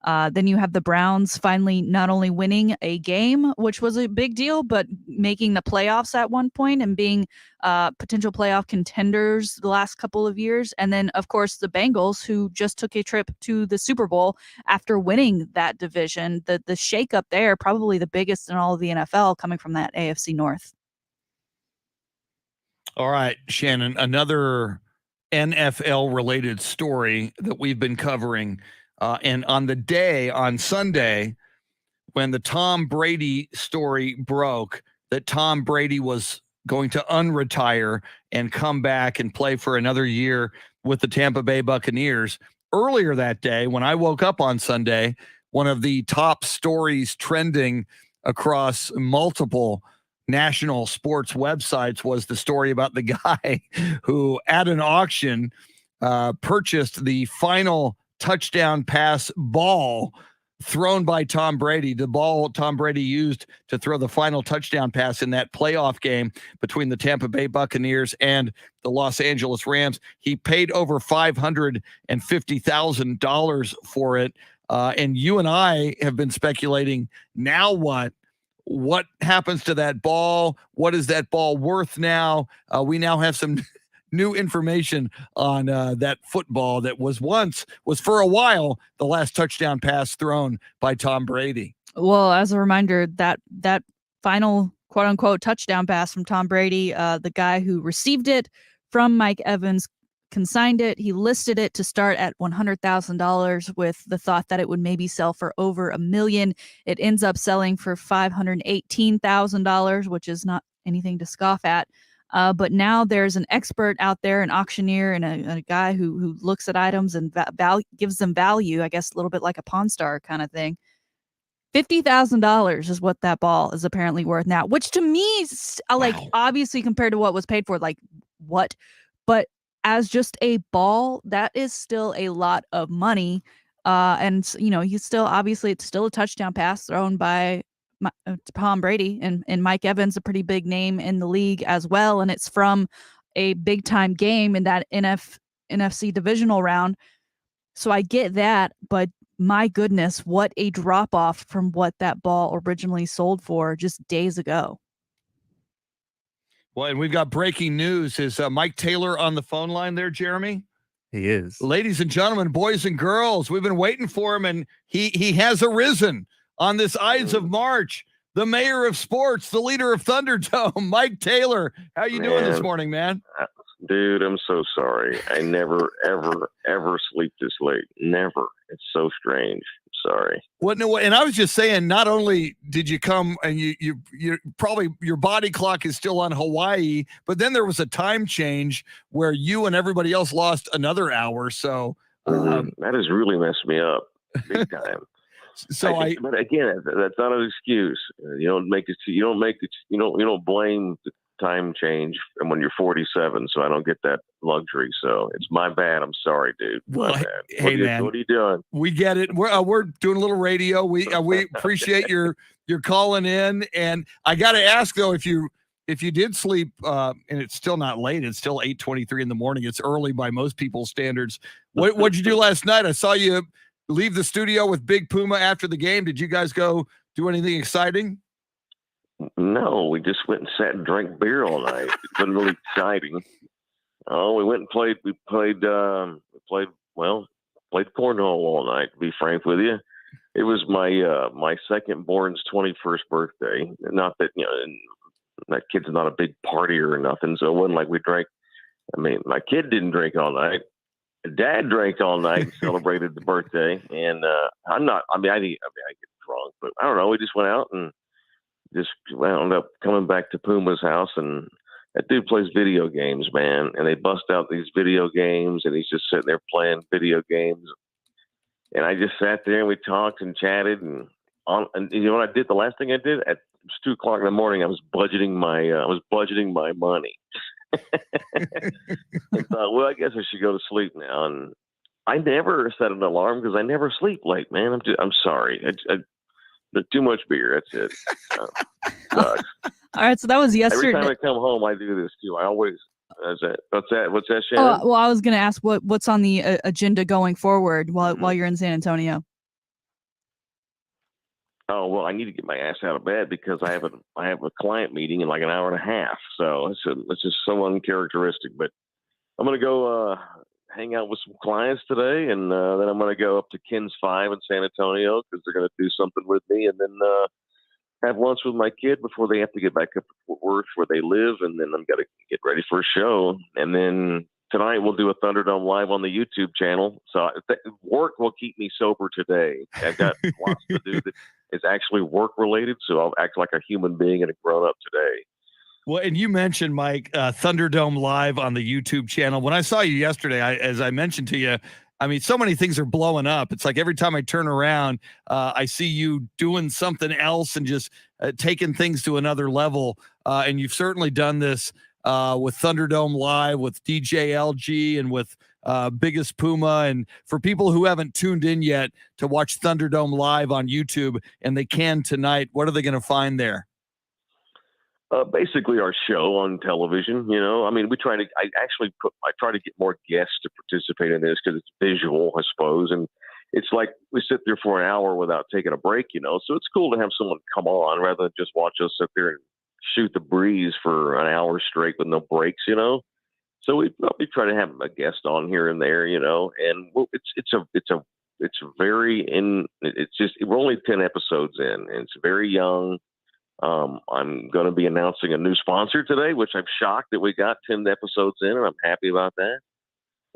Then you have the Browns finally not only winning a game, which was a big deal, but making the playoffs at one point and being potential playoff contenders the last couple of years. And then, of course, the Bengals, who just took a trip to the Super Bowl after winning that division. The shakeup there, probably the biggest in all of the NFL, coming from that AFC North.
All right, Shannon, another NFL-related story that we've been covering. And on Sunday, when the Tom Brady story broke, that Tom Brady was going to unretire and come back and play for another year with the Tampa Bay Buccaneers. Earlier that day, when I woke up on Sunday, one of the top stories trending across multiple national sports websites was the story about the guy who, at an auction, purchased the final touchdown pass ball thrown by Tom Brady, the ball Tom Brady used to throw the final touchdown pass in that playoff game between the Tampa Bay Buccaneers and the Los Angeles Rams. He paid over $550,000 for it. And you and I have been speculating, now what? What happens to that ball? What is that ball worth now? We now have some new information on that football that was for a while the last touchdown pass thrown by Tom Brady.
Well, as a reminder, that final quote unquote touchdown pass from Tom Brady, the guy who received it from Mike Evans consigned it. He listed it to start at $100,000 with the thought that it would maybe sell for over $1 million. It ends up selling for $518,000, which is not anything to scoff at. But now there's an expert out there, an auctioneer, and a guy who looks at items and gives them value, I guess a little bit like a Pawn Star kind of thing. $50,000 is what that ball is apparently worth now, which to me is obviously compared to what was paid for, like what? But as just a ball, that is still a lot of money. And he's still, obviously it's still a touchdown pass thrown by Tom Brady and Mike Evans, a pretty big name in the league as well, and it's from a big time game in that NFC divisional round. So I get that, but my goodness, what a drop off from what that ball originally sold for just days ago.
Well, and we've got breaking news. Is Mike Taylor on the phone line there, Jeremy?
He is.
Ladies and gentlemen, boys and girls, we've been waiting for him, and he has arisen on this Ides of March. The mayor of sports, the leader of Thunderdome, Mike Taylor. How you doing this morning, man?
Dude, I'm so sorry. I never, ever sleep this late. Never. It's so strange. Sorry.
Well, no, and I was just saying, not only did you come and you probably your body clock is still on Hawaii, but then there was a time change where you and everybody else lost another hour. So
that has really messed me up big time. But again, that's not an excuse. You don't blame the time change when you're 47. So I don't get that luxury. So it's my bad. I'm sorry, dude.
Well,
my bad.
Man,
what are you doing?
We get it. We're doing a little radio. We appreciate your calling in. And I got to ask though, if you did sleep, and it's still not late, it's still 8:23 in the morning. It's early by most people's standards. What'd you do last night? I saw you leave the studio with Big Puma after the game. Did you guys go do anything exciting?
No, we just went and sat and drank beer all night. It wasn't really exciting. Oh, we went and played. We played cornhole all night. To be frank with you, it was my second born's 21st birthday. Not that that kid's not a big partier or nothing, so it wasn't like we drank. I mean, my kid didn't drink all night. Dad drank all night and celebrated the birthday. And I'm not. I mean, I get drunk, but I don't know. We just went out and just wound up coming back to Puma's house, and that dude plays video games, man. And they bust out these video games, and he's just sitting there playing video games. And I just sat there and we talked and chatted. And you know what I did? The last thing I did at 2:00 in the morning, I was budgeting my money. I thought, well, I guess I should go to sleep now. And I never set an alarm because I never sleep late, man. I'm sorry. Too much beer. That's it. Sucks.
All right, so that was yesterday.
Every time I come home, I do this too. I always. What's that, Shannon?
Well, I was going to ask what's on the agenda going forward while you're in San Antonio.
Oh well, I need to get my ass out of bed because I have a client meeting in like an hour and a half. So it's just so uncharacteristic. But I'm going to go hang out with some clients today, and then I'm going to go up to Ken's 5 in San Antonio because they're going to do something with me, and then have lunch with my kid before they have to get back up to Fort Worth where they live, and then I'm going to get ready for a show. And then tonight we'll do a Thunderdome Live on the YouTube channel. So work will keep me sober today. I've got lots to do that is actually work related, so I'll act like a human being and a grown up today.
Well, and you mentioned, Mike, Thunderdome Live on the YouTube channel. When I saw you yesterday, as I mentioned to you, I mean, so many things are blowing up. It's like every time I turn around, I see you doing something else and just taking things to another level. And you've certainly done this with Thunderdome Live, with DJ LG, and with Biggest Puma. And for people who haven't tuned in yet to watch Thunderdome Live on YouTube, and they can tonight, what are they going to find there?
Basically our show on television, I mean, I try to get more guests to participate in this because it's visual, I suppose. And it's like we sit there for an hour without taking a break, so it's cool to have someone come on rather than just watch us sit there and shoot the breeze for an hour straight with no breaks, So we try to have a guest on here and there, and we're only 10 episodes in, and it's very young. I'm going to be announcing a new sponsor today, which I'm shocked that we got 10 episodes in, and I'm happy about that.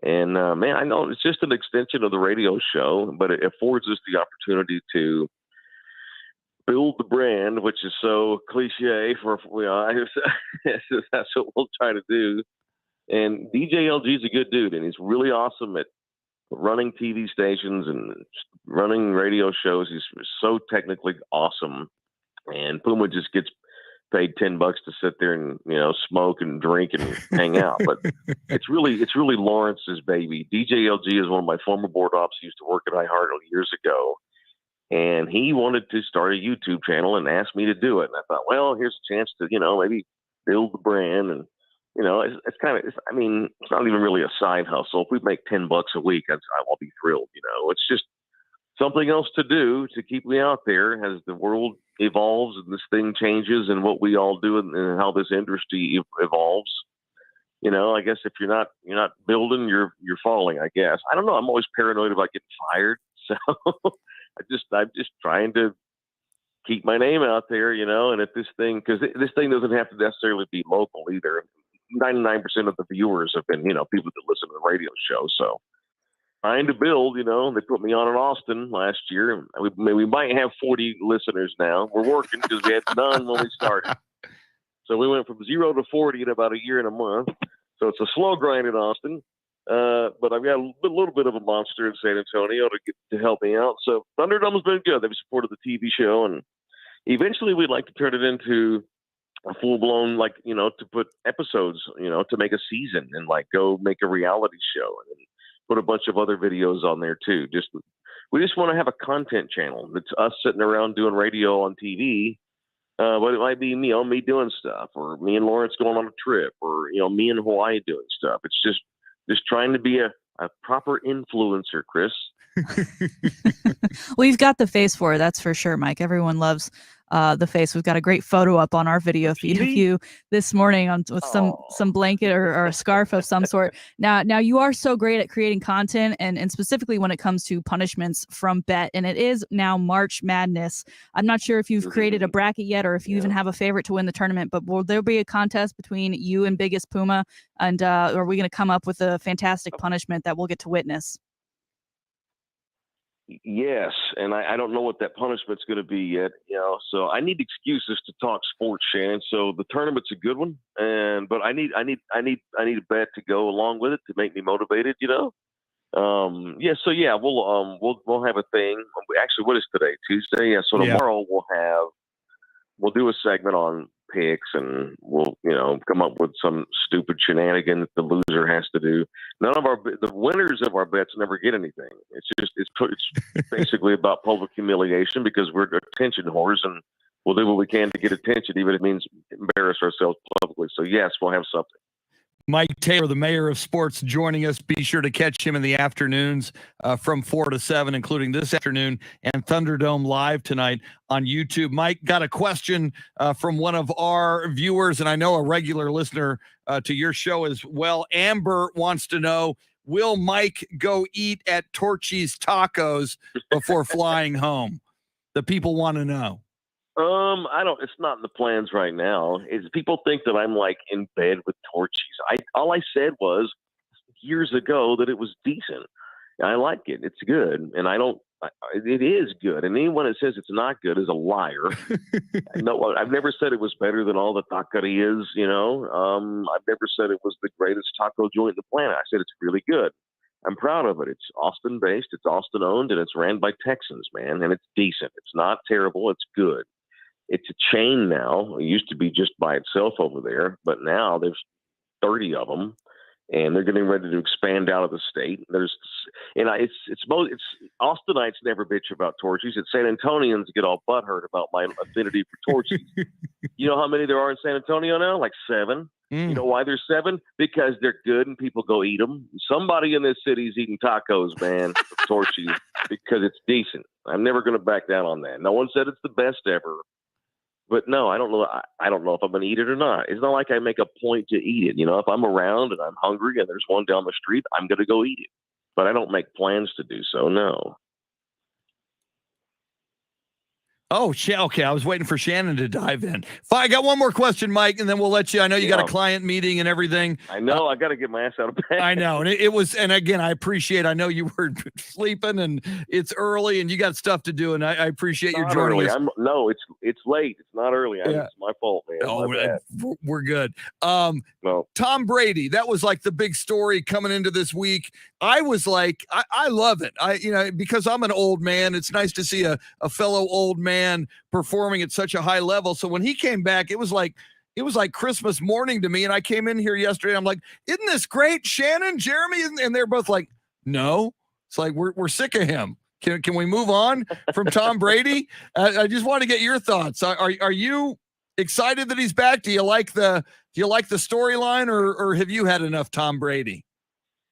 And, man, I know it's just an extension of the radio show, but it affords us the opportunity to build the brand, which is so cliche that's what we'll try to do. And DJ LG is a good dude, and he's really awesome at running TV stations and running radio shows. He's so technically awesome. And Puma just gets paid $10 to sit there and smoke and drink and hang out. But it's really Lawrence's baby. DJ LG is one of my former board ops. He used to work at iHeart years ago, and he wanted to start a YouTube channel and asked me to do it. And I thought, well, here's a chance to, maybe build the brand. And, it's kind of, I mean, it's not even really a side hustle. If we make $10 a week, I'll be thrilled. It's just something else to do to keep me out there as the world evolves and this thing changes and what we all do and how this industry evolves. I guess if you're not building, you're falling, I guess. I don't know. I'm always paranoid about getting fired. So I'm just trying to keep my name out there, and if this thing, because this thing doesn't have to necessarily be local either. 99% of the viewers have been, people that listen to the radio show. So trying to build, they put me on in Austin last year. We might have 40 listeners now. We're working because we had none when we started. So we went from 0 to 40 in about a year and a month. So it's a slow grind in Austin. But I've got a little bit of a monster in San Antonio to help me out. So Thunderdome's been good. They've supported the TV show, and eventually we'd like to turn it into a full-blown, to put episodes, to make a season and go make a reality show and put a bunch of other videos on there too. We just want to have a content channel that's us sitting around doing radio on TV. But it might be me doing stuff, or me and Lawrence going on a trip, or me in Hawaii doing stuff. It's just trying to be a proper influencer, Chris.
Well, you've got the face for it, that's for sure, Mike. Everyone loves the face. We've got a great photo up on our video feed of you this morning with some blanket or a scarf of some sort. Now you are so great at creating content and specifically when it comes to punishments from Bet, and it is now March Madness. I'm not sure if you've created a bracket yet or if you even have a favorite to win the tournament, but will there be a contest between you and Biggest Puma, and are we going to come up with a fantastic punishment that we'll get to witness?
Yes, and I don't know what that punishment's going to be yet, so I need excuses to talk sports, Shannon. So the tournament's a good one, but I need a bet to go along with it to make me motivated, we'll have a thing. Actually, what is today? Tuesday? Yeah, so tomorrow we'll do a segment on picks, and we'll come up with some stupid shenanigan that the loser has to do. The winners of our bets never get anything. It's basically about public humiliation because we're attention whores, and we'll do what we can to get attention, even if it means embarrass ourselves publicly. So yes, we'll have something.
Mike Taylor, the mayor of sports, joining us. Be sure to catch him in the afternoons from 4 to 7, including this afternoon, and Thunderdome Live tonight on YouTube. Mike, got a question from one of our viewers, and I know a regular listener to your show as well. Amber wants to know, will Mike go eat at Torchy's Tacos before flying home? The people want to know.
It's not in the plans right now. People think that I'm in bed with Torchies. All I said was years ago that it was decent. I like it. It's good. And it is good. And anyone that says it's not good is a liar. No, I've never said it was better than all the taquerias, I've never said it was the greatest taco joint in the planet. I said it's really good. I'm proud of it. It's Austin based, it's Austin owned, and it's ran by Texans, man. And it's decent. It's not terrible. It's good. It's a chain now. It used to be just by itself over there, but now there's 30 of them, and they're getting ready to expand out of the state. It's Austinites never bitch about Torchies. It's San Antonians get all butthurt about my affinity for Torchies. You know how many there are in San Antonio now? 7. You know why there's 7? Because they're good and people go eat them. Somebody in this city is eating tacos, man, Torchies, because it's decent. I'm never going to back down on that. No one said it's the best ever. But no, I don't know. I don't know if I'm going to eat it or not. It's not like I make a point to eat it. If I'm around and I'm hungry and there's one down the street, I'm going to go eat it. But I don't make plans to do so. No.
Oh, okay. I was waiting for Shannon to dive in. Fine, I got one more question, Mike, and then we'll let you. I know you got a client meeting and everything.
I know. I got to get my ass out of bed.
I know. And it was, and again, I appreciate, I know you were sleeping and it's early and you got stuff to do. And I appreciate your joining us.
No, it's late. It's not early. It's my fault, man.
Oh, we're good. Tom Brady, that was the big story coming into this week. I was I love it. Because I'm an old man, it's nice to see a fellow old man performing at such a high level. So when he came back, it was like Christmas morning to me. And I came in here yesterday. And I'm like, isn't this great, Shannon, Jeremy? And they're both like, no. It's we're sick of him. Can we move on from Tom Brady? I just want to get your thoughts. Are you excited that he's back? Do you like the storyline, or have you had enough Tom Brady?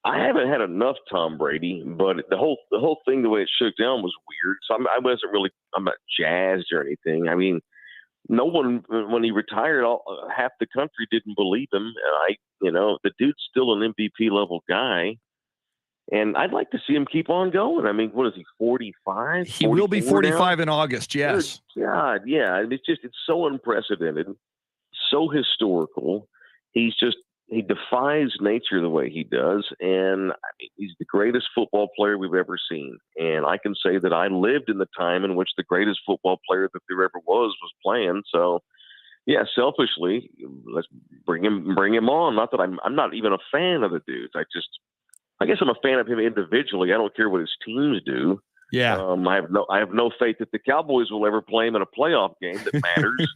I haven't had enough Tom Brady, but the whole thing, the way it shook down, was weird. So I'm not jazzed or anything. I mean, no one, when he retired, half the country didn't believe him. And the dude's still an MVP level guy, and I'd like to see him keep on going. I mean, what is he, 45?
He will be 45 in August. Yes.
Good God, yeah. It's so unprecedented, so historical. He defies nature the way he does, and I mean, he's the greatest football player we've ever seen. And I can say that I lived in the time in which the greatest football player that there ever was playing. So, yeah, selfishly, let's bring him on. Not that I'm not even a fan of the dudes. I guess I'm a fan of him individually. I don't care what his teams do.
Yeah.
I have no faith that the Cowboys will ever play him in a playoff game that matters,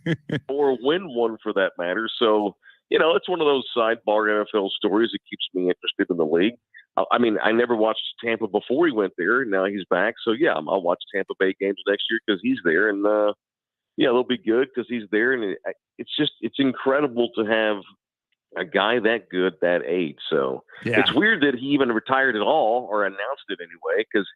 or win one for that matter. So, it's one of those sidebar NFL stories that keeps me interested in the league. I mean, I never watched Tampa before he went there. Now he's back. So, yeah, I'll watch Tampa Bay games next year because he's there. And, they'll be good because he's there. And it's incredible to have a guy that good, that age. So It's weird that he even retired at all, or announced it anyway, because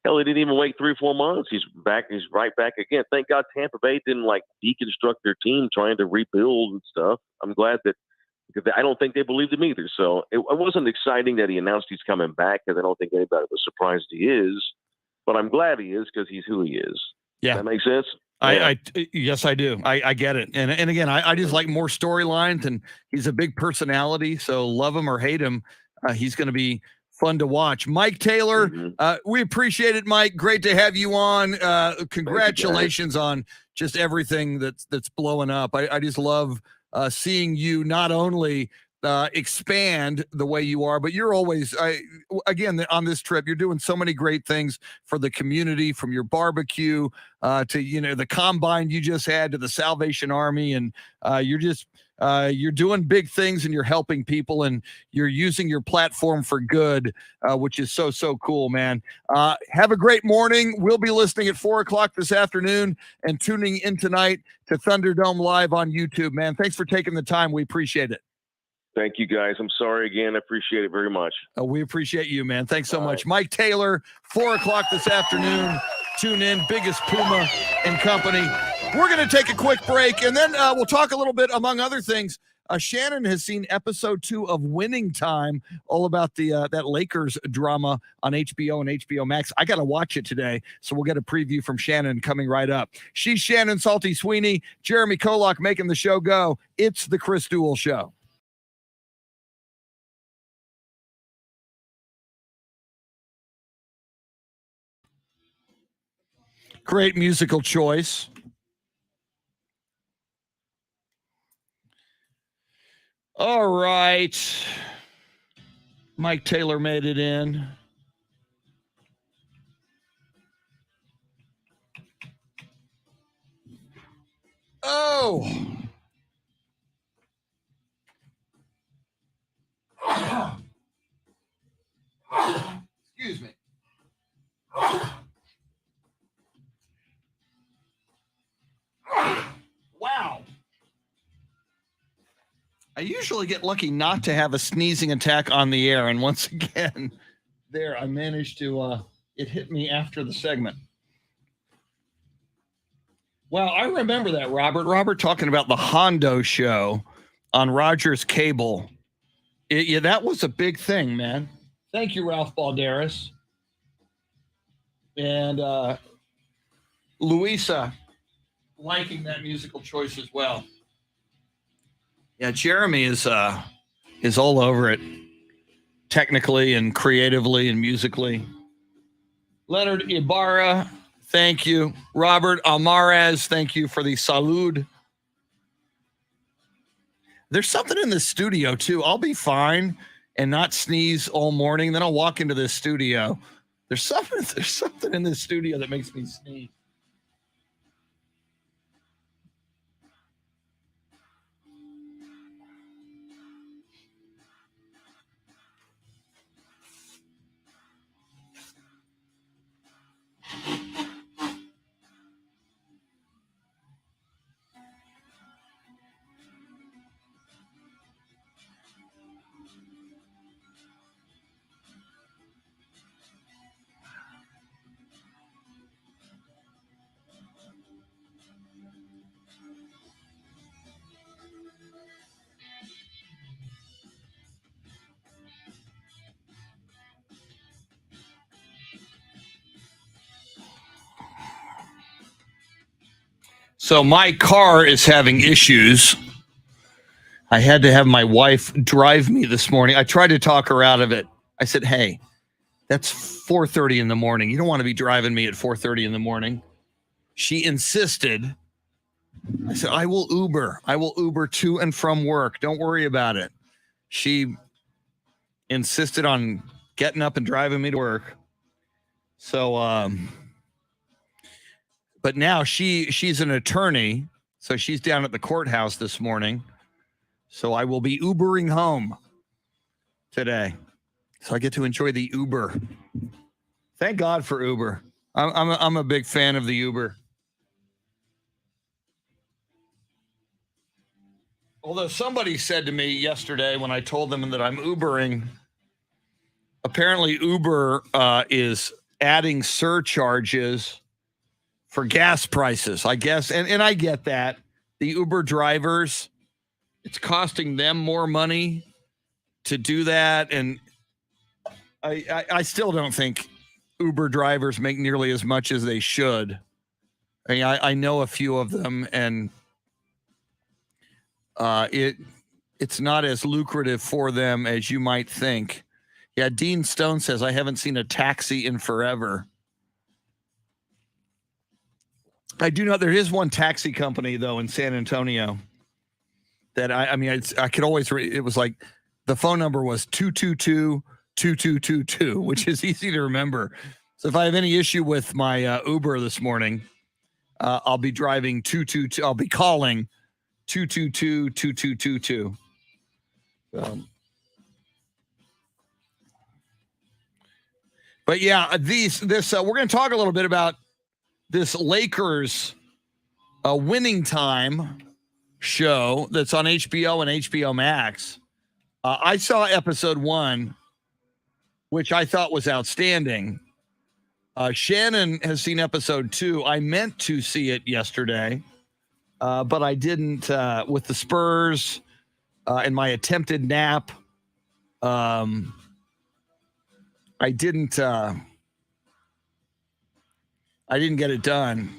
hell, he didn't even wait 3 or 4 months. He's back. He's right back again. Thank God Tampa Bay didn't deconstruct their team trying to rebuild and stuff. I'm glad that, because I don't think they believed him either. So it wasn't exciting that he announced he's coming back, because I don't think anybody was surprised he is. But I'm glad he is, because he's who he is.
Yeah.
Does that make sense?
Yes, I do. I get it. And again, I just like more storylines, and he's a big personality. So love him or hate him, he's going to be fun to watch. Mike Taylor, we appreciate it, Mike. Great to have you on. Congratulations on just everything that's blowing up. I just love seeing you not only expand the way you are, but you're always, again, on this trip, you're doing so many great things for the community, from your barbecue to, the combine you just had, to the Salvation Army. And you're doing big things, and you're helping people, and you're using your platform for good, which is so, so cool, man. Have a great morning. We'll be listening at 4:00 this afternoon and tuning in tonight to Thunderdome Live on YouTube, man. Thanks for taking the time. We appreciate it.
Thank you, guys. I'm sorry again. I appreciate it very much.
We appreciate you, man. Thanks so much. Mike Taylor, 4:00 this afternoon. Tune in, Biggest Puma and Company. We're going to take a quick break, and then we'll talk a little bit, among other things. Shannon has seen episode 2 of Winning Time, all about that Lakers drama on HBO and HBO Max. I got to watch it today, so we'll get a preview from Shannon coming right up. She's Shannon Salty Sweeney, Jeremy KOLOK making the show go. It's the Chris Duel Show. Great musical choice. All right. Mike Taylor made it in. Oh. Excuse me. Wow. I usually get lucky not to have a sneezing attack on the air. And once again, I managed to, it hit me after the segment. Well, I remember that, Robert. Robert talking about the Hondo show on Rogers Cable. Yeah, that was a big thing, man. Thank you, Ralph Balderas. And Louisa liking that musical choice as well. Yeah, Jeremy is all over it, technically and creatively and musically. Leonard Ibarra, thank you. Robert Almaraz, thank you for the salud. There's something in the studio, too. I'll be fine and not sneeze all morning. Then I'll walk into this studio. There's something in this studio that makes me sneeze. So my car is having issues. I had to have my wife drive me this morning. I tried to talk her out of it. I said, hey, that's 4:30 in the morning. You don't want to be driving me at 4:30 in the morning. She insisted. I said, I will Uber. I will Uber to and from work. Don't worry about it. She insisted on getting up and driving me to work. So, but now she's an attorney. So she's down at the courthouse this morning. So I will be Ubering home today. So I get to enjoy the Uber. Thank God for Uber. I'm a big fan of the Uber. Although somebody said to me yesterday when I told them that I'm Ubering, apparently Uber is adding surcharges for gas prices, I guess. And I get that. The Uber drivers, it's costing them more money to do that. And I still don't think Uber drivers make nearly as much as they should. I mean, I know a few of them, and it's not as lucrative for them as you might think. Yeah, Dean Stone says, I haven't seen a taxi in forever. I do know there is one taxi company, though, in San Antonio that I could always it was like the phone number was 222-2222, which is easy to remember. So if I have any issue with my Uber this morning, I'll be driving 222. I'll be calling 222-2222. But yeah, we're going to talk a little bit about this Lakers Winning Time show that's on HBO and HBO Max. I saw episode 1, which I thought was outstanding. Shannon has seen episode 2. I meant to see it yesterday, but I didn't with the Spurs and my attempted nap. I didn't get it done.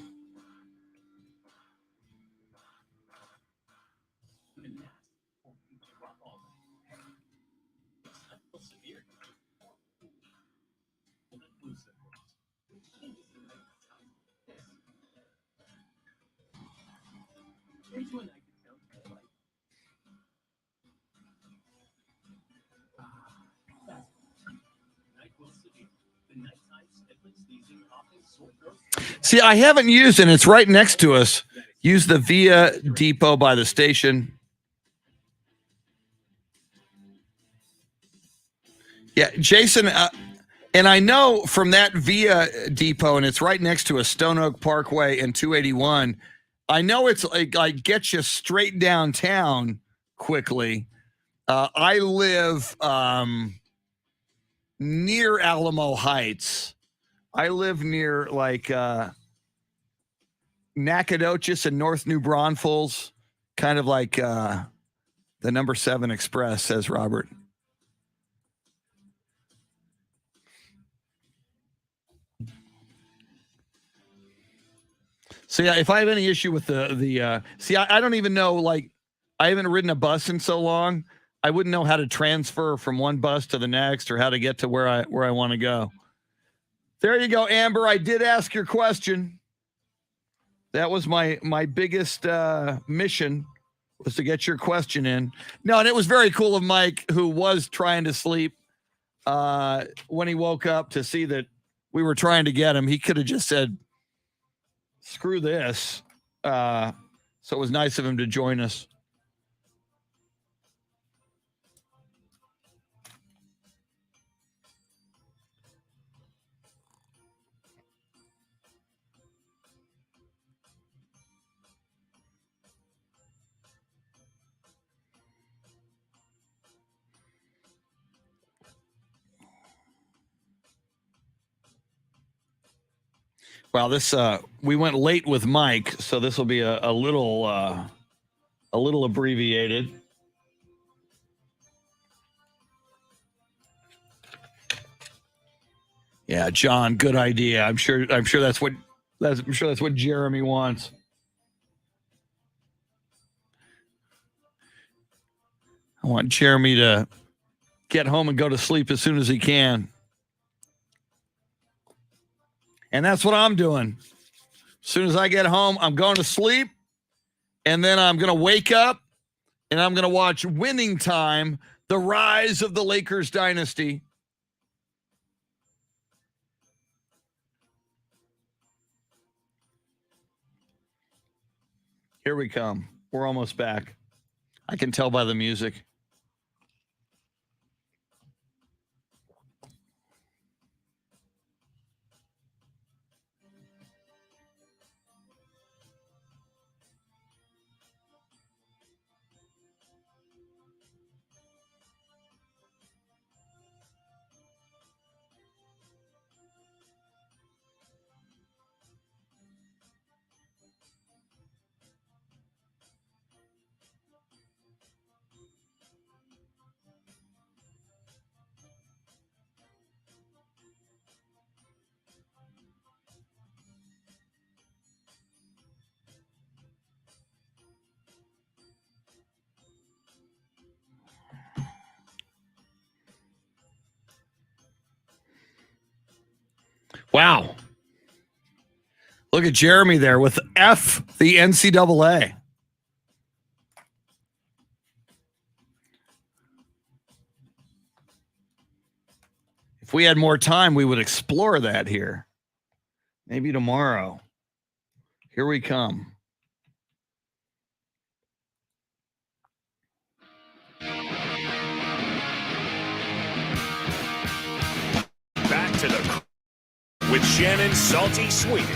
See, I haven't used, and it's right next to us. Use the Via Depot by the station. Yeah, Jason, and I know from that Via Depot, and it's right next to a Stone Oak Parkway and 281. I know it's like gets you straight downtown quickly. I live near Alamo Heights. I live near like Nacogdoches and North New Braunfels, kind of like the number 7 Express, says Robert. So yeah, if I have any issue with the I don't even know, like, I haven't ridden a bus in so long. I wouldn't know how to transfer from one bus to the next or how to get to where I want to go. There you go, Amber. I did ask your question. That was my biggest mission, was to get your question in. No, and it was very cool of Mike, who was trying to sleep when he woke up, to see that we were trying to get him. He could have just said, screw this. So it was nice of him to join us. Well, this we went late with Mike, so this will be a little abbreviated. Yeah, John, good idea. I'm sure that's what Jeremy wants. I want Jeremy to get home and go to sleep as soon as he can. And that's what I'm doing. As soon as I get home, I'm going to sleep. And then I'm going to wake up and I'm going to watch Winning Time, The Rise of the Lakers Dynasty. Here we come. We're almost back. I can tell by the music. Wow. Look at Jeremy there with F the NCAA. If we had more time, we would explore that here. Maybe tomorrow. Here we come.
Back to the with Shannon Salty Sweeney.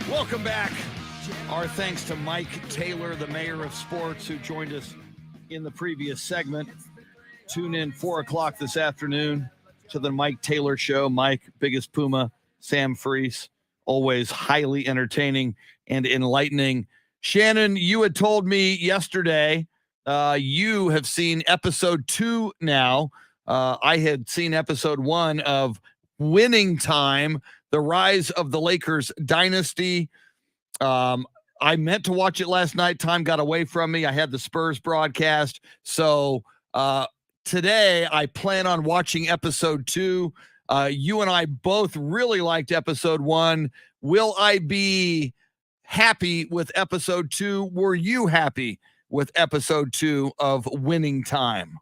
Welcome back. Our thanks to Mike Taylor, the mayor of sports, who joined us in the previous segment. Tune in 4 o'clock this afternoon to the Mike Taylor Show. Mike, biggest Puma, Sam Freese, always highly entertaining and enlightening. Shannon, you had told me yesterday you have seen episode 2 now. I had seen episode 1 of Winning Time, The Rise of the Lakers Dynasty. I meant to watch it last night. Time got away from me. I had the Spurs broadcast. So today I plan on watching episode 2. You and I both really liked episode 1. Will I be happy with episode 2? Were you happy with episode 2 of Winning Time?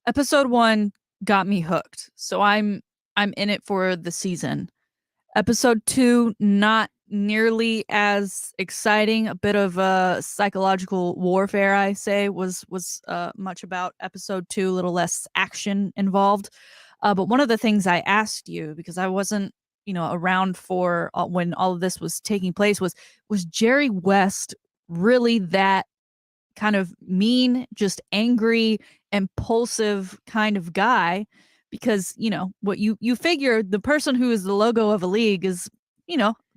Episode 1 got me hooked. So I'm in it for the season. Episode 2, not nearly as exciting. A bit of psychological warfare, I say, was much about episode 2. A little less action involved. But one of the things I asked you, because I wasn't, around for when all of this was taking place, was Jerry West really that kind of mean, just angry, impulsive kind of guy? Because, what you figure, the person who is the logo of a league is,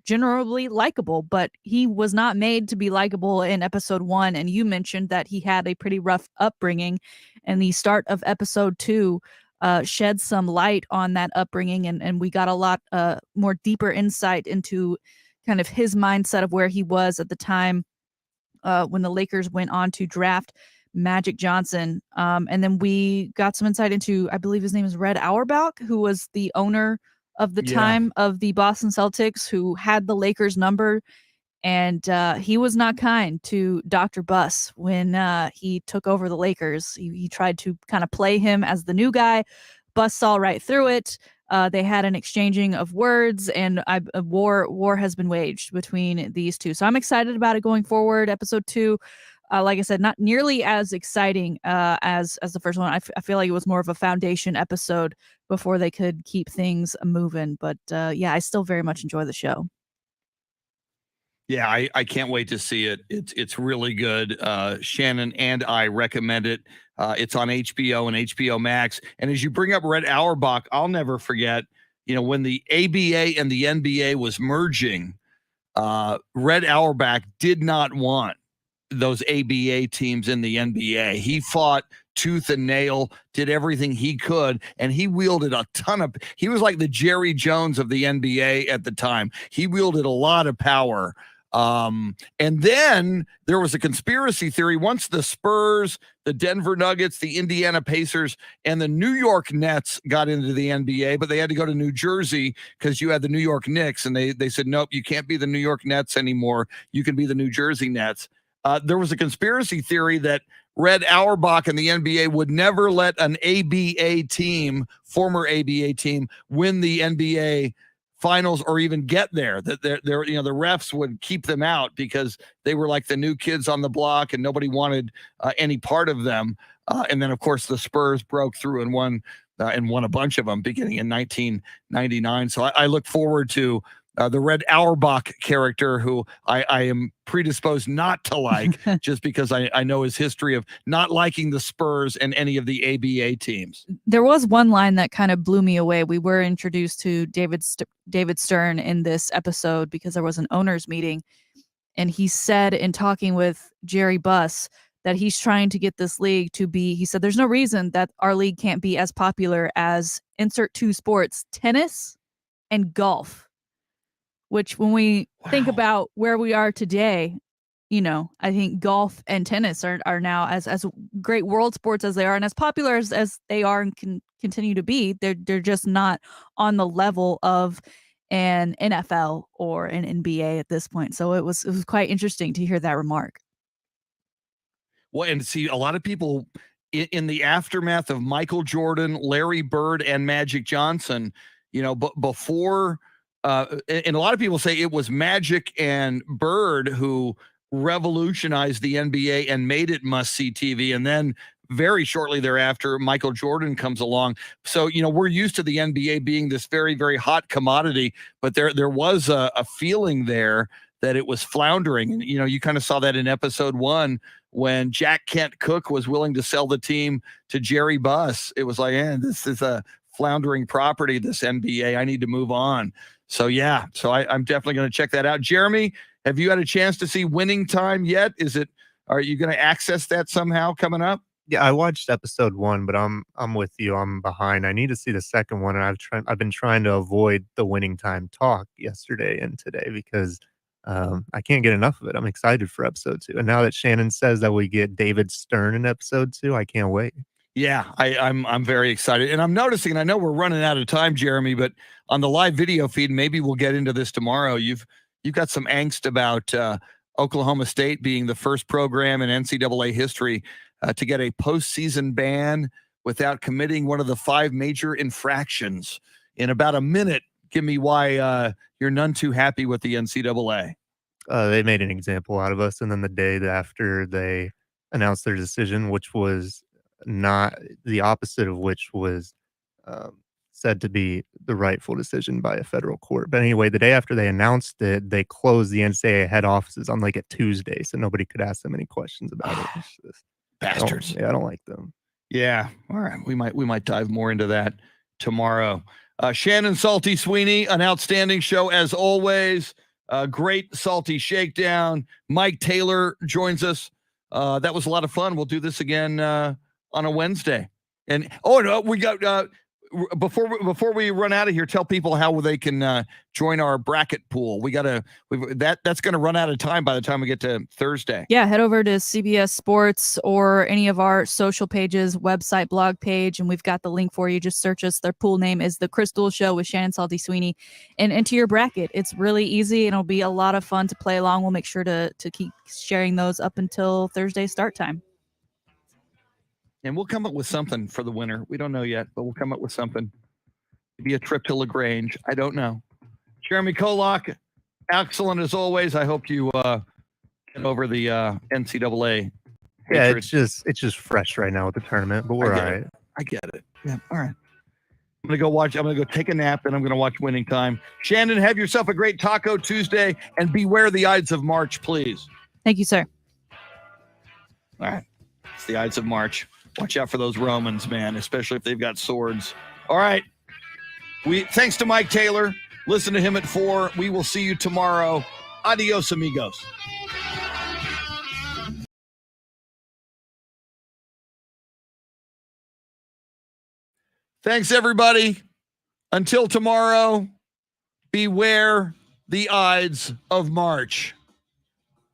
generally likable, but he was not made to be likable in episode 1. And you mentioned that he had a pretty rough upbringing, and the start of episode 2 shed some light on that upbringing. And we got a lot more deeper insight into kind of his mindset of where he was at the time when the Lakers went on to draft Magic Johnson. And then we got some insight into, I believe his name is Red Auerbach, who was the owner of the time of the Boston Celtics, who had the Lakers number. And he was not kind to Dr. Buss when he took over the Lakers. He tried to kind of play him as the new guy. Buss saw right through it. They had an exchanging of words, and a war has been waged between these two. So I'm excited about it going forward. Episode 2, like I said, not nearly as exciting as the first one. I feel like it was more of a foundation episode before they could keep things moving. But I still very much enjoy the show.
Yeah, I can't wait to see it. It's really good. Shannon and I recommend it. It's on HBO and HBO Max. And as you bring up Red Auerbach, I'll never forget, when the ABA and the NBA was merging, Red Auerbach did not want those ABA teams in the NBA. He fought tooth and nail, did everything he could, and he wielded he was like the Jerry Jones of the NBA at the time. He wielded a lot of power And then there was a conspiracy theory once the Spurs, the Denver Nuggets, the Indiana Pacers, and the New York Nets got into the NBA, but they had to go to New Jersey because you had the New York Knicks, and they said, nope, you can't be the New York Nets anymore. You can be the New Jersey Nets. There was a conspiracy theory that Red Auerbach and the NBA would never let an ABA team, former ABA team, win the NBA finals or even get there. That they're the refs would keep them out because they were like the new kids on the block and nobody wanted any part of them. And then of course the Spurs broke through and won a bunch of them beginning in 1999. So I look forward to the Red Auerbach character, who I am predisposed not to like just because I know his history of not liking the Spurs and any of the ABA teams.
There was one line that kind of blew me away. We were introduced to David Stern in this episode because there was an owners meeting, and he said in talking with Jerry Buss that he's trying to get this league to be, he said, there's no reason that our league can't be as popular as insert two sports, tennis and golf. Which when we think about where we are today, I think golf and tennis are now as great world sports as they are and as popular as they are and can continue to be. They're just not on the level of an NFL or an NBA at this point. So it was quite interesting to hear that remark.
Well, and see, a lot of people in the aftermath of Michael Jordan, Larry Bird, and Magic Johnson, but before. And a lot of people say it was Magic and Bird who revolutionized the NBA and made it must-see TV. And then very shortly thereafter, Michael Jordan comes along. So, we're used to the NBA being this very, very hot commodity, but there was a feeling there that it was floundering. And, you kind of saw that in episode 1 when Jack Kent Cooke was willing to sell the team to Jerry Buss. It was like, this is a floundering property, this NBA. I need to move on. So, yeah, I'm definitely going to check that out. Jeremy, have you had a chance to see Winning Time yet? Are you going to access that somehow coming up?
Yeah, I watched episode 1, but I'm with you. I'm behind. I need to see the second one, and I've been trying to avoid the Winning Time talk yesterday and today because I can't get enough of it. I'm excited for episode 2, and now that Shannon says that we get David Stern in episode 2, I can't wait.
Yeah, I'm very excited. And I'm noticing, and I know we're running out of time, Jeremy, but on the live video feed, maybe we'll get into this tomorrow. You've got some angst about Oklahoma State being the first program in NCAA history to get a postseason ban without committing one of the 5 major infractions. In about a minute, give me why you're none too happy with the NCAA.
They made an example out of us, and then the day after they announced their decision, which was not the opposite of which was said to be the rightful decision by a federal court. But anyway, the day after they announced it, they closed the NCAA head offices on like a Tuesday, so nobody could ask them any questions about it.
Bastards.
I don't like them.
Yeah. All right. We might dive more into that tomorrow. Shannon Salty Sweeney, an outstanding show as always. Great Salty Shakedown. Mike Taylor joins us. That was a lot of fun. We'll do this again on a Wednesday. And we got before we run out of here, tell people how they can join our bracket pool. That's going to run out of time by the time we get to Thursday.
Yeah, head over to CBS Sports or any of our social pages, website, blog page, and we've got the link for you. Just search us. Their pool name is The Crystal Show with Shannon Salty Sweeney, and enter your bracket. It's really easy, and it'll be a lot of fun to play along. We'll make sure to keep sharing those up until Thursday start time.
And we'll come up with something for the winner. We don't know yet, but we'll come up with something. Maybe a trip to LaGrange. I don't know. Jeremy KOLOK, excellent as always. I hope you get over the NCAA.
Yeah,
hatred.
it's just fresh right now with the tournament, but we're all right.
I get it. Yeah, all right. I'm going to go take a nap, and I'm going to watch Winning Time. Shannon, have yourself a great Taco Tuesday, and beware the Ides of March, please.
Thank you, sir.
All right. It's the Ides of March. Watch out for those Romans, man, especially if they've got swords. All right. Thanks to Mike Taylor. Listen to him at 4. We will see you tomorrow. Adios, amigos. Thanks, everybody. Until tomorrow, beware the Ides of March.